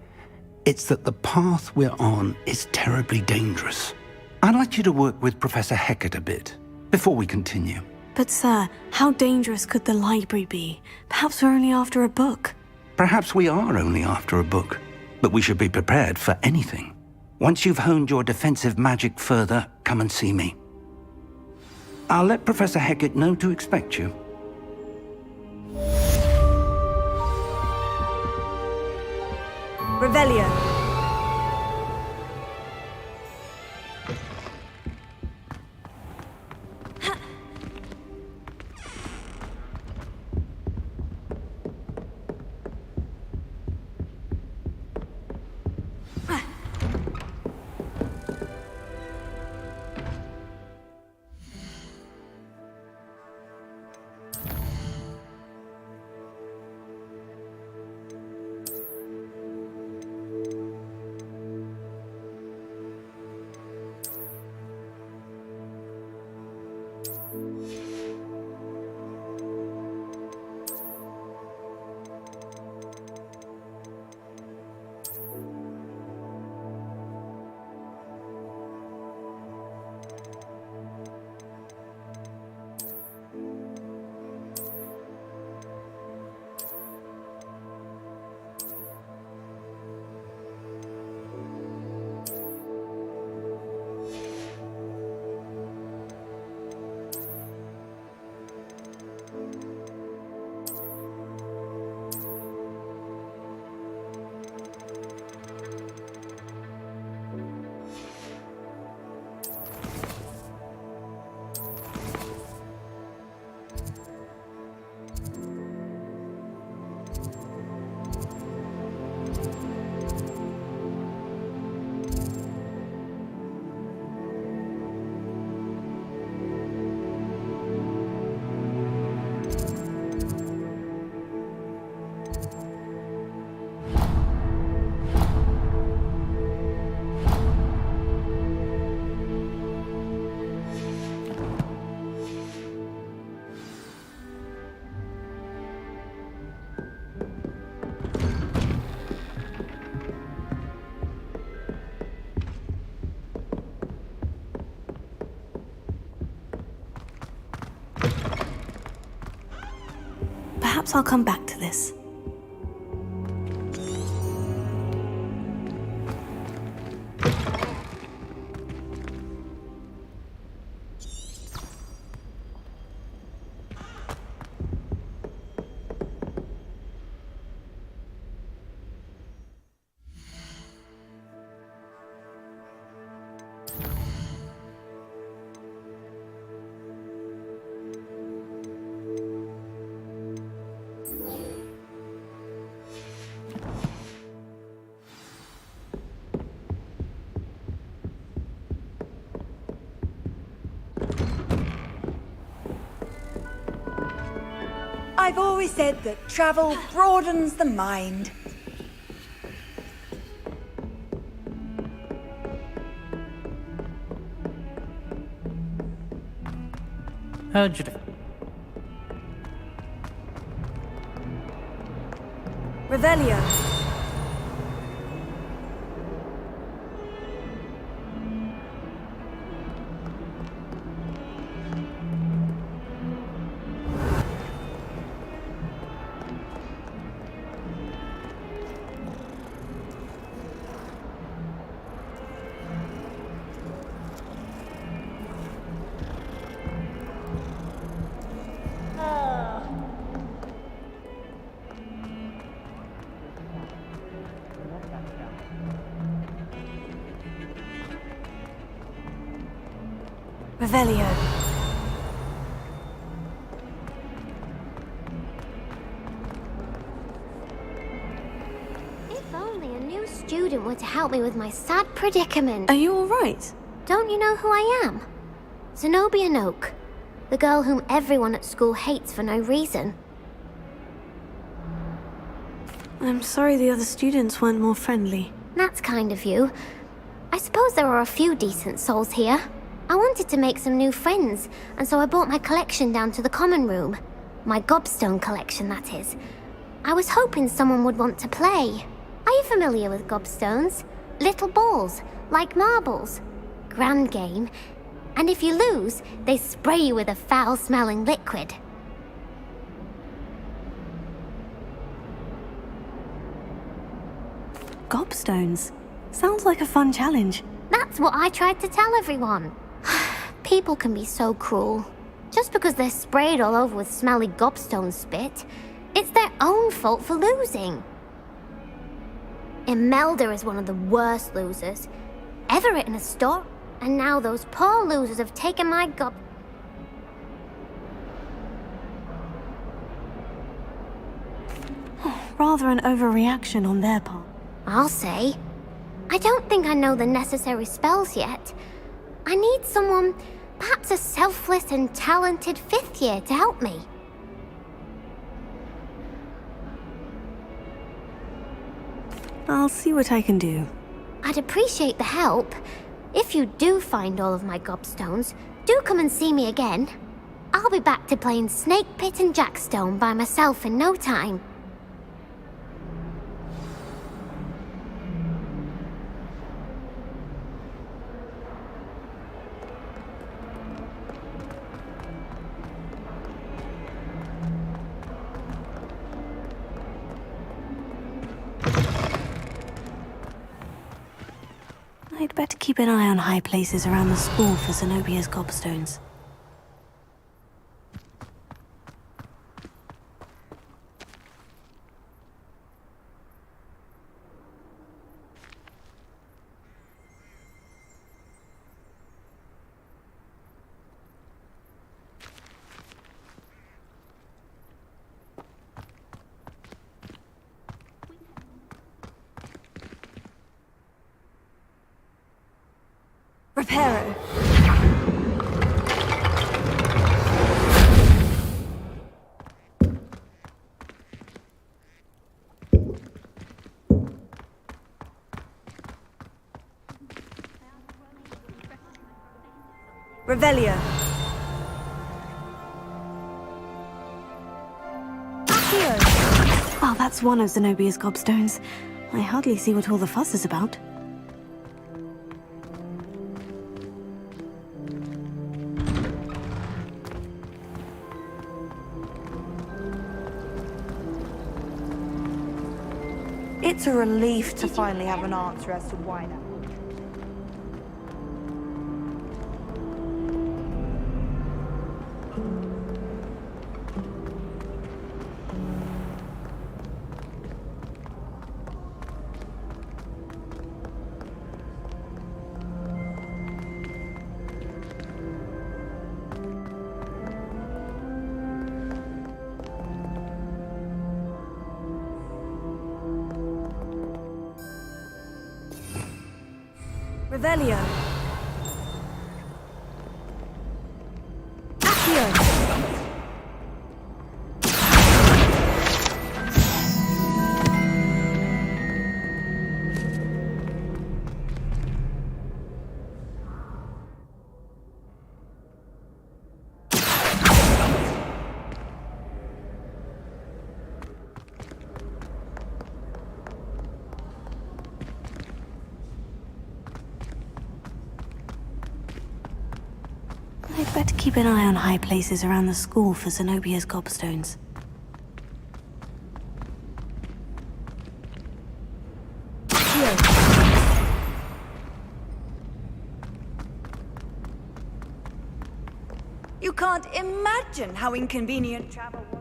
it's that the path we're on is terribly dangerous. I'd like you to work with Professor Hecat a bit, before we continue. But sir, how dangerous could the library be? Perhaps we're only after a book. Perhaps we are only after a book, but we should be prepared for anything. Once you've honed your defensive magic further, come and see me. I'll let Professor Hecat know to expect you. Revelio. Perhaps I'll come back to this. I've always said that travel broadens the mind. How'd you do? Revelio. Revelio. student were to help me with my sad predicament. Are you alright? Don't you know who I am? Zenobia Noak, the girl whom everyone at school hates for no reason. I'm sorry the other students weren't more friendly. That's kind of you. I suppose there are a few decent souls here. I wanted to make some new friends, and so I brought my collection down to the common room. My gobstone collection, that is. I was hoping someone would want to play. Are you familiar with gobstones? Little balls, like marbles. Grand game. And if you lose, they spray you with a foul-smelling liquid. Gobstones? Sounds like a fun challenge. That's what I tried to tell everyone. People can be so cruel. Just because they're sprayed all over with smelly gobstone spit, it's their own fault for losing. Imelda is one of the worst losers ever written a story, and now those poor losers have taken my Rather an overreaction on their part. I'll say. I don't think I know the necessary spells yet. I need someone, perhaps a selfless and talented 5th year to help me. I'll see what I can do. I'd appreciate the help. If you do find all of my gobstones, do come and see me again. I'll be back to playing Snake Pit and Jackstone by myself in no time. I'd better keep an eye on high places around the school for Zenobia's gobstones. Reparo. Revelio. Oh, that's one of Zenobia's gobstones. I hardly see what all the fuss is about. It's a relief to finally have an answer as to why that. Revelio. I'd better keep an eye on high places around the school for Zenobia's gobstones. You can't imagine how inconvenient travel was.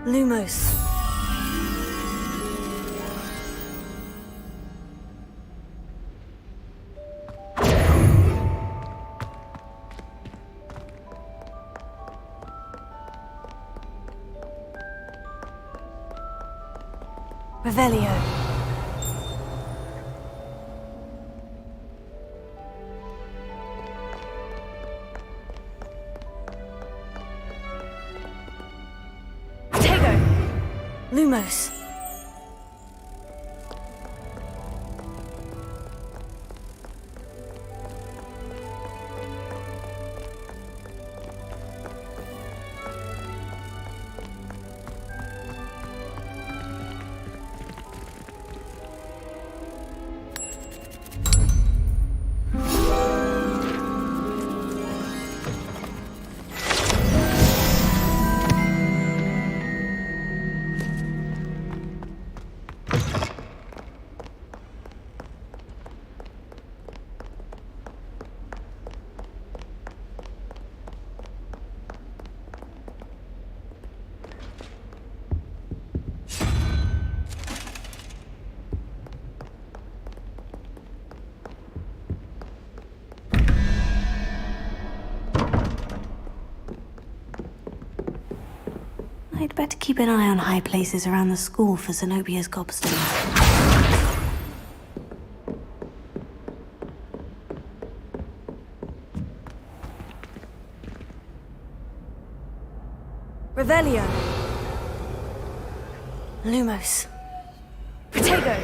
Lumos. Revelio. Tego. Lumos. I'd better keep an eye on high places around the school for Zenobia's gobstone. Revelio. Lumos. Protego.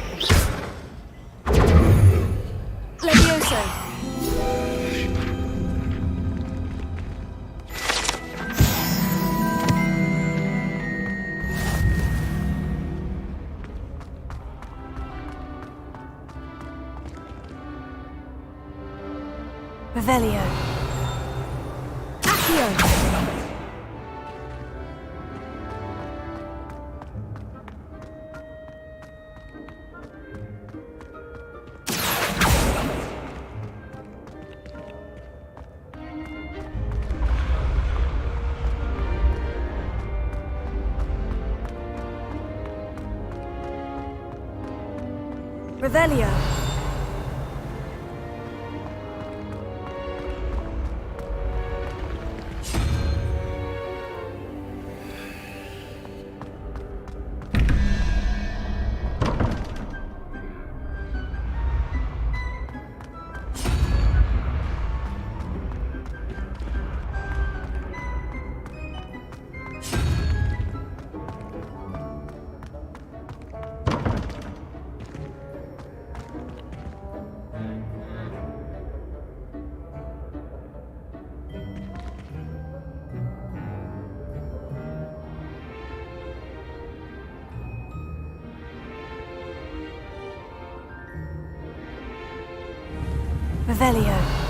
Levioso. Revelio. Accio. Revelio. Revelio.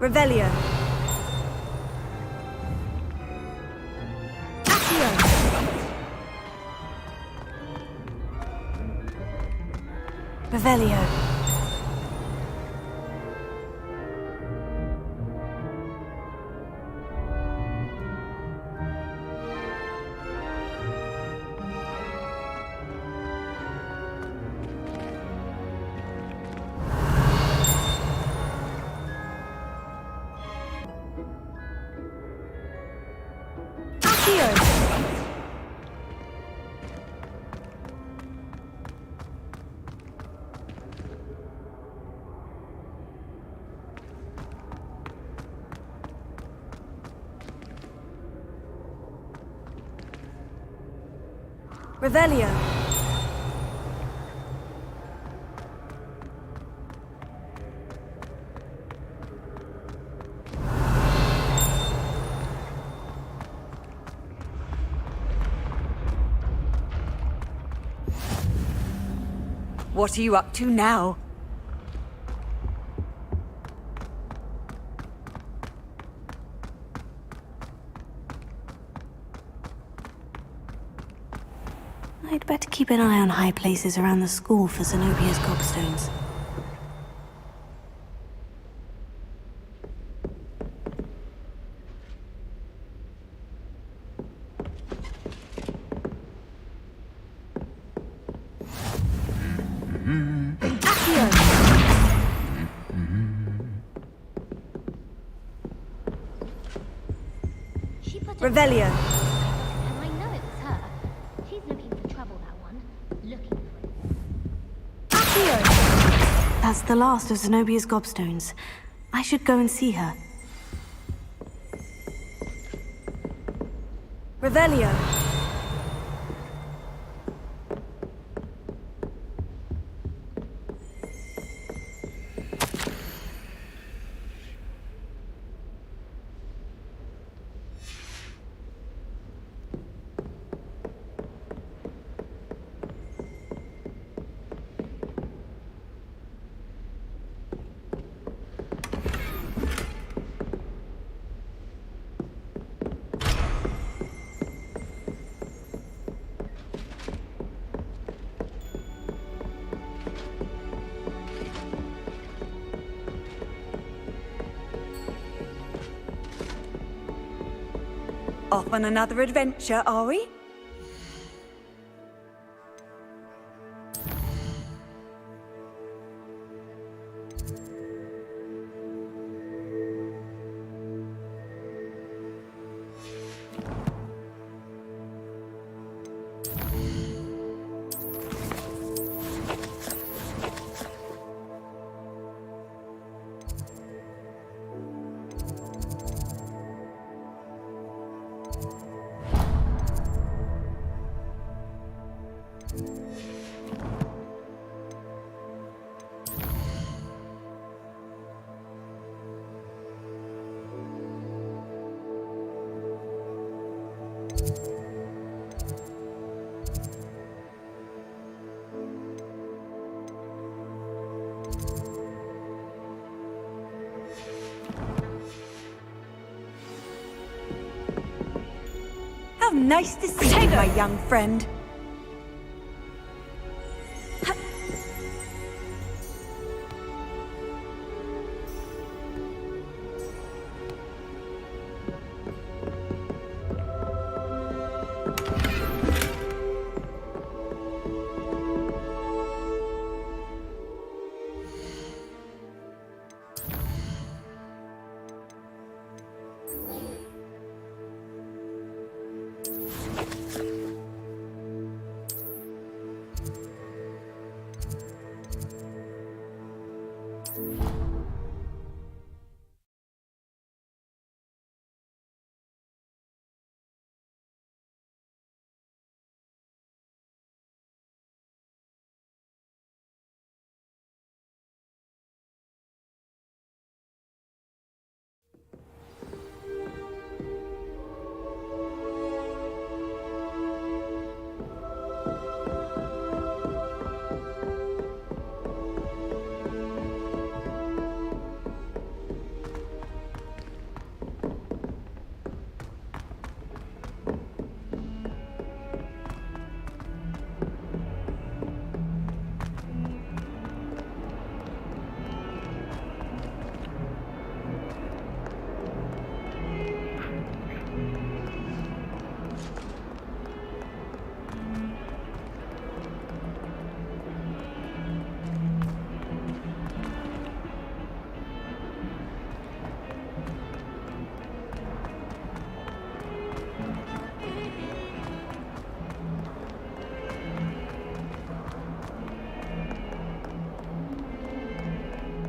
Revelio. Accio. Revelio. Revelio. What are you up to now? I'd better keep an eye on high places around the school for Zenobia's gobstones. Revelio. And I know it was her. She's looking for trouble, that one. Looking for it. That's the last of Zenobia's gobstones. I should go and see her. Revelio. Off on another adventure, are we? How nice to see you, my young friend.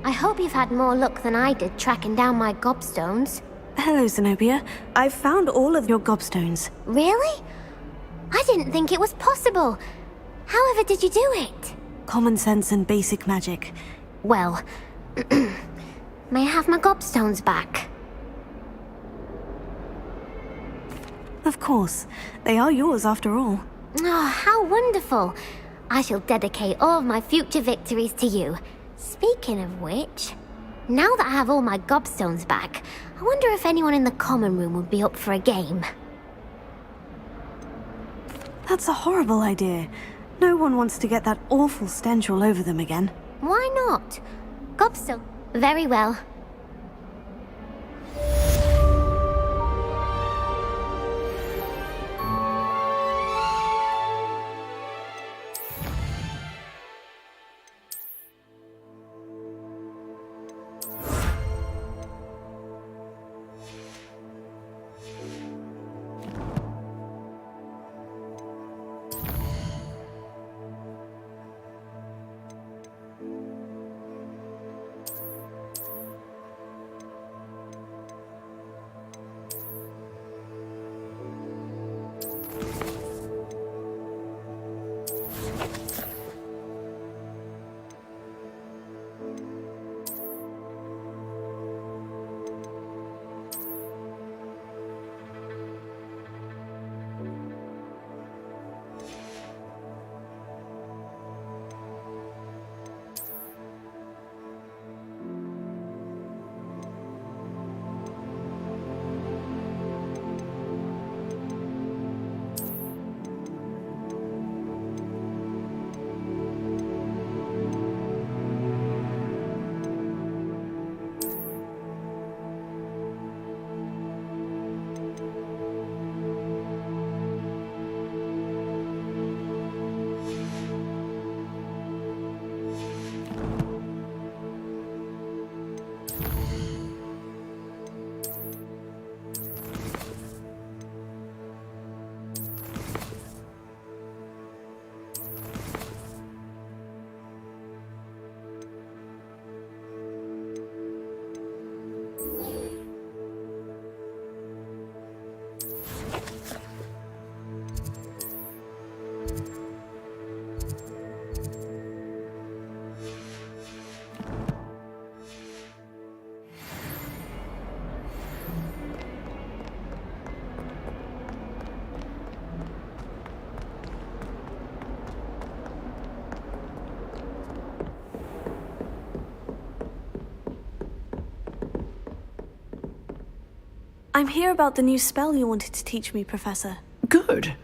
I hope you've had more luck than I did tracking down my gobstones. Hello, Zenobia. I've found all of your gobstones. Really? I didn't think it was possible. However did you do it? Common sense and basic magic. Well, may I have my gobstones back? Of course. They are yours after all. Oh, how wonderful. I shall dedicate all of my future victories to you. Speaking of which, now that I have all my gobstones back, I wonder if anyone in the common room would be up for a game. That's a horrible idea. No one wants to get that awful stench all over them again. Why not? Gobstone. Very well. I'm here about the new spell you wanted to teach me, Professor. Good.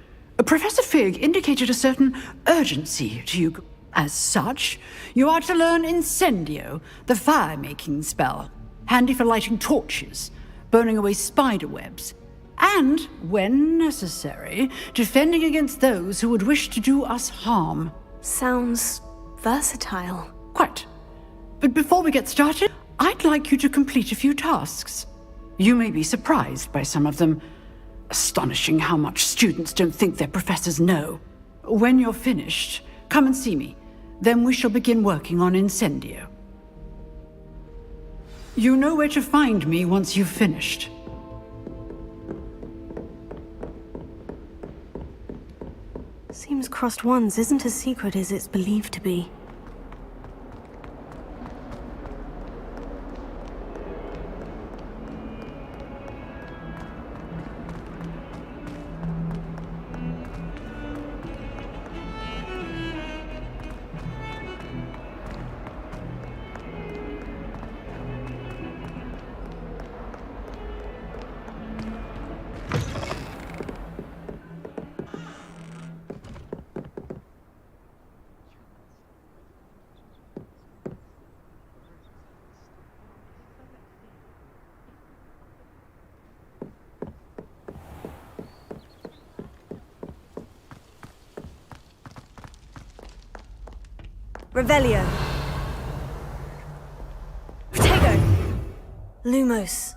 Professor Fig indicated a certain urgency to you. As such, you are to learn Incendio, the fire-making spell, handy for lighting torches, burning away spider webs, and, when necessary, defending against those who would wish to do us harm. Sounds versatile. Quite. But before we get started, I'd like you to complete a few tasks. You may be surprised by some of them. Astonishing how much students don't think their professors know. When you're finished, come and see me. Then we shall begin working on Incendio. You know where to find me once you've finished. Seems crossed ones isn't as secret as it's believed to be. Revelio. Protego. Lumos.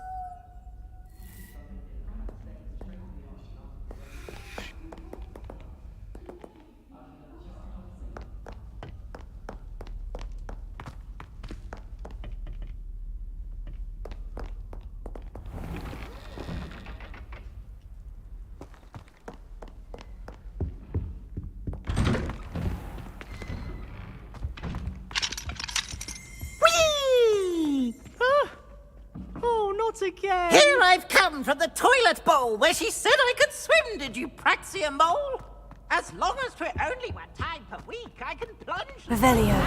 Again. Here I've come from the toilet bowl where she said I could swim, did you Praxia mole? As long as 'twere only one time per week, I can plunge Revelio.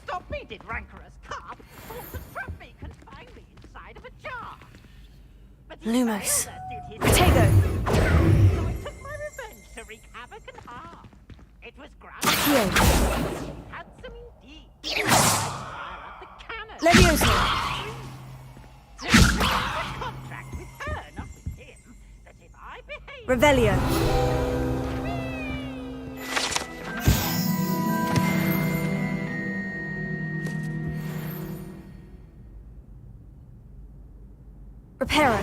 Stop me, did rancorous carp. Thought to trap me, confine me inside of a jar. But Lumos. Protego. So I took my revenge to wreak havoc and harm. It was grand. Handsome indeed. I fire up the cannon. Leviosa. A contract with her, not with him. That if I behave. Revelio. Reparo.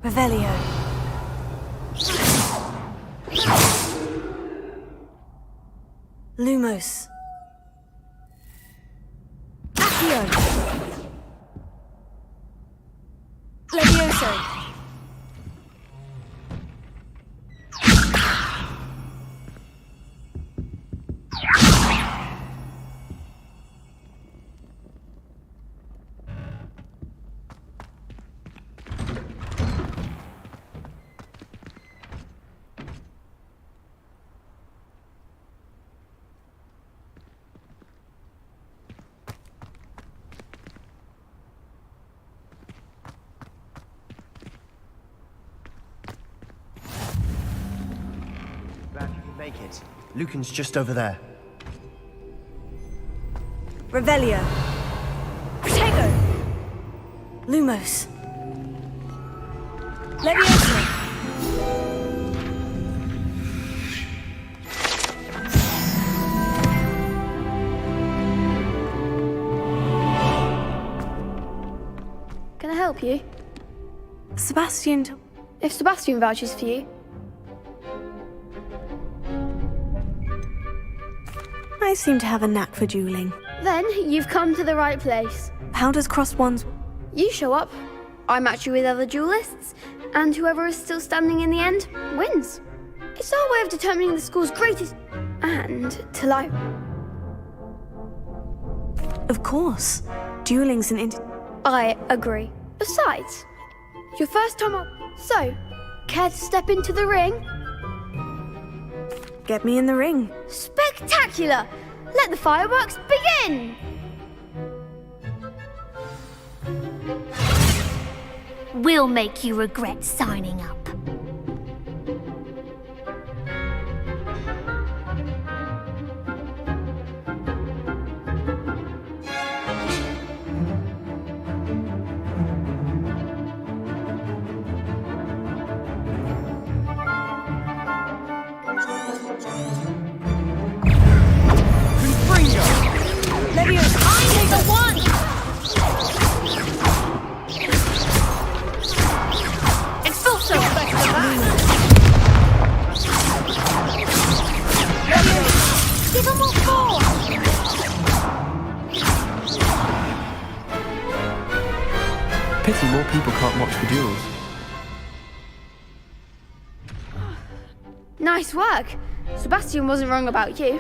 Revelio. Lumos. Accio. Levioso. Glad you could make it. Lucan's just over there. Revelio. Protego. Lumos. Levioso. Can I help you? Sebastian. If Sebastian vouches for you. I seem to have a knack for dueling. Then you've come to the right place. How does crossed wands... You show up, I match you with other duelists, and whoever is still standing in the end wins. It's our way of determining the school's greatest... and till I... Of course. Dueling's an I agree. Besides, your first time up. So, care to step into the ring? Get me in the ring. Spectacular! Let the fireworks begin! We'll make you regret signing up. Leviosa. Take the one! Expulso. Give them all four! Pity more people can't watch the duels. Nice work. Sebastian wasn't wrong about you.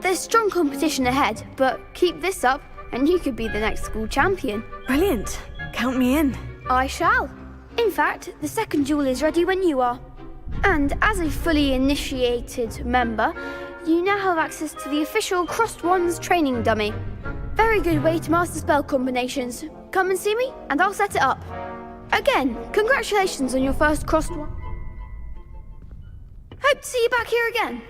There's strong competition ahead, but keep this up and you could be the next school champion. Brilliant. Count me in. I shall. In fact, the second duel is ready when you are. And as a fully initiated member, you now have access to the official Crossed Wands training dummy. Very good way to master spell combinations. Come and see me and I'll set it up. Again, congratulations on your first Crossed Wand. Hope to see you back here again.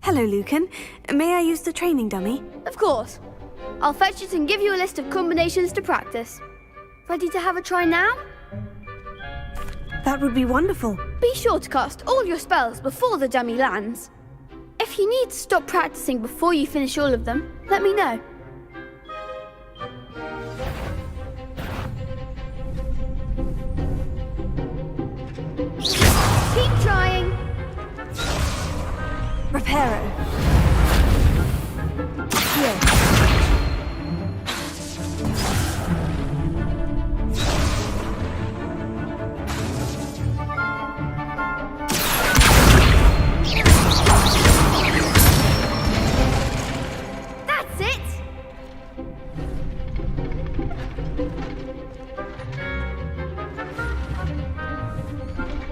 Hello, Lucan. May I use the training dummy? Of course. I'll fetch it and give you a list of combinations to practice. Ready to have a try now? That would be wonderful. Be sure to cast all your spells before the dummy lands. If you need to stop practicing before you finish all of them, let me know. Reparo. Here. That's it!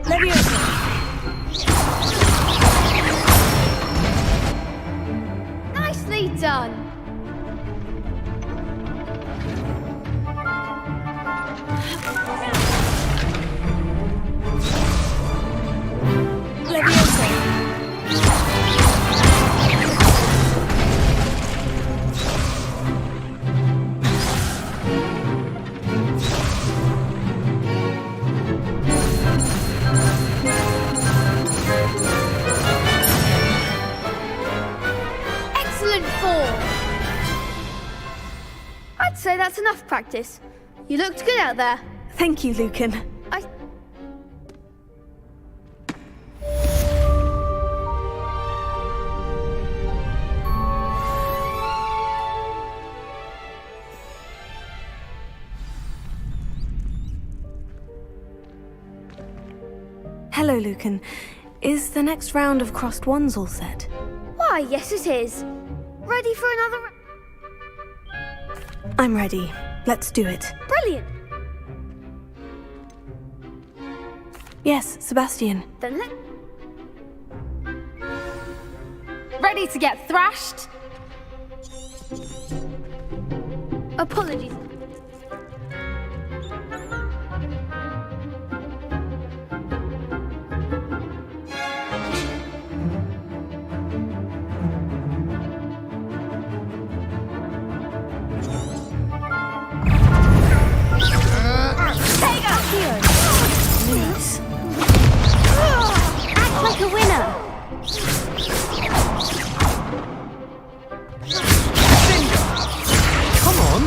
Leviosa. Nicely done! Leviosa. Excellent form! I'd say that's enough practice. You looked good out there. Thank you, Lucan. Hello, Lucan. Is the next round of crossed wands all set? Why, yes it is. Ready for another... I'm ready. Let's do it. Brilliant! Yes, Sebastian. Then let... Ready to get thrashed? Apologies. Yes. Act like a winner! Come on!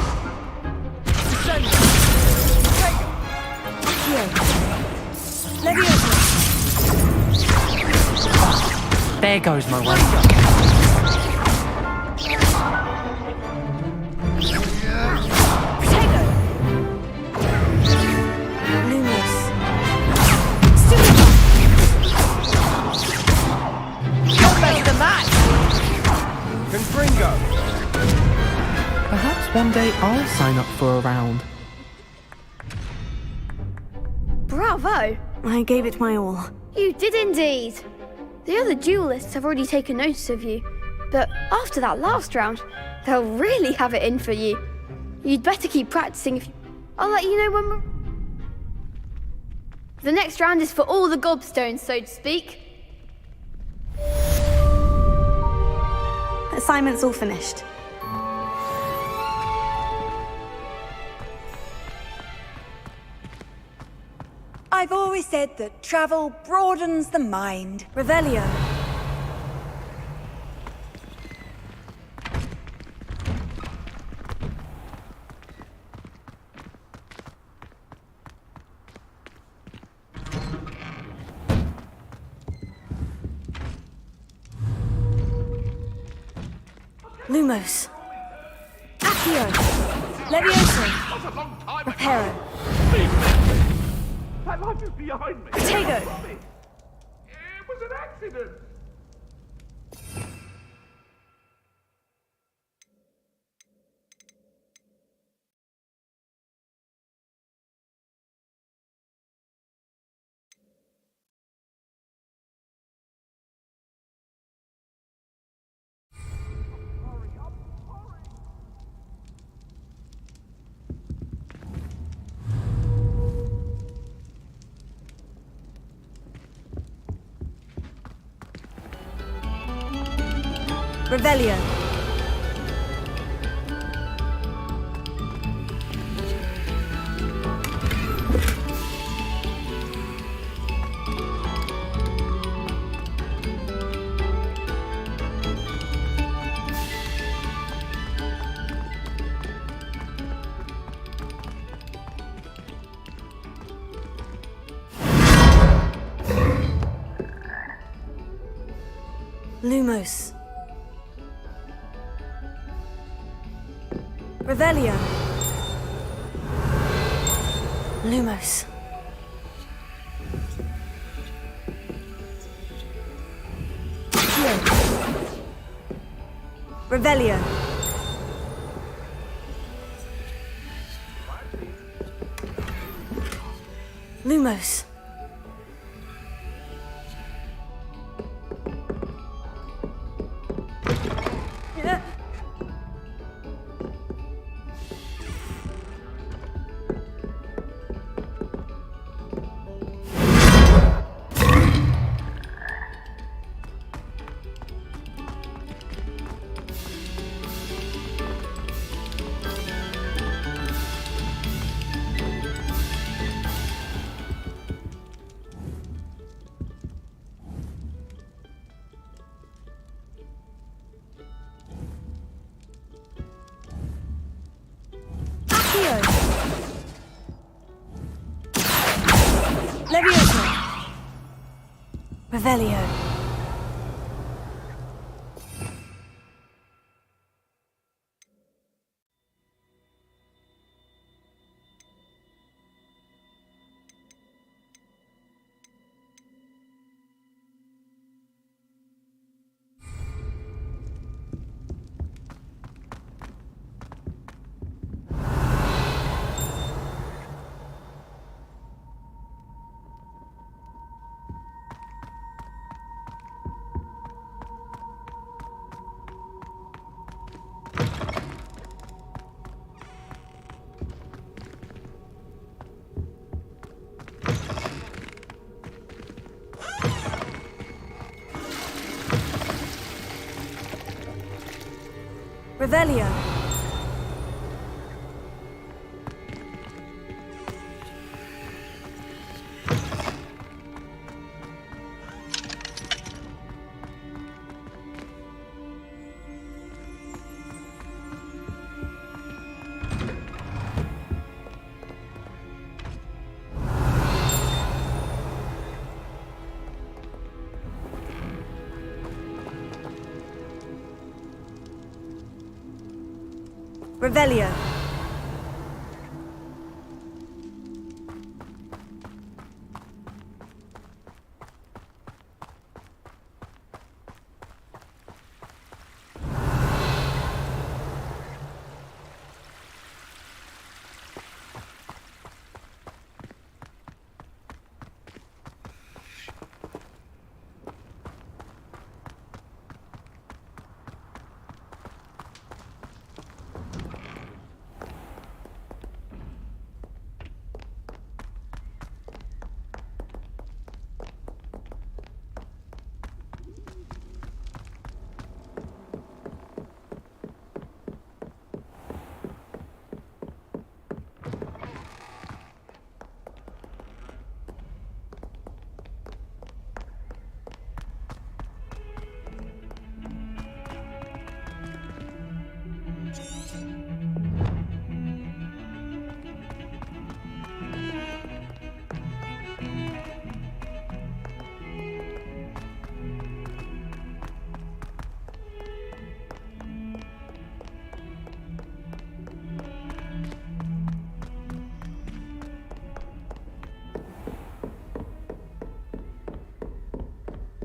Here. Leviosa. There goes my way. Protego. Lumos. You'll make the match! Confringo! Perhaps one day I'll sign up for a round. Bravo! I gave it my all. You did indeed. The other duelists have already taken notice of you, but after that last round, they'll really have it in for you. You'd better keep practicing if you... I'll let you know when we're... The next round is for all the gobstones, so to speak. Assignment's all finished. I've always said that travel broadens the mind. Revelio. Lumos. Accio. Leviosa. Reparo. That light is behind me. Protego. It was an accident. Revelio. Lumos. Revelio. Lumos. Revelio. Lumos. Levioso. Revelio. Revelio. Revelio.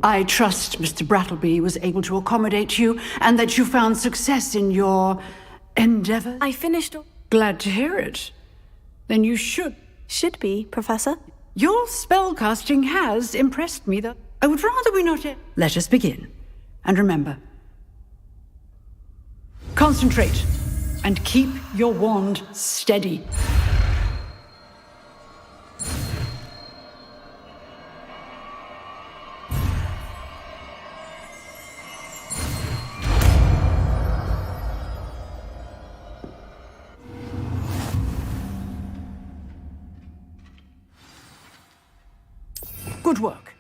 I trust Mr. Brattleby was able to accommodate you and that you found success in your endeavors. I finished all. Glad to hear it. Then you should. Should be, Professor. Your spellcasting has impressed me, though. I would rather we not. Let us begin. And remember, concentrate and keep your wand steady. Good work.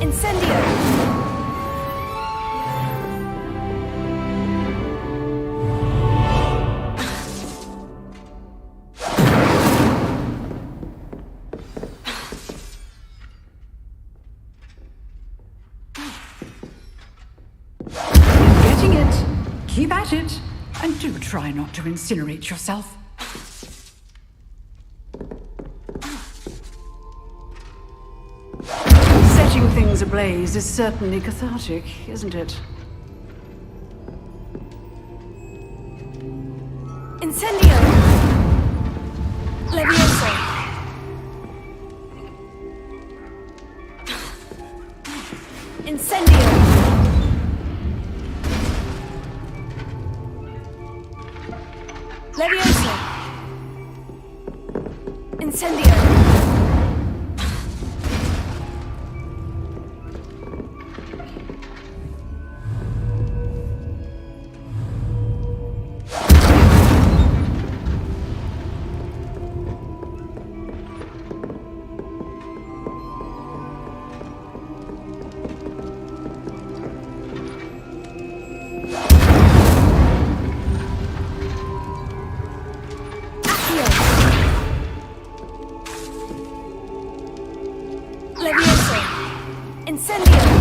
Incendio! Keep at it, and do try not to incinerate yourself. Setting things ablaze is certainly cathartic, isn't it? Incendio! Levioso! Incendio! Levioso! Incendio! Levioso! Incendio!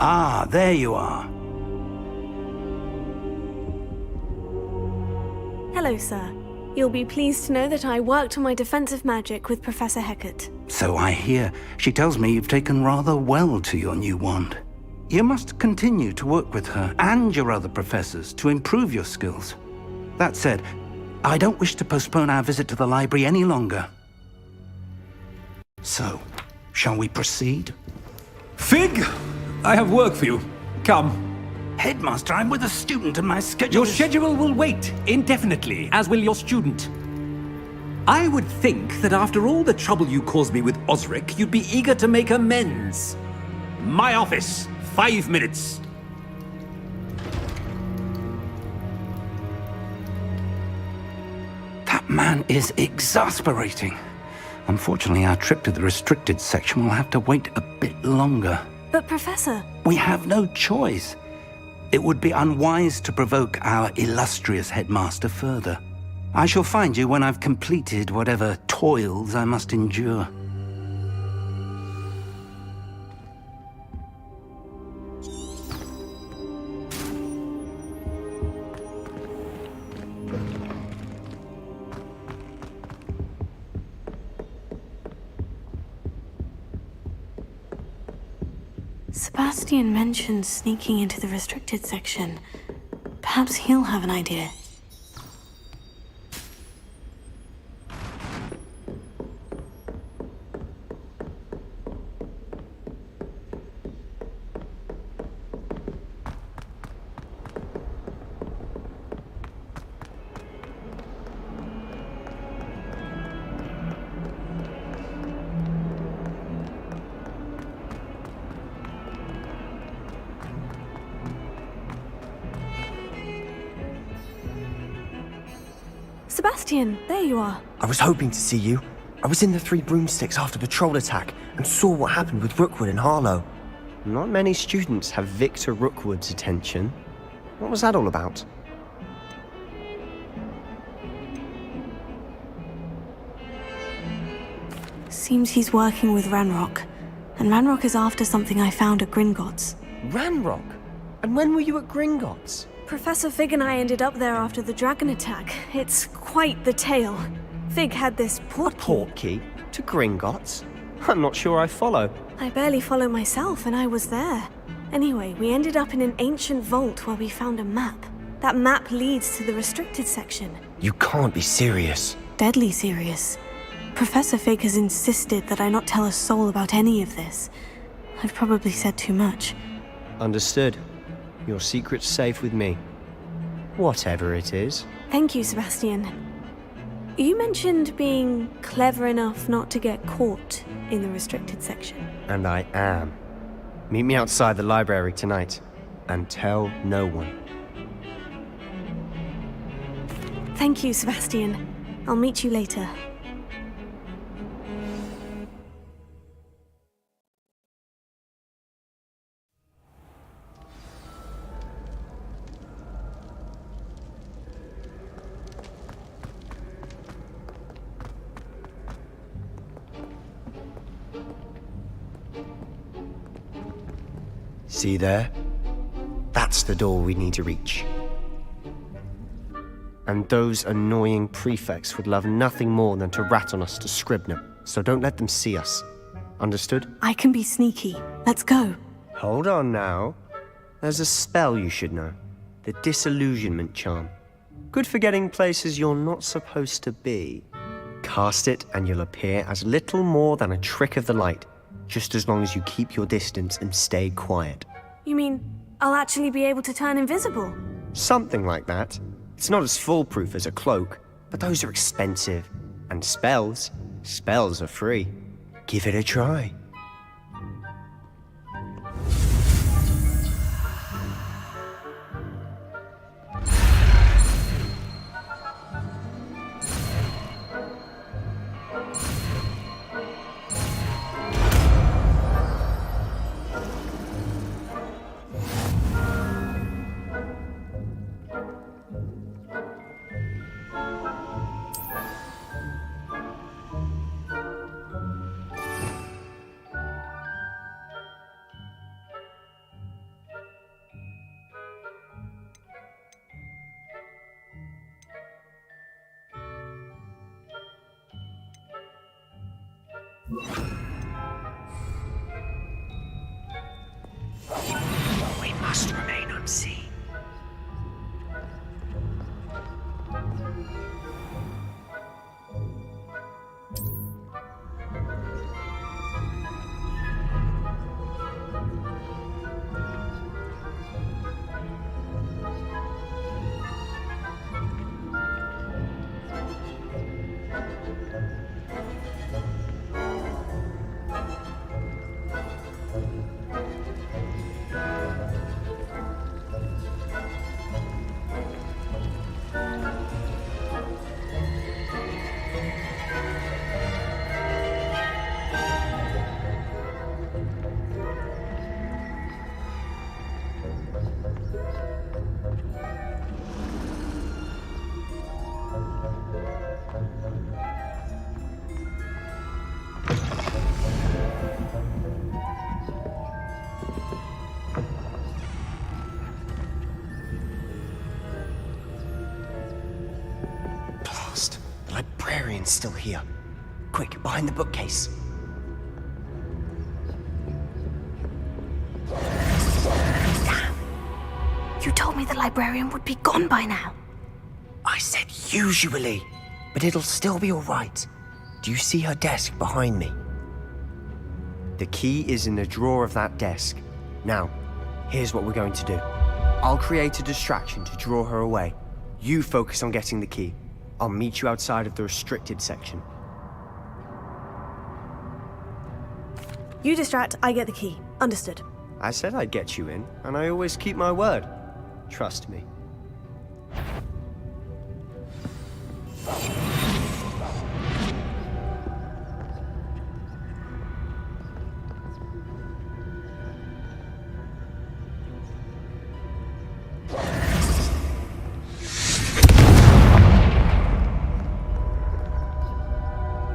Ah, there you are. Hello, sir. You'll be pleased to know that I worked on my defensive magic with Professor Hecat. So I hear. She tells me you've taken rather well to your new wand. You must continue to work with her and your other professors to improve your skills. That said, I don't wish to postpone our visit to the library any longer. So, shall we proceed? Fig! I have work for you. Come. Headmaster, I'm with a student and my schedule Your schedule will wait indefinitely, as will your student. I would think that after all the trouble you caused me with Osric, you'd be eager to make amends. My office, 5 minutes. That man is exasperating. Unfortunately, our trip to the restricted section will have to wait a bit longer. But, Professor... We have no choice. It would be unwise to provoke our illustrious headmaster further. I shall find you when I've completed whatever toils I must endure. Sebastian mentioned sneaking into the restricted section. Perhaps he'll have an idea. Sebastian, there you are. I was hoping to see you. I was in the Three Broomsticks after the troll attack and saw what happened with Rookwood and Harlow. Not many students have Victor Rookwood's attention. What was that all about? Seems he's working with Ranrock. And Ranrock is after something I found at Gringotts. Ranrock? And when were you at Gringotts? Professor Fig and I ended up there after the dragon attack. It's quite the tale. Fig had this portkey to Gringotts? I'm not sure I follow. I barely follow myself, and I was there. Anyway, we ended up in an ancient vault where we found a map. That map leads to the restricted section. You can't be serious. Deadly serious. Professor Fig has insisted that I not tell a soul about any of this. I've probably said too much. Understood. Your secret's safe with me. Whatever it is. Thank you, Sebastian. You mentioned being clever enough not to get caught in the restricted section. And I am. Meet me outside the library tonight. And tell no one. Thank you, Sebastian. I'll meet you later. See there? That's the door we need to reach. And those annoying prefects would love nothing more than to rat on us to Scribner, so don't let them see us. Understood? I can be sneaky. Let's go. Hold on now. There's a spell you should know. The Disillusionment Charm. Good for getting places you're not supposed to be. Cast it and you'll appear as little more than a trick of the light, just as long as you keep your distance and stay quiet. You mean I'll actually be able to turn invisible? Something like that. It's not as foolproof as a cloak, but those are expensive. And spells are free. Give it a try. We must remain unseen. The librarian's still here. Quick, behind the bookcase. Damn. You told me the librarian would be gone by now. I said usually, but it'll still be all right. Do you see her desk behind me? The key is in the drawer of that desk. Now, here's what we're going to do. I'll create a distraction to draw her away. You focus on getting the key. I'll meet you outside of the restricted section. You distract, I get the key. Understood. I said I'd get you in, and I always keep my word. Trust me.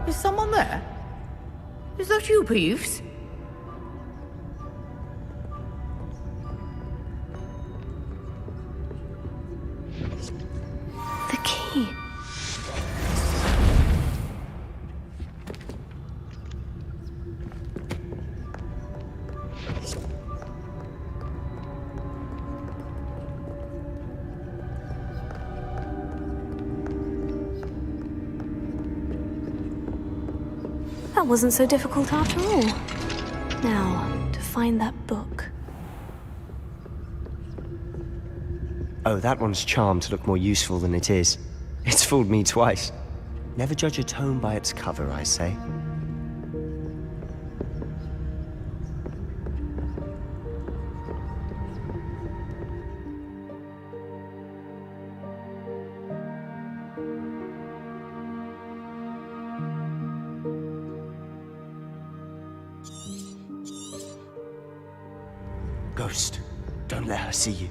Is someone there? Is that you, Peeves? The key. That wasn't so difficult after all. Now, to find that book. Oh, that one's charmed to look more useful than it is. It's fooled me twice. Never judge a tome by its cover, I say. Ghost, don't let her see you.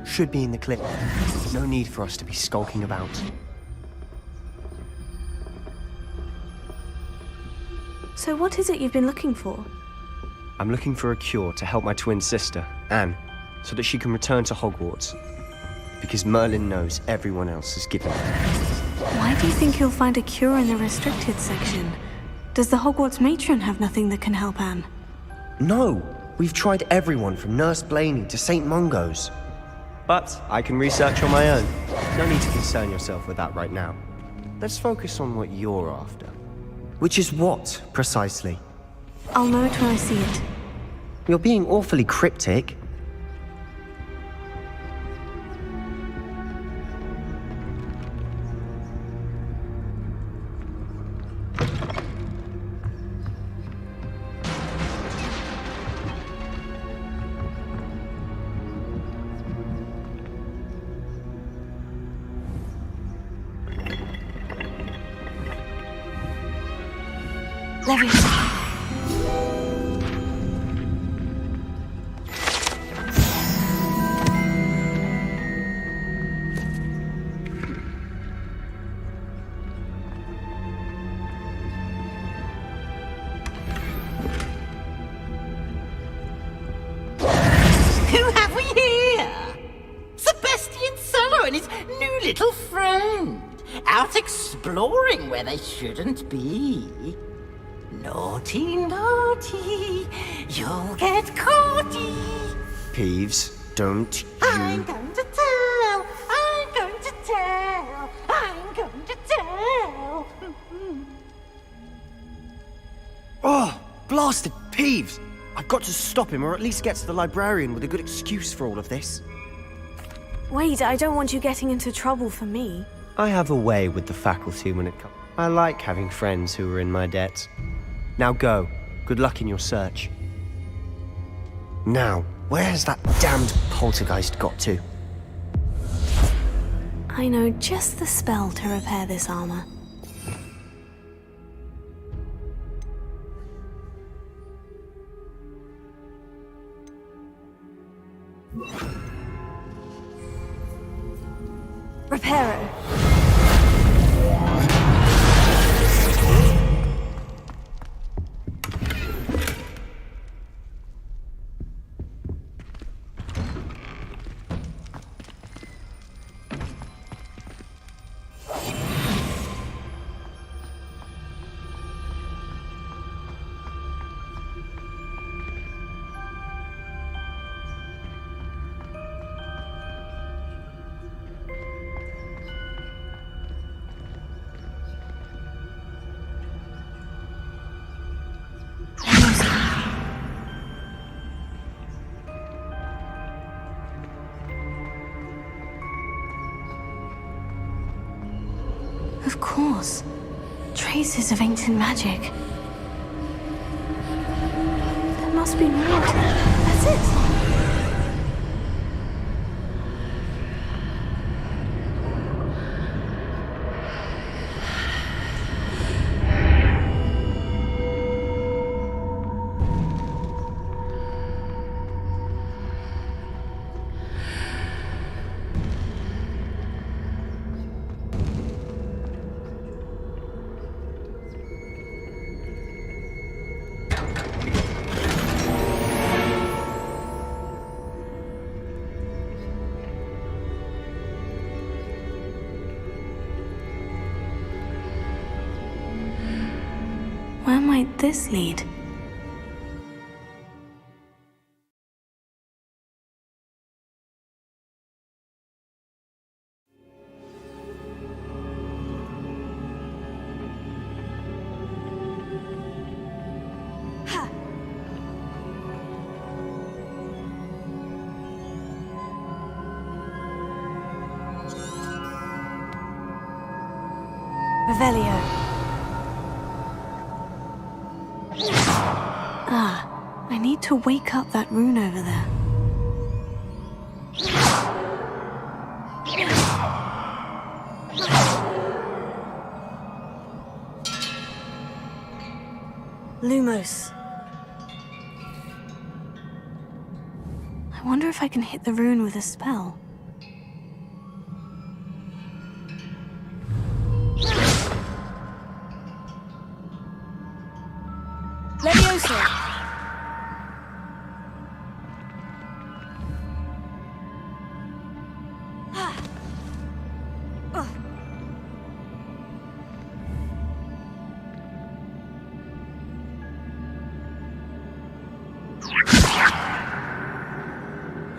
Should be in the clip. No need for us to be skulking about. So what is it you've been looking for? I'm looking for a cure to help my twin sister, Anne, so that she can return to Hogwarts. Because Merlin knows everyone else is given up. Why do you think you'll find a cure in the restricted section? Does the Hogwarts matron have nothing that can help Anne? No! We've tried everyone from Nurse Blaney to St. Mungo's. But I can research on my own. No need to concern yourself with that right now. Let's focus on what you're after. Which is what, precisely? I'll know it when I see it. You're being awfully cryptic. Who have we here? Sebastian Sallow and his new little friend. Out exploring where they shouldn't be. Naughty, naughty, you'll get caughty. Peeves, don't you... I'm going to tell, I'm going to tell, I'm going to tell. Oh, blasted Peeves! I've got to stop him, or at least get to the librarian with a good excuse for all of this. Wait, I don't want you getting into trouble for me. I have a way with the faculty when it comes. I like having friends who are in my debt. Now go. Good luck in your search. Now, where has that damned poltergeist got to? I know just the spell to repair this armor. Reparo. Of course. Traces of ancient magic. There must be more. That's it. this lead? Revelio. Ah, I need to wake up that rune over there. Lumos. I wonder if I can hit the rune with a spell. Levioso!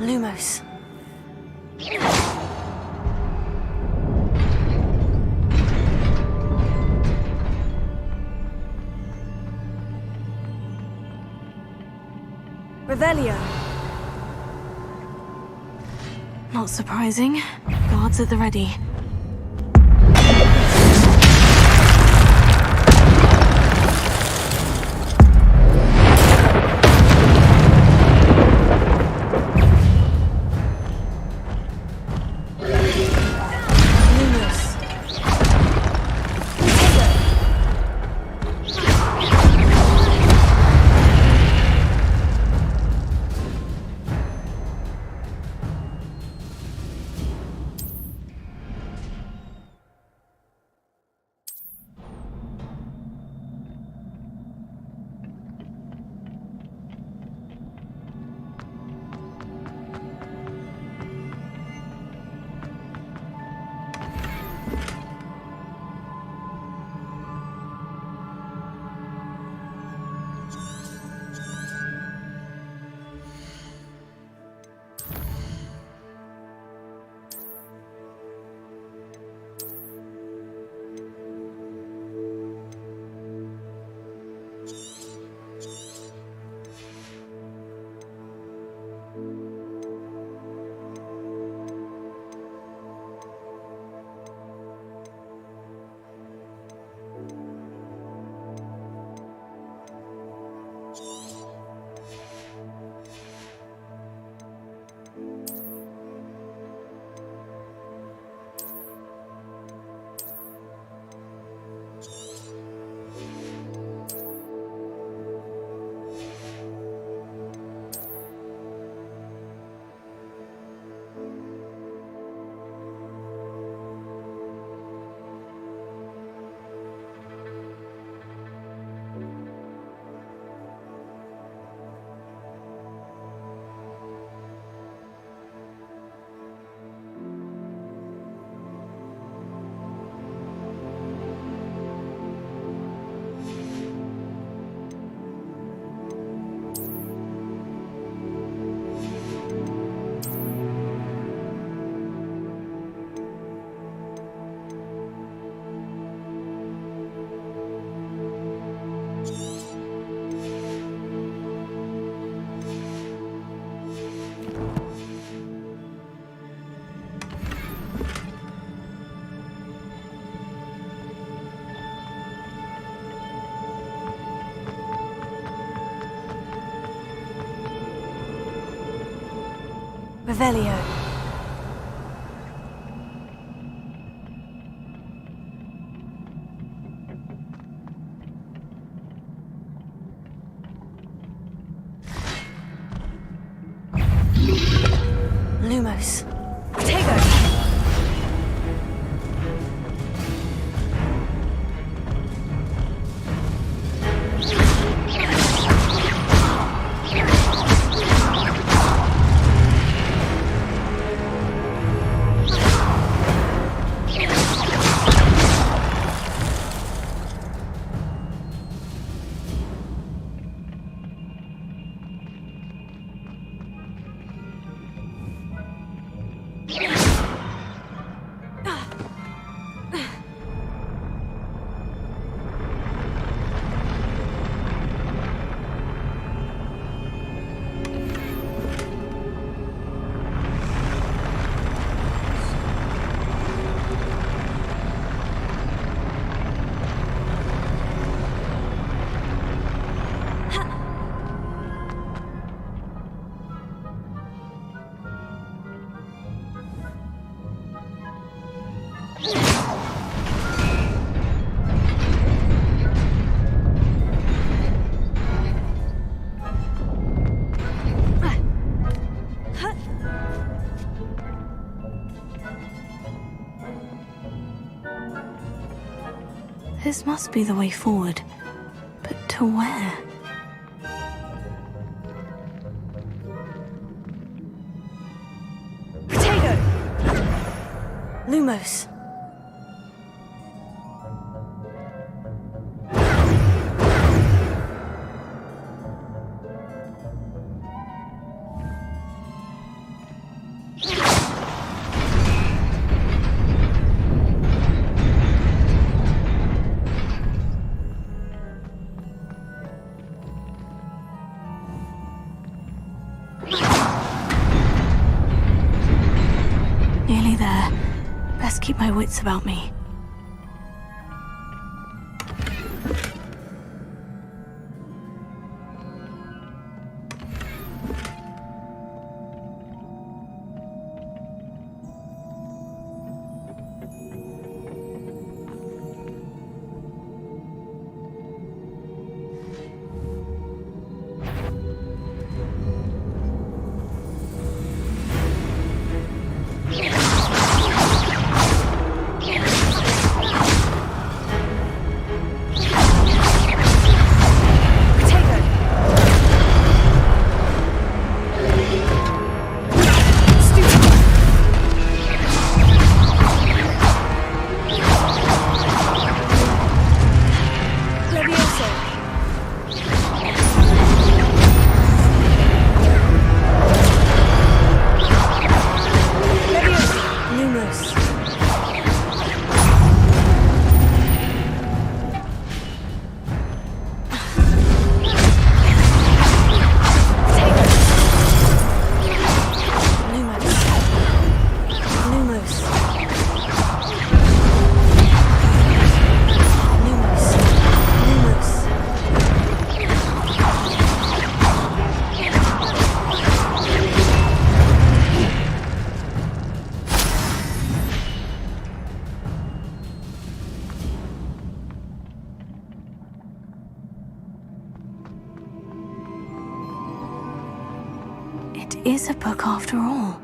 Lumos. Revelio. Not surprising. Guards at the ready. Revelio. Lumos. Tego! This must be the way forward. But to where? Potato! Lumos. Nearly there. Best keep my wits about me. It is a book after all.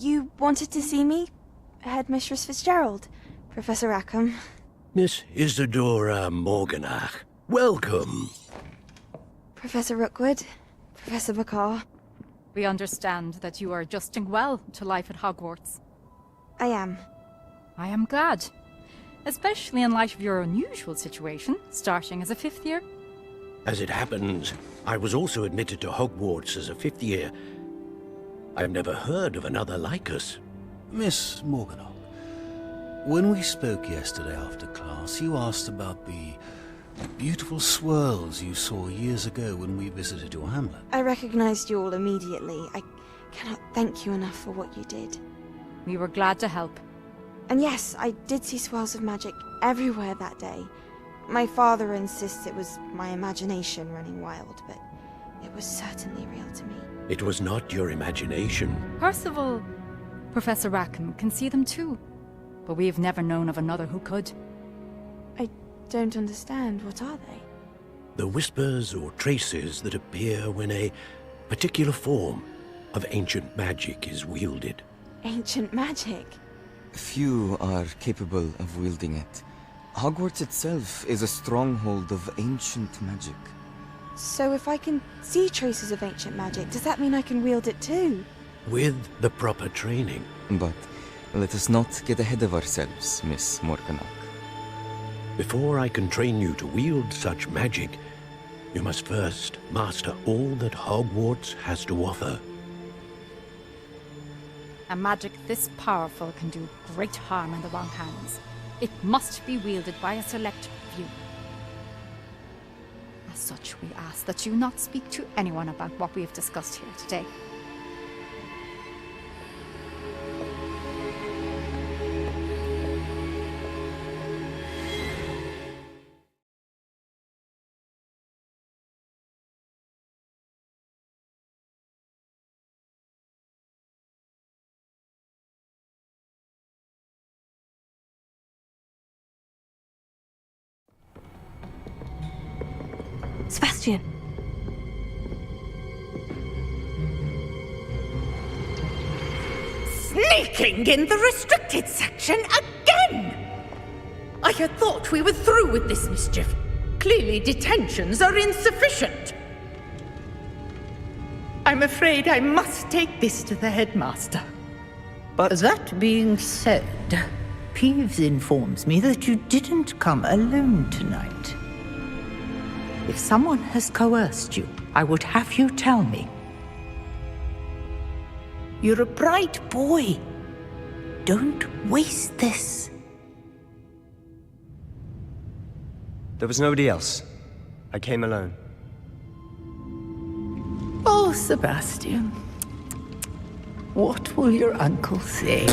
You wanted to see me? Headmistress Fitzgerald, Professor Rackham. Miss Isadora Morganach, welcome. Professor Rookwood, Professor Bakar. We understand that you are adjusting well to life at Hogwarts. I am. I am glad. Especially in light of your unusual situation, starting as a 5th year. As it happens, I was also admitted to Hogwarts as a 5th year. I've never heard of another like us. Miss Morganock, when we spoke yesterday after class, you asked about the beautiful swirls you saw years ago when we visited your hamlet. I recognized you all immediately. I cannot thank you enough for what you did. We were glad to help. And yes, I did see swirls of magic everywhere that day. My father insists it was my imagination running wild, but it was certainly real to me. It was not your imagination. Percival, Professor Rackham can see them too. But we've never known of another who could. I don't understand. What are they? The whispers or traces that appear when a particular form of ancient magic is wielded. Ancient magic? Few are capable of wielding it. Hogwarts itself is a stronghold of ancient magic. So if I can see traces of ancient magic, does that mean I can wield it too? With the proper training. But let us not get ahead of ourselves, Miss Morganock. Before I can train you to wield such magic, you must first master all that Hogwarts has to offer. A magic this powerful can do great harm in the wrong hands. It must be wielded by a select few. As such, we ask that you not speak to anyone about what we have discussed here today. Sebastian. Sneaking in the restricted section again! I had thought we were through with this mischief. Clearly detentions are insufficient. I'm afraid I must take this to the headmaster. But that being said, Peeves informs me that you didn't come alone tonight. If someone has coerced you, I would have you tell me. You're a bright boy. Don't waste this. There was nobody else. I came alone. Oh, Sebastian. What will your uncle say?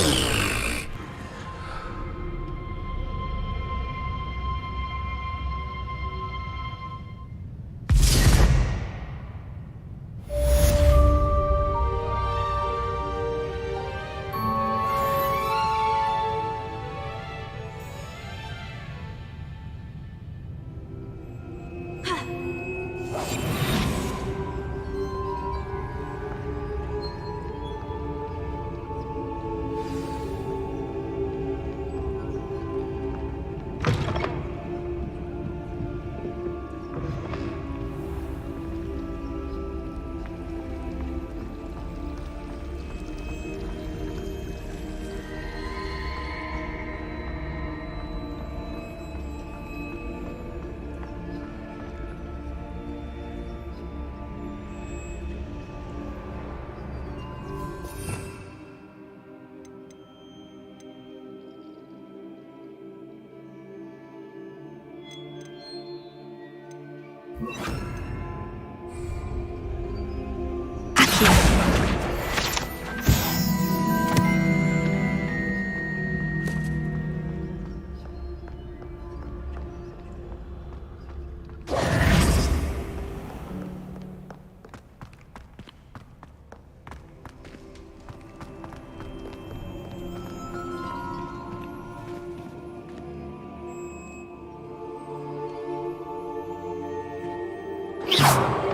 You